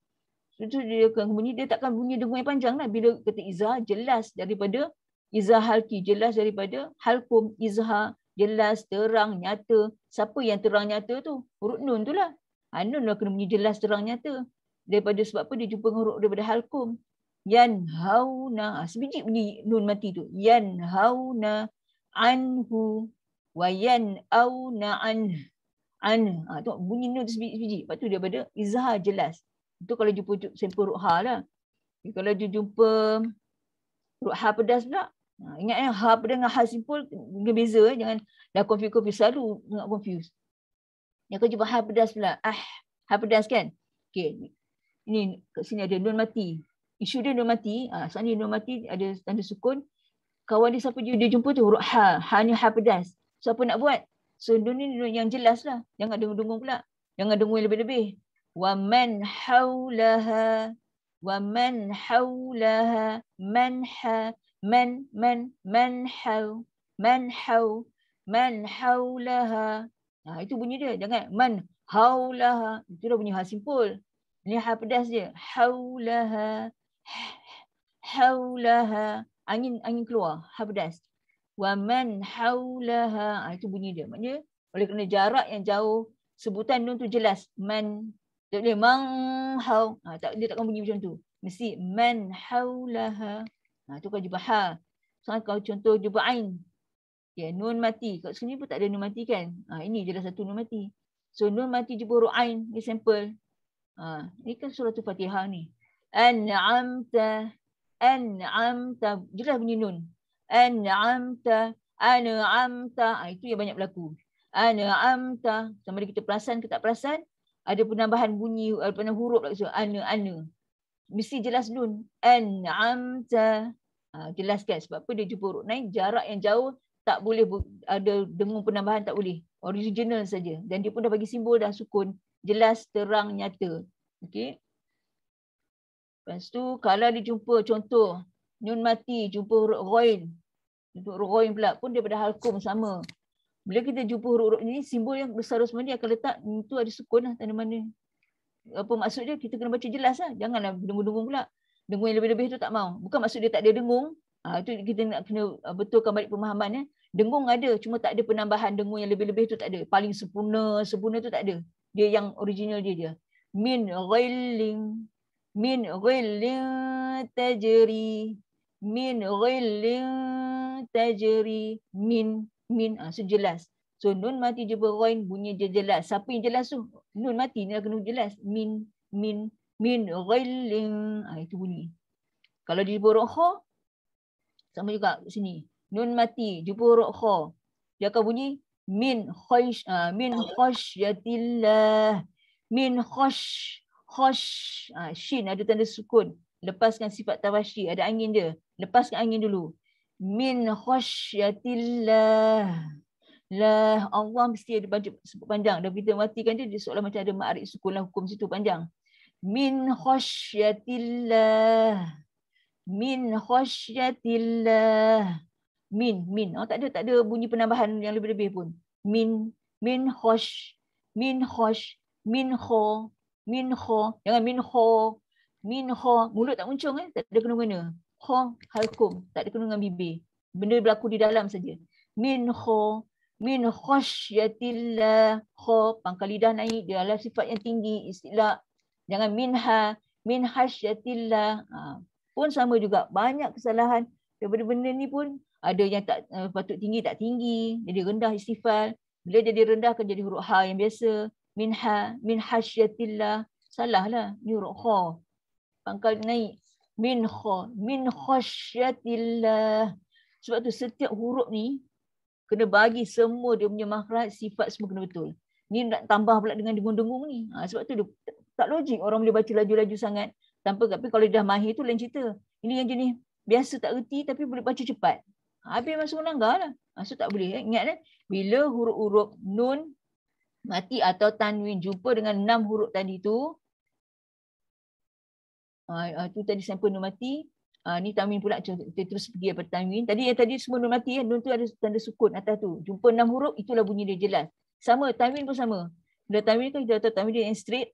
Itu dia akan bunyi. Dia takkan bunyi dengung yang panjang lah. Bila kata izhar, jelas daripada izhar halki. Jelas daripada halkum izhar. Jelas, terang, nyata. Siapa yang terang nyata tu? Huruf nun tu lah. Nun lah kena bunyi jelas, terang, nyata. Daripada sebab apa dia jumpa huruf daripada halkum. Yan hauna. Sebiji bunyi nun mati tu. Yan hauna anhu wa yan auna an. Tu bunyi nun tu sebiji. Lepas tu daripada izhar jelas. Itu kalau jumpa sampel huruf ha lah. Kalau dia jumpa huruf ha pedas pula. Ingat ha pedas dengan ha simpul dia beza. Jangan dah confuse selalu nak confuse. Yang kau jumpa ha pedas pula. Ha pedas kan? Okey. Ini kat sini ada nun mati. Isu dia nun mati. Saat ni nun mati ada tanda sukun. Kawan dia siapa dia jumpa tu huruf ha. Ha ni ha pedas. So apa nak buat? So nun ni nun yang jelas lah. Jangan dengung-dengung pula. Jangan dengung lebih-lebih. Wa man haulaha. Wa man haulaha. Man ha. Man hau. Man hau. Man haulaha. Itu bunyi dia. Jangan man haulaha. Itu dah bunyi ha simpul. Ini ha pedas dia. Haulaha. Haulaha. Angin keluar. Ha pedas. Wa man haulaha. Itu bunyi dia. Maknanya oleh kerana jarak yang jauh, sebutan nun tu jelas. Man. Tak boleh mang hau. Dia takkan bunyi macam tu. Mesti man haulaha. Itu kalau jumpa ha. Soalnya kalau contoh jumpa ain. Okay, nun mati. Kat sini pun tak ada nun mati kan. Ini je dah satu nun mati. So nun mati jumpa huruf ain. Ni sampel. Ini kan surah Fatihah ni. An'amta. An'amta. Jelas bunyi nun. An'amta. An'amta. Itu yang banyak berlaku. An'amta. Sama ada kita perasan ke tak perasan. Ada penambahan bunyi. Ada penambahan huruf. Ana. Mesti jelas nun. An'amta. Jelaskan sebab apa dia jumpa huruf naik. Jarak yang jauh tak boleh ada dengung penambahan, tak boleh. Original saja. Dan dia pun dah bagi simbol dah sukun. Jelas, terang, nyata. Okey. Lepas tu kalau dia jumpa contoh nun mati jumpa huruf ghain. Untuk huruf ghain pula pun daripada halkum sama. Bila kita jumpa huruf-huruf ni, simbol yang seharusnya dia akan letak itu ada sukun lah tanda mana. Apa maksud dia? Kita kena baca jelas lah. Janganlah dengung-dengung pula. Dengung yang lebih-lebih tu tak mau. Bukan maksud dia tak ada dengung. Itu kita nak kena betulkan balik pemahamannya. Dengung ada, cuma tak ada penambahan dengung yang lebih-lebih tu tak ada. Paling sempurna tu tak ada. Dia yang original dia je. Min ghillin tajri. Min ghillin tajri. Min. So jelas. So nun mati jumpa ghain bunyi dia jelas. Siapa yang jelas tu? Nun mati ni kena jelas. Min ghillin. Itu bunyi. Kalau dia jumpa huruf kha, sama juga sini. Nun mati jumpa huruf kha. Dia akan bunyi min khasyatillah. Min khash. Shin ada tanda sukun. Lepaskan sifat tawashi. Ada angin dia. Lepaskan angin dulu. Min khasyatillah. Lah Allah mesti ada baca sebut panjang. Dan kita matikan dia seolah macam ada ma'arif sukun lah hukum situ panjang. Min khasyatillah. Min khasyatillah. Min. Tak ada bunyi penambahan yang lebih-lebih pun. Min khash. Min kha. Jangan min kha. Mulut tak muncung tak ada kena-mengena. Kha halkum. Tak ada kena dengan bibir. Benda berlaku di dalam saja. Min khasyatillah. Kha pangkal lidah naik. Dia adalah sifat yang tinggi. Istilah. Jangan min khasyatillah. Pun sama juga. Banyak kesalahan. Daripada benda ni pun ada yang tak patut tinggi, tak tinggi. Jadi rendah istifal. Bila jadi rendah akan jadi huruf ha yang biasa. Min khasyatillah. Salah lah. Ni huruf kha. Pangkal naik. Min khasyatillah. Sebab tu setiap huruf ni kena bagi semua dia punya makhraj, sifat semua kena betul. Ni nak tambah pula dengan dengung-dengung ni. Sebab tu dia, tak logik orang boleh baca laju-laju sangat. Tapi kalau dia dah mahir tu lain cerita. Ini yang jenis biasa tak reti tapi boleh baca cepat. Habis masuk langgar lah. So tak boleh. Ingat bila huruf-huruf nun mati atau tanwin jumpa dengan 6 huruf tadi tu. Tu tadi sampel nun mati. Ni tanwin pula. Kita terus pergi daripada tanwin. Tadi semua nun mati. Nun tu ada tanda sukun atas tu. Jumpa 6 huruf itulah bunyi dia jelas. Sama tanwin pun sama. Bila tanwin kan kita tahu tanwin dia yang straight.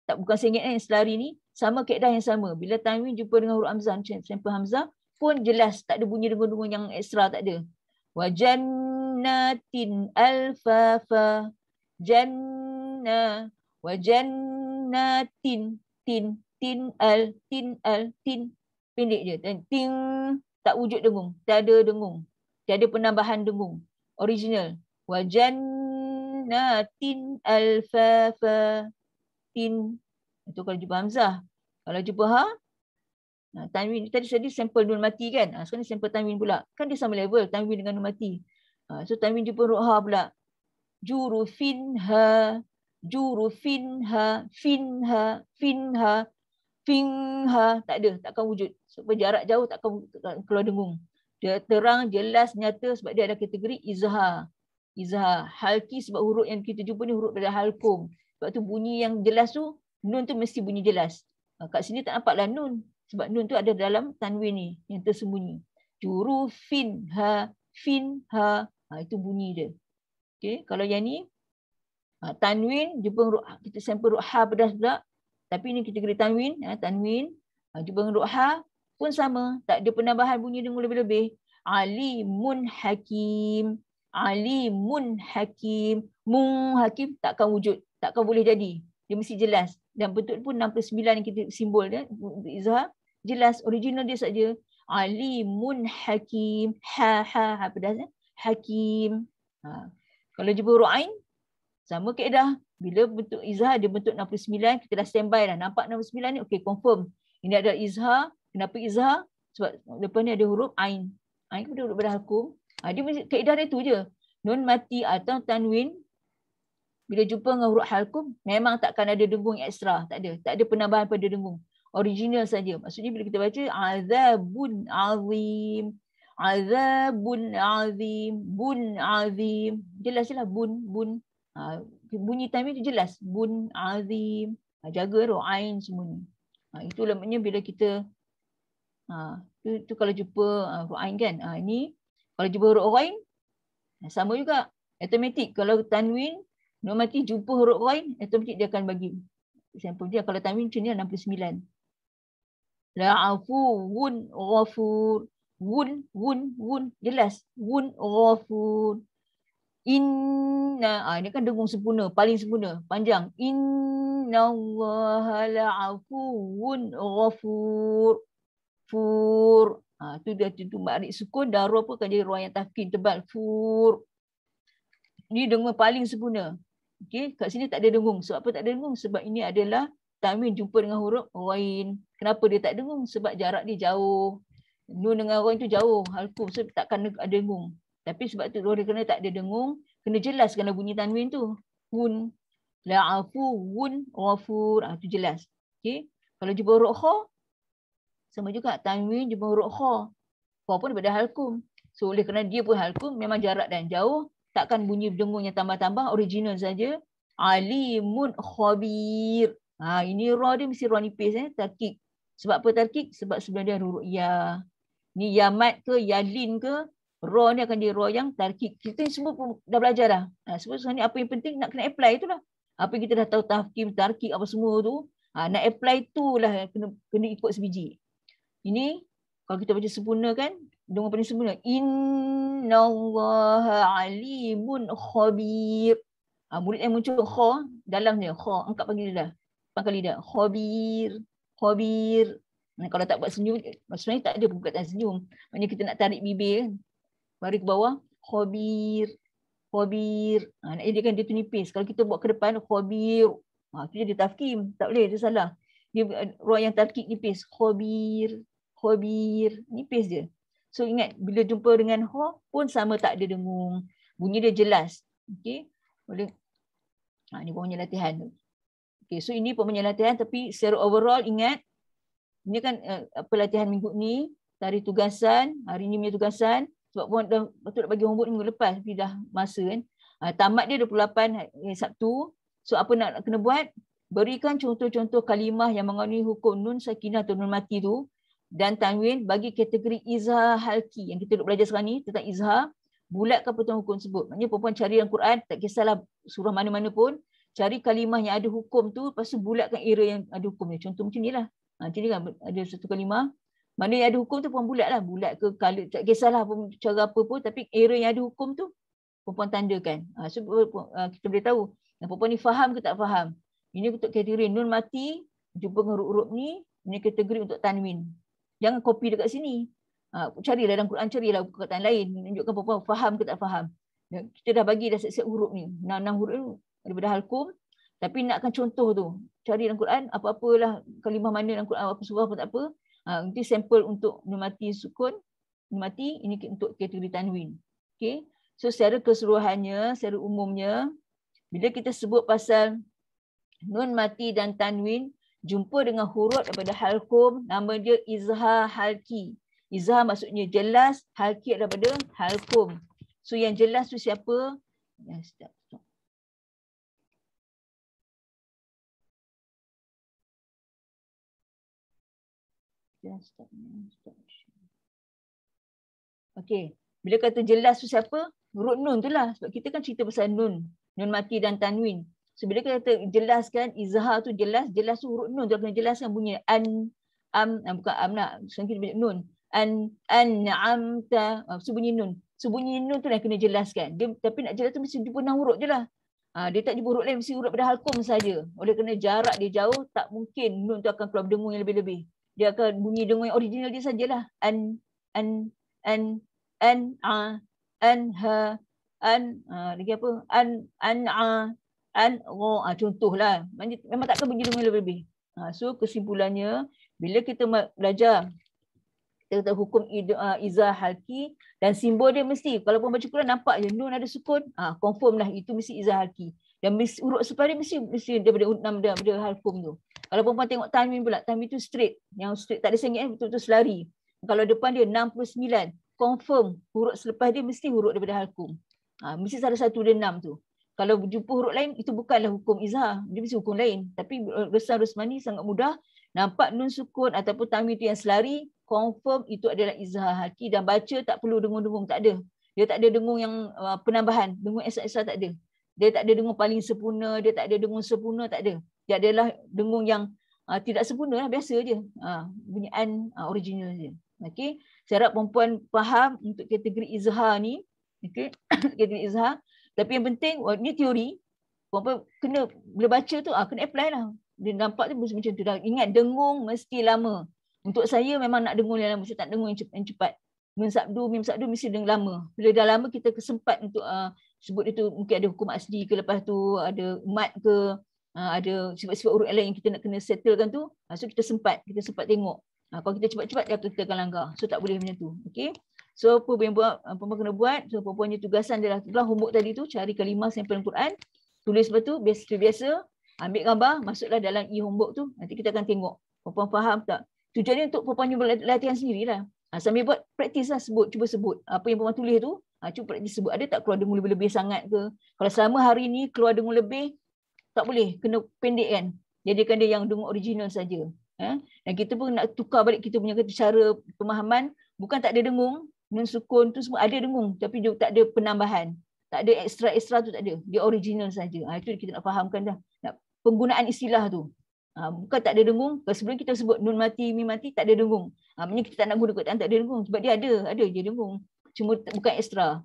Bukan sengit yang selari ni. Sama kaedah yang sama. Bila tanwin jumpa dengan huruf hamzah, sampel hamzah pun jelas. Tak ada bunyi dengung-dengung yang ekstra, tak ada. Wa jannatin alfafa. Jannah. Wa jannatin. Tin al. Pendek je. Dan ting. Tak wujud dengung. Tak ada dengung. Tak ada penambahan dengung. Original. Wa jannatin alfafa. Tin. Itu kalau jumpa hamzah. Kalau jumpa ha, tanwin tadi sampel nun mati kan. Sekarang ni sampel tanwin pula. Kan dia sama level tanwin dengan nun mati. So tanwin jumpa huruf ha pula. Jurufinha. Finha. Tak ada. Takkan wujud. Sebab jarak jauh takkan keluar dengung. Dia terang, jelas, nyata sebab dia ada kategori izhar. Halki sebab huruf yang kita jumpa ni huruf dari halkum. Sebab tu bunyi yang jelas tu, nun tu mesti bunyi jelas. Kat sini tak nampaklah nun. Sebab nun tu ada dalam tanwin ni yang tersembunyi. Jurufinha. Itu bunyi dia. Okay. Kalau yang ni, tanwin, jumpa huruf, kita sampel huruf ha pedas pula. Tapi ni kategori tanwin. Tanwin, jumpa huruf ha pun sama. Tak ada penambahan bunyi dengung lebih-lebih. Alimun hakim. Mun hakim takkan wujud. Takkan boleh jadi. Dia mesti jelas. Dan bentuk pun 69 yang kita simbol dia. Izhar. Jelas. Original dia saja. alimun hakim. Ha pedasnya hakim. Kalau jumpa huruf ain sama kaedah. Bila bentuk izhar dia bentuk 69, kita dah standby dah. Nampak 69 ni, okey, confirm. Ini ada izhar. Kenapa izhar? Sebab depan ni ada huruf ain. Ain kemudian huruf pada hakum. Dia mesti kaedah dia tu je. Nun mati atau tanwin bila jumpa dengan huruf halkum memang takkan ada dengung ekstra. Tak ada. Tak ada penambahan pada dengung. Original saja. Maksudnya bila kita baca azabun azim. Azabun azim. Bun azim. Jelas-jelas bun. Bunyi tanwin tu jelas. Bun azim. Jaga roh ain semua ni. Itulah maknanya bila kita tu kalau jumpa huruf ain kan. Ini kalau jumpa huruf ain sama juga. Automatik. Kalau tanwin nun mati jumpa huruf ain, automatik dia akan bagi sampel dia. Kalau tanwin macam ni 69. La'afuun ghafur. Wun. Jelas. Wun ghafur. Inna. Ini kan dengung sempurna. Paling sempurna. Panjang. Inna allaha la'afuun ghafur. Fur. Tu dia tu makrik sukun. Darah pun akan jadi ruang yang tafkin tebal. Fur. Ini dengung paling sempurna. Okey, kat sini tak ada dengung. Sebab apa tak ada dengung? Sebab ini adalah tanwin jumpa dengan huruf ghain. Kenapa dia tak dengung? Sebab jarak dia jauh. Nun dengan ghain tu jauh. Halkum. So takkan ada dengung. Tapi sebab tu dia kena tak ada dengung. Kena jelas kena bunyi tanwin tu. Wun. La'afu wun ghafur. Tu jelas. Okey. Kalau jumpa huruf kha, sama juga tanwin jumpa huruf kha. Kha pun daripada halkum. So oleh kerana dia pun halkum, memang jarak dan jauh. Takkan bunyi dengung yang tambah-tambah, original saja. Alimun khabir. Ini ra dia mesti ra nipis tarkik. Sebab apa tarkik? Sebab sebelum dia huruf ya. Ni ya mat ke ya lin ke, ra ni akan dia ra yang tarkik. Kita ni semua pun dah belajar dah. Sebab sekarang ni apa yang penting nak kena apply itulah. Apa yang kita dah tahu tahkim, tarkik apa semua tu, nak apply itulah kena ikut sebiji. Ini kalau kita baca sempurna kan, dengung paling sempurna. Innallaha alimun khabir. Murid yang muncul kha dalam dia. Kha angkat pagi lidah. Pangkal lidah. Khabir. Kalau tak buat senyum, sebenarnya tak ada perkataan senyum. Maknanya kita nak tarik bibir kan. Mari ke bawah. Khabir. Nak jadikan dia tu nipis. Kalau kita buat ke depan khabir. Tu jadi tafkim. Tak boleh, dia salah. Dia roh yang tarkik nipis. Khabir. Nipis je. So ingat, bila jumpa dengan ha pun sama tak ada dengung. Bunyi dia jelas. Okey. Boleh. Ini punya latihan. Okey, so ini punya latihan tapi secara overall ingat, ini kan pelatihan minggu ni, tarikh tugasan, hari ni punya tugasan. Sebab puan dah betul nak bagi homework minggu lepas tapi dah masa kan. Tamat dia 28 hari Sabtu. So apa nak kena buat? Berikan contoh-contoh kalimah yang mengandungi hukum nun sakinah atau nun mati tu dan tanwin bagi kategori izhar halki yang kita duk belajar sekarang ni tentang izhar. Bulatkan pertuan hukum tersebut. Maknanya perempuan cari dalam Quran, tak kisahlah surah mana-mana pun, cari kalimah yang ada hukum tu, lepas tu bulatkan area yang ada hukum ni. Contoh macam ni lah. Macam ni kan ada satu kalimah, mana yang ada hukum tu perempuan bulat lah. Bulat ke color, tak kisahlah cara apa pun, tapi area yang ada hukum tu perempuan tandakan. So kita boleh tahu perempuan ni faham ke tak faham. Ini untuk kategori nun mati, jumpa dengan huruf-huruf ni, ini kategori untuk tanwin. Jangan copy dekat sini. Carilah dalam Quran, carilah perkataan lain. Menunjukkan perempuan faham ke tak faham. Kita dah bagi dah siap-siap huruf ni. 6 huruf ni daripada halkum. Tapi nakkan contoh tu. Cari dalam Quran, apa-apalah kalimah mana dalam Quran, apa surah pun tak apa. Nanti sampel untuk nun mati sukun. Nun mati, ini untuk kategori tanwin. Okay. So secara keseluruhannya, secara umumnya, bila kita sebut pasal nun mati dan tanwin, jumpa dengan huruf daripada halkum, nama dia izhar halki. Izhar maksudnya jelas, halki daripada halkum. So yang jelas tu siapa? Stop. Okey, bila kata jelas tu siapa? Huruf nun tu lah. Sebab kita kan cerita pasal nun. Nun mati dan tanwin. So bila kata jelaskan, izhar tu jelas, jelas tu huruf nun tu kena jelaskan bunyi an, bukan am nak, sekarang kita banyak nun. An'amta, so bunyi nun. So bunyi nun tu yang kena jelaskan. Dia, tapi nak jelas tu mesti jumpa 6 huruf je lah. Dia tak jumpa huruf lain, mesti huruf pada halkum saja. Oleh kerana jarak dia jauh, tak mungkin nun tu akan keluar dengung yang lebih-lebih. dia akan bunyi dengung yang original dia sajalah. An, a, an, ha, an, lagi apa? A, an, ro. Contohlah. Memang takkan bunyi dengung lebih-lebih. So kesimpulannya, bila kita belajar kita hukum izah halki dan simbol dia mesti, kalau pun baca Quran nampak je nun ada sukun, confirm lah itu mesti izah halki. Dan huruf sepas dia mesti daripada halkum tu. Kalau perempuan tengok tanwin pula, tanwin tu straight, yang straight tak ada sengit, betul-betul selari. Kalau depan dia 69, confirm huruf selepas dia mesti huruf daripada halkum. Mesti salah satu dia 6 tu. Kalau jumpa huruf lain, itu bukanlah hukum izhar, dia mesti hukum lain. Tapi Resam Rosmani sangat mudah, nampak nun sukun ataupun tanwin tu yang selari, confirm itu adalah izhar halki, dan baca tak perlu dengung-dengung, tak ada. Dia tak ada dengung yang penambahan, dengung ekstra tak ada. Dia tak ada dengung paling sempurna, dia tak ada dengung sempurna, tak ada. Dia adalah dengung yang tidak sempurna lah, biasa je. Bunyi original je. Okey, saya harap perempuan faham untuk kategori izhar ni. Okey, kategori izhar. Tapi yang penting, ni teori. Perempuan kena, bila baca tu, kena apply lah. Dia nampak tu macam tu. Ingat, dengung mesti lama. Untuk saya memang nak dengung yang lama, saya tak dengung yang cepat. Mim sabdu mesti dengung lama. Bila dah lama kita kesempat untuk sebut itu, mungkin ada hukum asli ke, lepas tu ada mat ke, ada sifat-sifat urut lain yang kita nak kena settlekan tu. So kita sempat tengok. Kalau kita cepat-cepat, kita akan langgar. So tak boleh macam tu. Okay. So apa yang perempuan kena buat? So perempuan punya tugasan adalah homework tadi tu, cari kalimah sampel Quran, tulis lepas tu biasa, ambil gambar, masuklah dalam e-homework tu. Nanti kita akan tengok perempuan faham tak. Tujuannya untuk perempuan latihan sendirilah. Sambil buat praktis lah, cuba sebut. Apa yang perempuan tulis tu, cuba praktis sebut. Ada tak keluar dengung lebih-lebih sangat ke? Kalau selama hari ni keluar dengung lebih, tak boleh, kena pendek kan. Jadikan dia yang dengung original saja. Dan kita pun nak tukar balik kita punya cara pemahaman. Bukan tak ada dengung, nun sukun tu semua ada dengung, tapi dia tak ada penambahan. Tak ada ekstra tu, tak ada. Dia original saja. Itu kita nak fahamkan dah. Penggunaan istilah tu. Bukan tak ada dengung. Kalau sebelum kita sebut nun mati, mim mati, tak ada dengung. Maksudnya kita tak nak guna perkataan tak ada dengung. Sebab dia ada je dengung. Cuma bukan ekstra.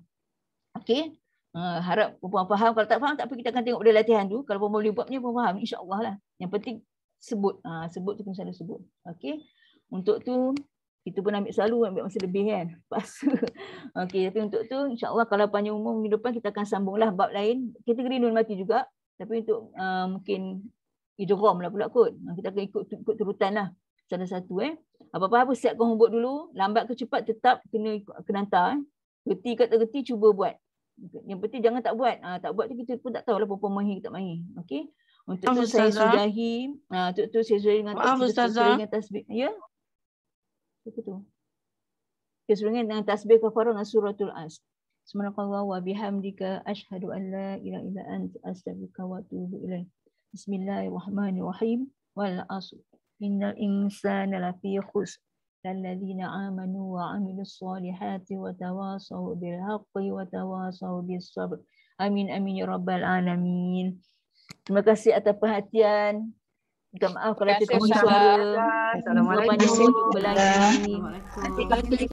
Okey. Harap perempuan faham. Kalau tak faham, tak apa, kita akan tengok pada latihan tu. Kalau perempuan boleh buatnya, perempuan faham. InsyaAllah lah. Yang penting sebut. Sebut tu kena selalu sebut. Okey. Untuk tu, kita pun ambil masa lebih kan. Okey, tapi untuk tu, insyaAllah kalau panjang umur minggu depan, kita akan sambunglah bab lain. Kategori nun mati juga. Tapi untuk mungkin idgham lah pula kot. Kita akan ikut turutan lah. Salah satu Apa-apa siapkan homework dulu. Lambat ke cepat tetap kena hantar. Gerti ke tak gerti, cuba buat. Yang penting jangan tak buat. Tak buat tu kita pun tak tahulah perempuan mahir ke tak mahir. Okey. Untuk tu saya sudahi. Untuk tu saya sudahi dengan tasbih. Ya? Apa tu? Kita dengan tasbih kafarah dengan suratul As. Subhanallah wa bihamdika asyhadu an la ilaha illa anta astaghfiruka wa atubu ilaik. Bismillahirrahmanirrahim. Wal 'asr. Innal insana lafi khusr. Alladzina amanu wa 'amilus solihati wa tawasaw bil haqqi wa tawasaw bis sabr. Amin amin ya rabbal alamin. Terima kasih atas perhatian. Minta maaf kalau kita punya suara. Assalamualaikum.